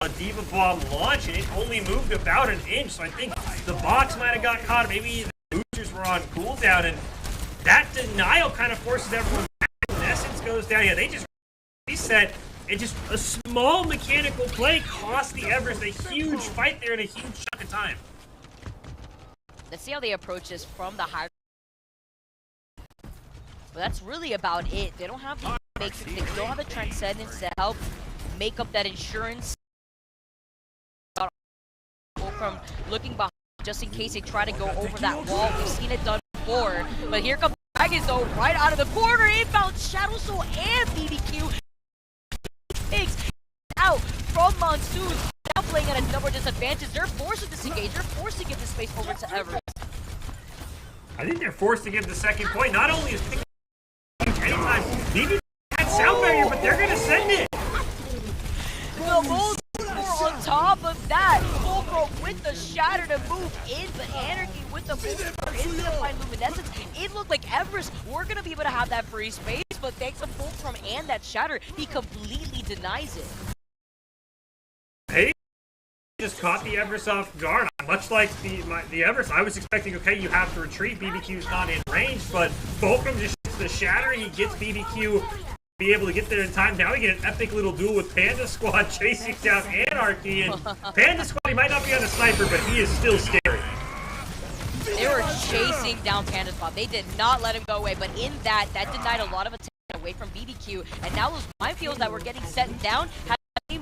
a Diva Bomb launch, and it only moved about an inch. So I think the box might have got caught. Maybe the boosters were on cooldown, and that denial kind of forces everyone back. Essence goes down. Yeah, they just reset, and just a small mechanical play cost the Everest a huge fight there in a huge chunk of time. Let's see how they approach this from the high. But that's really about it. They don't have the Matrix, they don't have the Transcendence to help make up that insurance. From looking behind, just in case they try to go over that wall. We've seen it done before. But here comes Dragons though, right out of the corner. Inbound Shadow Soul and BBQ. Pigs out from Monsoon. Now playing at a number disadvantage. They're forced to disengage. They're forced to give this space over to Everest. I think they're forced to give the second point. Not only is picking anytime, BBQ had sound barrier, but they're gonna send it. The Molten Core on with the shatter to move in, but Anarchy with the move is gonna find Luminescence. It looked like Everest were gonna be able to have that free space, but thanks to Fulcrum and that shatter, he completely denies it. Hey, just caught the Everest off guard. Much like the Everest, I was expecting, okay, you have to retreat. BBQ's not in range, but Fulcrum just hits the shatter. He gets BBQ be able to get there in time. Now we get an epic little duel with Panda Squad chasing down Anarchy, and Panda Squad, he might not be on a sniper, but he is still scary. They were chasing down Panda Squad. They did not let him go away, but in that denied a lot of attention away from BBQ, and now those minefields that were getting set down had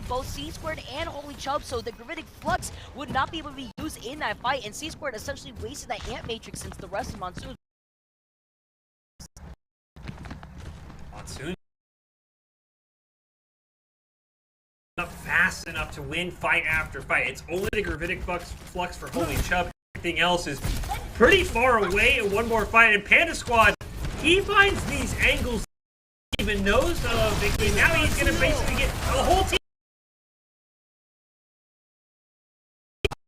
both C-Squared and Holy Chubb, so the Gravitic Flux would not be able to be used in that fight, and C-Squared essentially wasted that Ant Matrix since the rest of Monsoon. Monsoon not fast enough to win fight after fight. It's only the Gravitic Flux for Holy Chubb. Everything else is pretty far away in one more fight, and Panda Squad, he finds these angles he even knows of, and now he's going to basically get the whole team.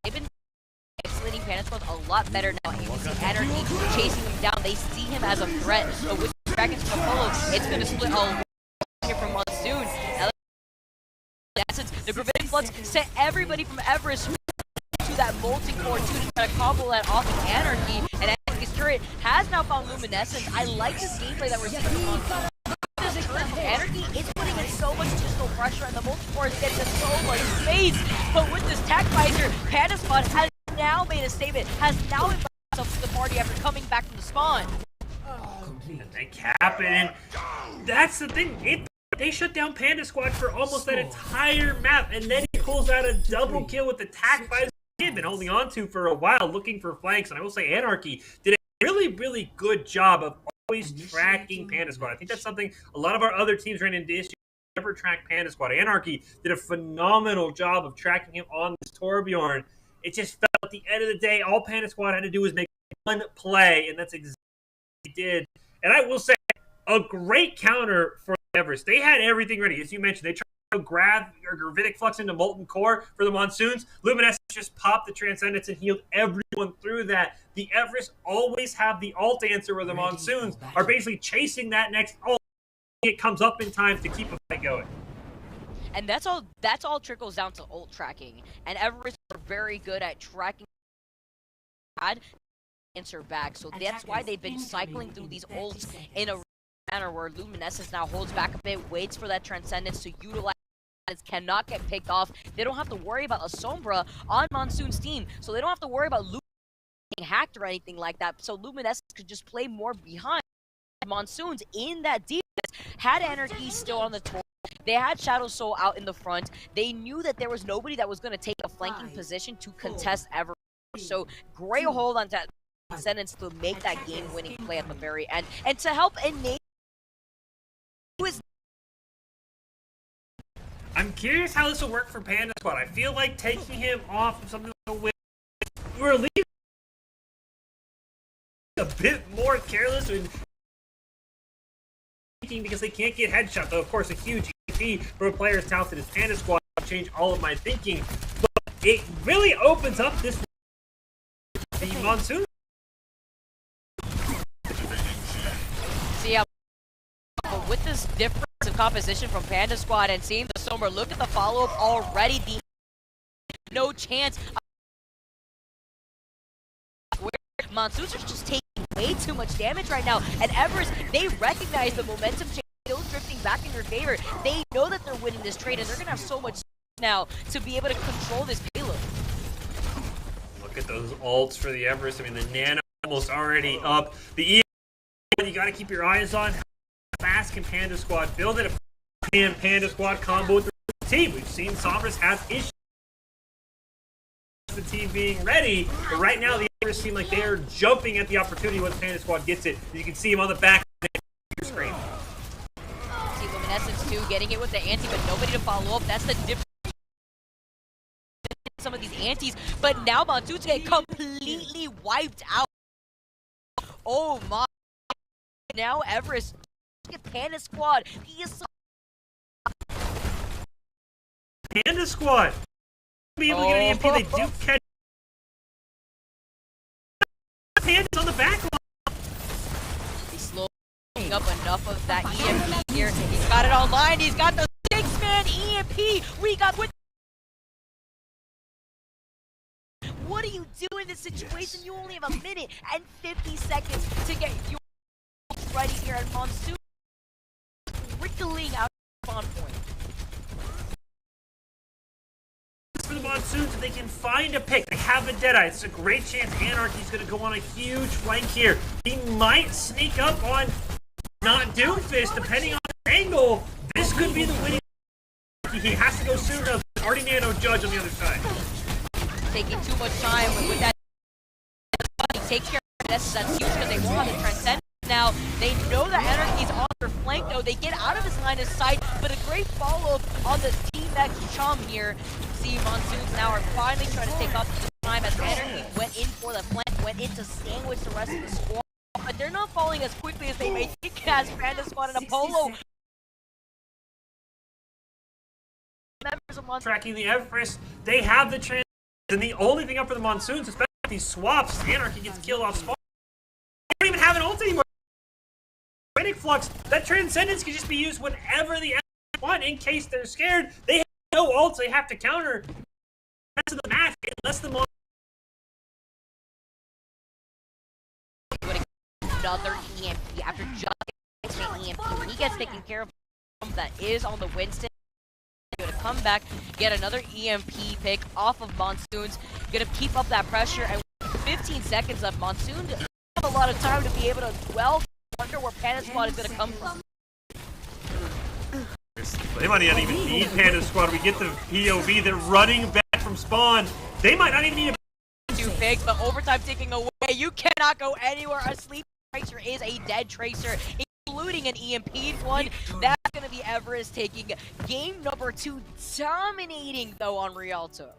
They've been isolating Panda Squad a lot better now. You can see Anarchy chasing him down. They see him as a threat, but with Dragons to follow, it's going to split a lot here from Monsoon. Now, in essence, the Gravitic Floods sent everybody from Everest to that Molten Core 2 to try to combo that off of Anarchy, and Anarchy's turret has now found Luminescence. I like this gameplay that we're seeing from Monsoon. This turret from Anarchy, it's putting in so much additional pressure, and the Molten Core is getting in so much space. But with this Tac Visor, Panda Squad has now made a statement, has now invited himself to the party after coming back from the spawn. And they cap it, and that's the thing. They shut down Panda Squad for almost that entire map, and then he pulls out a double kill with the Tac Visor he had been holding on to for a while, looking for flanks. And I will say Anarchy did a really, really good job of always tracking Panda Squad. I think that's something a lot of our other teams ran into issues. Never tracked Panda Squad. Anarchy did a phenomenal job of tracking him on this Torbjorn. It just felt at the end of the day, all Panda Squad had to do was make one play, and that's exactly what he did. And I will say, a great counter for Everest. They had everything ready. As you mentioned, they tried to grab your Gravitic Flux into Molten Core for the Monsoons. Luminescence just popped the Transcendence and healed everyone through that. The Everest always have the ult answer where the Monsoons are basically chasing that next ult. It comes up in time to keep a fight going. And that's all trickles down to ult tracking. And Everest are very good at tracking answer back. So that's why they've been cycling through these ults in a manner where Luminescence now holds back a bit, waits for that Transcendence to utilize. Cannot get picked off. They don't have to worry about a Sombra on Monsoon's team, so they don't have to worry about being hacked or anything like that. So Luminescence could just play more behind. Monsoons in that defense had Anarchy still on the tour. They had Shadow Soul out in the front. They knew that there was nobody that was going to take a flanking position to contest ever. So great hold on that Transcendence to make that game-winning play at the very end, and to help enable. I'm curious how this will work for Panda Squad. I feel like taking him off of something like a win, we're leaving a bit more careless and because they can't get headshot. Though, of course, a huge EP for a player as talented as Panda Squad will change all of my thinking. But it really opens up this the Monsoon. See how, but with this difference of composition from Panda Squad and seeing the Sombra, look at the follow-up already. No chance. Monsoons are just taking way too much damage right now, and Everest, they recognize the momentum change still drifting back in their favor. They know that they're winning this trade, and they're gonna have so much now to be able to control this payload. Look at those ults for the Everest. I mean, the Nano almost already up. The you got to keep your eyes on how fast can Panda Squad build it. And Panda Squad combo with the team. We've seen Sombras have issues with the team being ready, but right now the Everest seem like they are jumping at the opportunity once Panda Squad gets it. You can see him on the back of your screen. See Luminescence too, getting it with the anti, but nobody to follow up. That's the difference. Some of these antis, but now Monsoons get completely wiped out. Oh my. Now Everest, look at Panda Squad. He is so Panda Squad be able to get an EMP. They do catch back line. He's slowly picking up enough of that EMP here. He's got it online. He's got the 6-man EMP. We got with. What do you do in this situation? You only have a minute and 50 seconds to get your ready here, and Monsoon wriggling out of spawn point. For the Monsoons, if they can find a pick, they have a Deadeye. It's a great chance Anarchy's going to go on a huge flank here. He might sneak up on not Doomfist, depending on the angle. This could be the winning. He has to go sooner. Already Nano Judge on the other side. Taking too much time with that. He takes care of this. That's huge because they won't have the Transcendence now. They know that Anarchy's on their flank, though. They get out of his line of sight, but a great follow-up on the Team X Chum here. See, Monsoons now are finally trying to take off the time as Anarchy went in for the flank, went in to sandwich the rest of the squad. But they're not falling as quickly as they may think as Panda Squad and Apollo. Members of Monsoons Tracking the Everest, they have the Transcendence, and the only thing up for the Monsoons, especially with these swaps, Anarchy gets killed off spawn. They don't even have an ult anymore. Panic Flux, that Transcendence can just be used whenever the Everest want in case they're scared. They have no ults, they have to counter the rest of the match unless the Monsoons. another EMP after just getting EMP. When he gets taken care of, that is on the Winston. Gonna come back, get another EMP pick off of Monsoons. Gonna keep up that pressure, and 15 seconds left. Monsoon doesn't have a lot of time to be able to dwell. Wonder where Panda Squad is gonna come from. They might not even need Panda Squad. We get the POV. They're running back from spawn. They might not even need a Too big, but overtime taking away. You cannot go anywhere. A sleep tracer is a dead tracer, including an EMP'd one. That's gonna be Everest taking game number 2, dominating though on Rialto.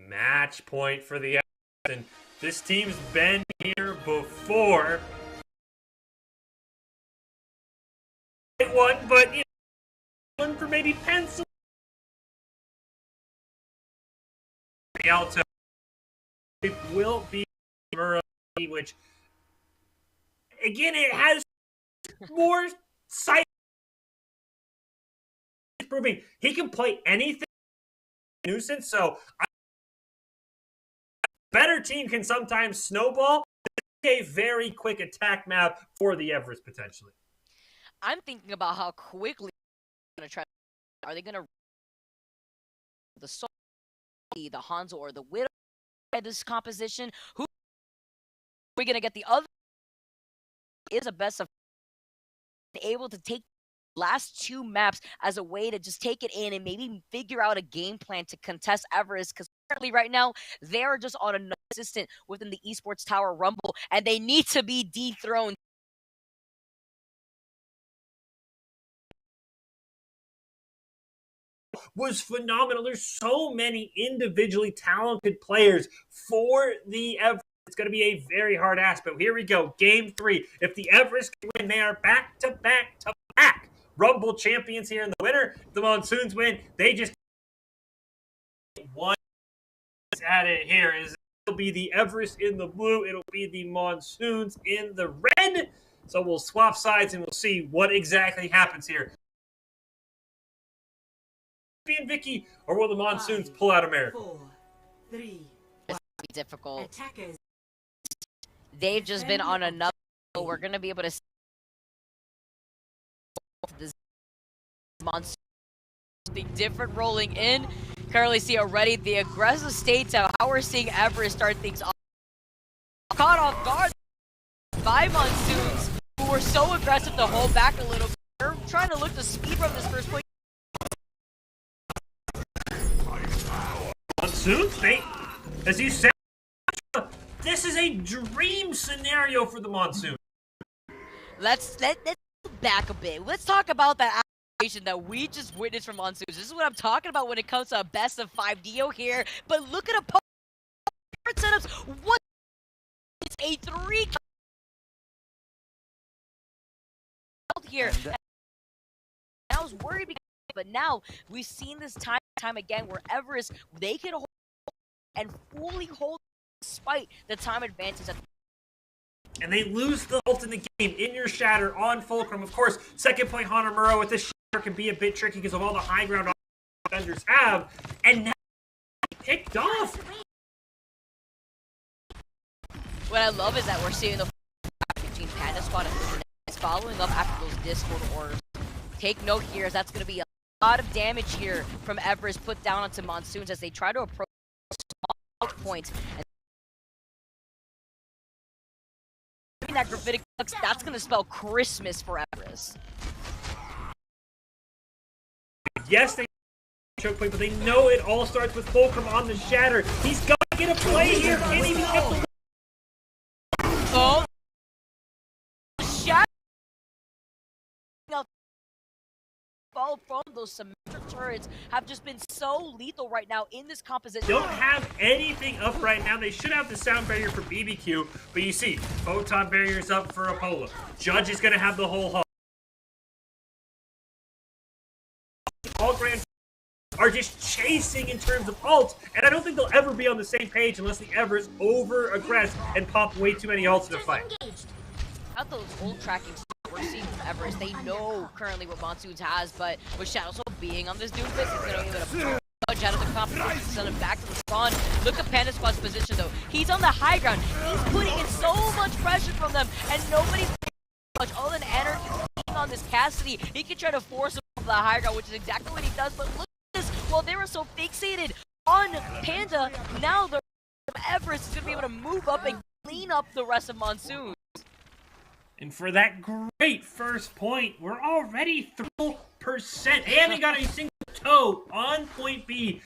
match point for the Everest. And this team's been here before. One, but you know, one for maybe Pencil. Rialto. It will be Murray, which again it has more sight. Proving he can play anything. Nuisance, so better team can sometimes snowball. A very quick attack map for the Everest potentially. I'm thinking about how quickly they're gonna try. Are they gonna the Soul, the Hanzo, or the Widow at this composition? Who are we gonna get? The other is a best of able to take last 2 maps as a way to just take it in and maybe figure out a game plan to contest Everest, because currently right now they are just on a assistant within the Esports Tower Rumble and they need to be dethroned. Was phenomenal. There's so many individually talented players for the Everest. It's going to be a very hard ask, but here we go. Game 3. If the Everest can win, they are back to back Rumble champions here in the winner. If the Monsoons win, they just one at it here. It'll be the Everest in the blue. It'll be the Monsoons in the red. So we'll swap sides and we'll see what exactly happens here. And Vicky, or will the Monsoons pull out America? 4, 3, It's gonna be difficult. attackers. They've just been on another. We're gonna be able to see this monster something different rolling in. Currently see already the aggressive states of how we're seeing Everest start things off. Caught off guard by Monsoons, who were so aggressive to hold back a little bit. They're trying to look to speed from this first point. Monsoons, they, as you said, this is a dream scenario for the Monsoon. Let's back a bit. Let's talk about that application that we just witnessed from Monsoons. This is what I'm talking about when it comes to a best of 5 Dio here. But look at a setups. What? It's a 3 here. And I was worried, but now we've seen this time and time again where Everest, they can hold and fully hold despite the time advantage that and they lose the ult in the game. In your shatter on Fulcrum. Of course, second point Hanamura with the shatter can be a bit tricky because of all the high ground defenders have. And now picked off. What I love is that we're seeing the between Panda Squad and Luminous following up after those Discord orders. Take note here, as that's going to be a lot of damage here from Everest put down onto Monsoons as they try to approach small point. And that Graphitic Flux, that's going to spell Christmas for Everest. Yes, they choke point, but they know it all starts with Fulcrum on the shatter. He's got to get a play here. Can he get the... Oh, shatter! All from those symmetric turrets have just been so lethal right now in this composition. Don't have anything up right now. They should have the sound barrier for BBQ, but you see, photon barriers up for Apollo. Judge is going to have the whole hull. All Grand are just chasing in terms of ults, and I don't think they'll ever be on the same page unless the Everest over-aggress and pop way too many ults in a fight. Out those ult tracking we're seeing from Everest, they know currently what Monsoons has, but with Shadow Soul being on this Doomfist, it's going to give it a judge out of the competition, send him back to the spawn. Look at Panda Squad's position though. He's on the high ground. He's putting in so much pressure from them, and nobody's much. All in energy on this Cassidy. He can try to force him off the high ground, which is exactly what he does, but look at this. While they were so fixated on Panda, now the Everest is going to be able to move up and clean up the rest of Monsoon. And for that great first point, we're already 3%. They haven't got a single toe on point B.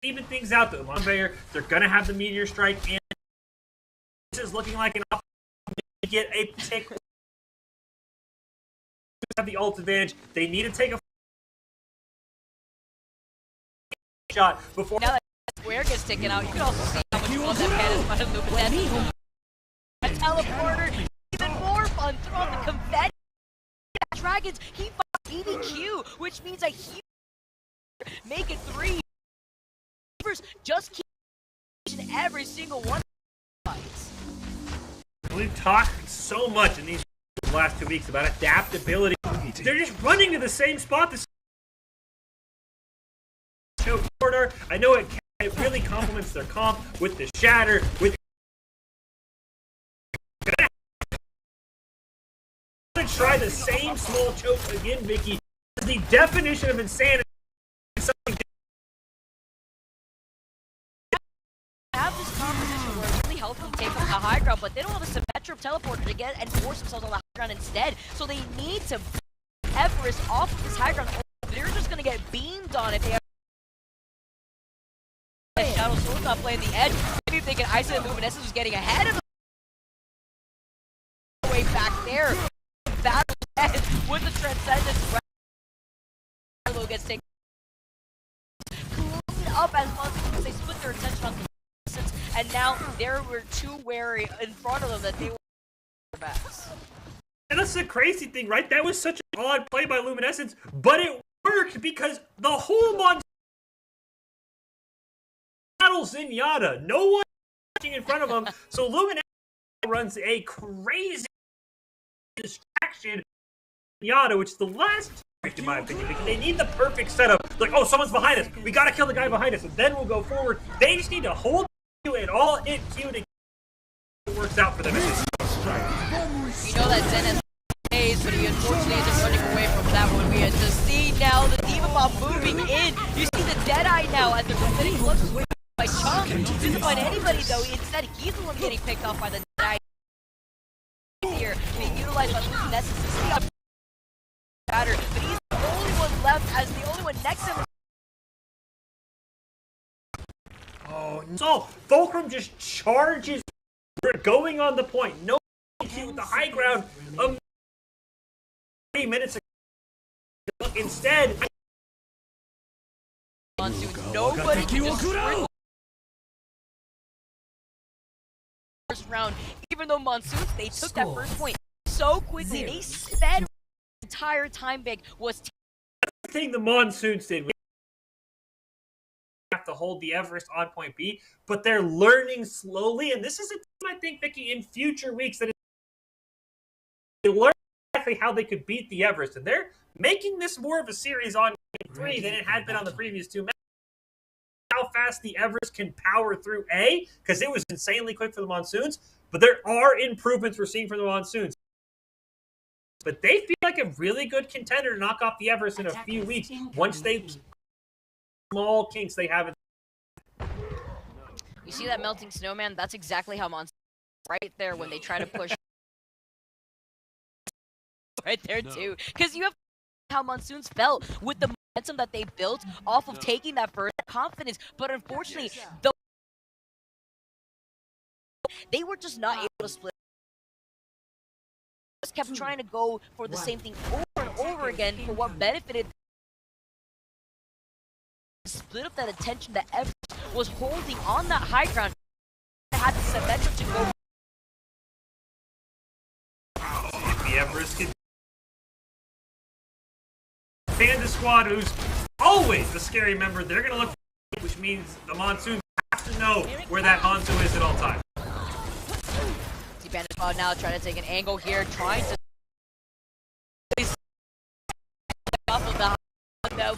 Even things out though. Monbear, they're going to have the Meteor Strike, and this is looking like an opportunity to get a pick. Have the ult advantage. They need to take a shot before. Now that square gets taken out, you can also see how much fun that Panda Squad and Luminous. A teleporter, even more fun. Throw out the confetti. Dragons, he finds BBQ, which means a huge make it 3. Just keep every single one of the fights. We've talked so much in these last 2 weeks about adaptability. They're just running to the same spot. The choke order. I know it really complements their comp with the shatter, with try the same small choke again, Vicky. The definition of insanity is something have this composition where it's really helpful to take on the high ground, but they don't have a symmetric teleporter to get and force themselves on the high ground instead. So they need to Everest off of this high ground. They're just gonna get beamed on if they have Shadow Soul's not playing the edge. Maybe if they can isolate Luminescence was getting ahead of the way back there. Battle with the Transcendence. Relo gets taken clean up as Monsoons. They split their attention on the distance, and now they were too wary in front of them that they were their backs. And that's the crazy thing, right? That was such an odd play by Luminescence, but it worked because the whole Monsoon battles Zenyatta. No one watching in front of them, so Luminescence runs a crazy distraction Zenyatta, which is the last in my opinion, because they need the perfect setup. Like, oh, someone's behind us. We gotta kill the guy behind us, and then we'll go forward. They just need to hold it all in Q to it works out for them. You know that Zen has days, but he unfortunately isn't running away from that one. We had to see now the Diva Bomb moving in. You see the Deadeye now at the Prophetic Flux by Chunk. Doesn't find anybody though. Instead, he's the one getting picked off by the Deadeye. Here being utilized by Luminescence to see up batter, but he's the only one left as the only one next to him. Oh, so Fulcrum just charges. We're going on the point. No issue with the high ground. 3 minutes ago. Instead, nobody can just sprinkle first round. Even though Monsoons, they took that first point so quickly. They sped the entire time bank was the thing the Monsoons did. have to hold the Everest on point B, but they're learning slowly. And this is a team, I think, Vicky, in future weeks that they learn exactly how they could beat the Everest. And they're making this more of a series on game 3 than it had been on the previous 2 matches. How fast the Everest can power through A, because it was insanely quick for the Monsoons, but there are improvements we're seeing for the Monsoons. But they feel like a really good contender to knock off the Everest in a few weeks once they small kinks they have. You see that melting snowman? That's exactly how Monsoons right there when they try to push right there too. Because you have how Monsoons felt with the momentum that they built off of taking that first confidence. But unfortunately, they were just not able to split. Just kept trying to go for the same thing over and over again for what benefited. Split up that attention that Everest was holding on that high ground. Had the Symmetric to go. The Everest can. Panda Squad, who's always the scary member, they're going to look for, which means the Monsoons have to know where that Hanzo is at all times. See Panda Squad now trying to take an angle here, trying to off of the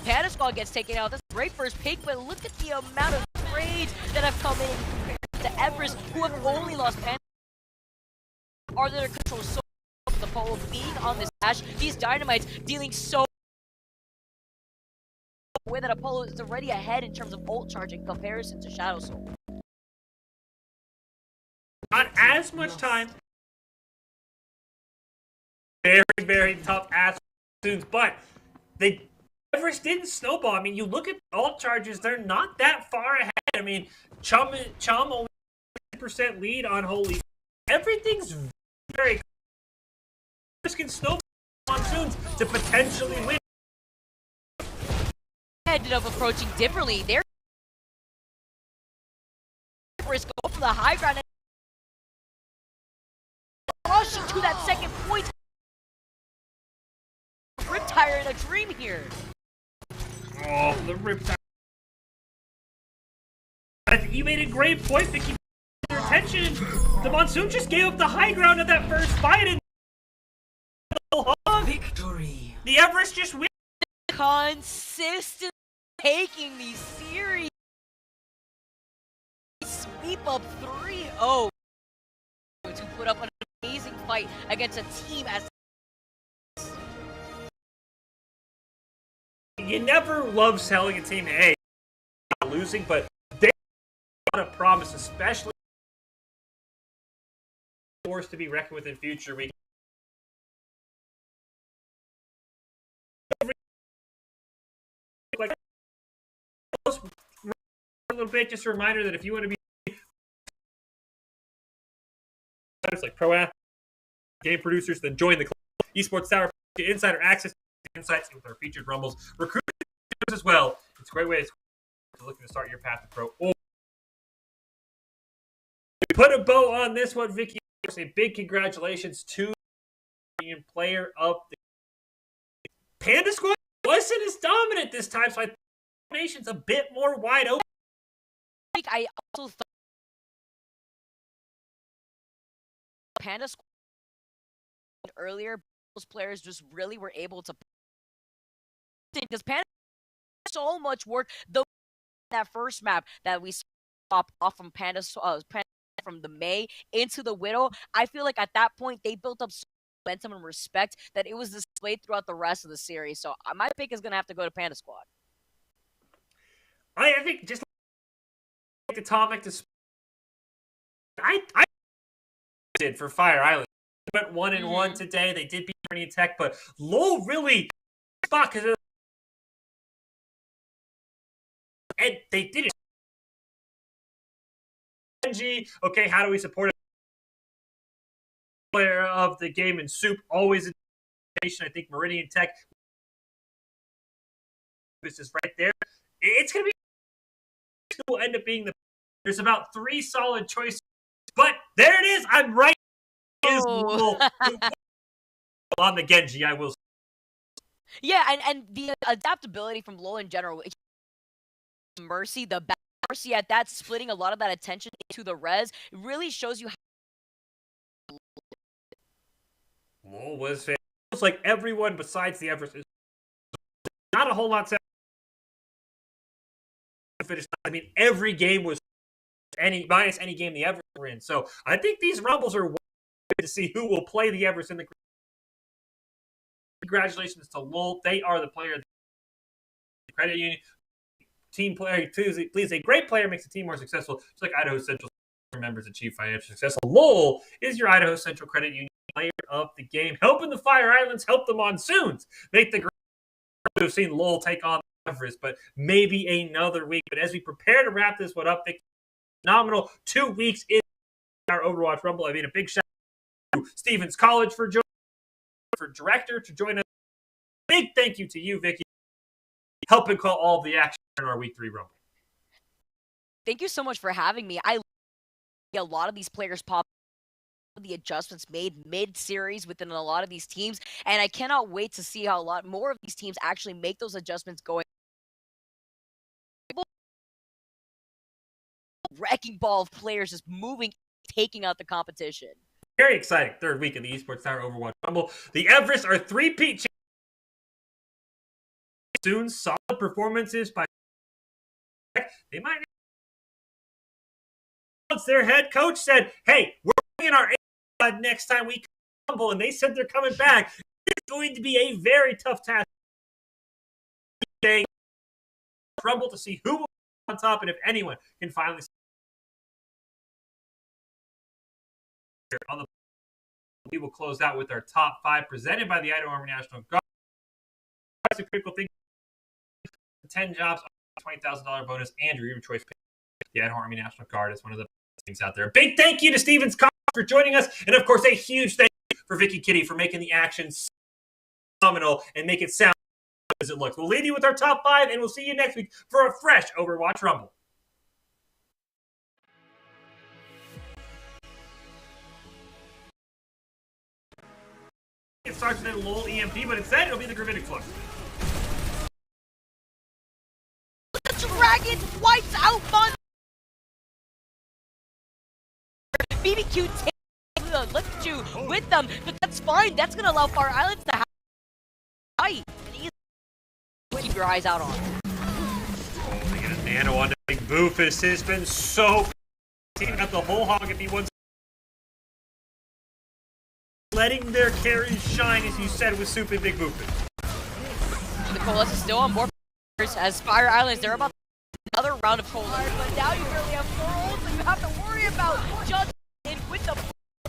Panda Squad gets taken out. That's a great first pick, but look at the amount of trades that have come in compared to Everest, who have only lost Panda. Are their control so much the Polo being on this dash? These Dynamites dealing so way that Apollo is already ahead in terms of ult charge in comparison to Shadow Soul. Not as much time. Very, very tough ass Monsoons, but they Everest didn't snowball. I mean, you look at the ult charges, they're not that far ahead. I mean, Chum only 10% lead on Holy. Everything's very Everest can snowball Monsoons to potentially win. Ended up approaching differently. They're risk go for the high ground and rushing to that second point. Riptire in a dream here. Oh, the Riptire. I think you made a great point to keep their attention. The Monsoon just gave up the high ground at that first fight and Victory. the Everest just win. Consistent taking these series. Sweep up 3-0 to put up an amazing fight against a team as You never love selling a team, hey, not losing, but they have a lot of promise, especially forced to be reckoned with in future weeks. Like a little bit, just a reminder that if you want to be like pro athletes, game producers, then join the club. Esports Tower, get insider access to insights with our featured rumbles, recruiting as well. It's a great way to looking to start your path to pro. Or put a bow on this one, Vicky. A big congratulations to the player of the Panda Squad. Wasn't as dominant this time, so I think the nation's a bit more wide open. I also thought Panda Squad earlier, those players just really were able to because Panda so much work. Though that first map that we saw off from Panda from the May into the Widow, I feel like at that point they built up so much momentum and respect that it was displayed throughout the rest of the series. So my pick is gonna have to go to Panda Squad. I think just like Atomic to I did for Fire Island. They went 1-1 today. They did beat Bernie Tech, but Low really spot because and they did it. Okay, how do we support a player of the game in Soup? Always in I think Meridian Tech. This is right there. It's gonna be. Will end up being there's about 3 solid choices, but there it is. I'm right. Oh. On the Genji, I will. Yeah, and the adaptability from LoL in general. Mercy, the Mercy at that, splitting a lot of that attention to the res. It really shows you how Lol was fantastic. It's like everyone besides the Everest is not a whole lot to finish. I mean, every game was minus any game the Everest were in. So I think these Rumbles are to see who will play the Everest in the. Congratulations to Lowell. They are the player of the credit union. Team player, please, a great player makes a team more successful. Just like Idaho Central members achieve financial success. Lowell is your Idaho Central Credit Union player of the game, helping the Fire Islands, help the Monsoons make the. We've seen Lowell take on Everest, but maybe another week. But as we prepare to wrap this one up, phenomenal 2 weeks in our Overwatch Rumble. I mean, a big shout out to Stevens College for joining, for director to join us. Big thank you to you, Vicky, helping call all the action in our Week 3 Rumble. Thank you so much for having me. I a lot of these players pop the adjustments made mid-series within a lot of these teams, and I cannot wait to see how a lot more of these teams actually make those adjustments going. Wrecking ball of players just moving, taking out the competition. Very exciting third week of the Esports Tower Overwatch Rumble. The Everest are three-peat soon. Solid performances by they might. Their head coach said, "Hey, we're bringing our next time we Rumble," and they said they're coming back. It's going to be a very tough task. Rumble to see who will be on top and if anyone can finally. On the, we will close out with our top 5 presented by the Idaho Army National Guard. That's a critical thing. 10 jobs, $20,000 bonus, and your choice pick. The Idaho Army National Guard is one of the best things out there. Big thank you to Stevens College for joining us, and of course, a huge thank you for Vicky Kitty for making the action phenomenal and make it sound as it looks. We'll leave you with our top 5, and we'll see you next week for a fresh Overwatch Rumble. It starts with a Lowell EMP, but instead it'll be the Gravitic Flux. The Dragon wipes out Mon. BBQ takes the lift you with them, but that's fine. That's gonna allow Fire Islands to have fight. Keep your eyes out on. Oh, they get a nano on the big Boofus. Has been so. Teaming up the whole hog if he wants. Letting their carries shine, as you said, with Soup and Big Boofus. The Coalesce is still on board as Fire Islands. They're about another round of Coalesce, but now you barely have 4 ults, so you have to worry about just in with the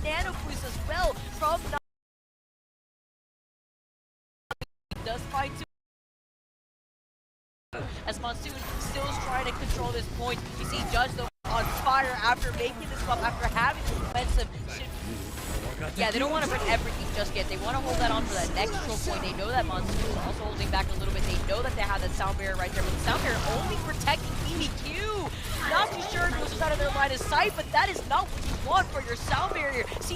nano boost as well from does find two. As Monsoon still is trying to control this point, you see Judge though on fire after making this up, after having the defensive. Yeah, they don't want to bring everything just yet. They want to hold that on for that next control point. They know that Monsoon is also holding back a little bit. They know that they have that sound barrier right there, but the sound barrier only protecting BBQ. Not too sure it was just out of their line of sight, but that is not what you want for your sound barrier. See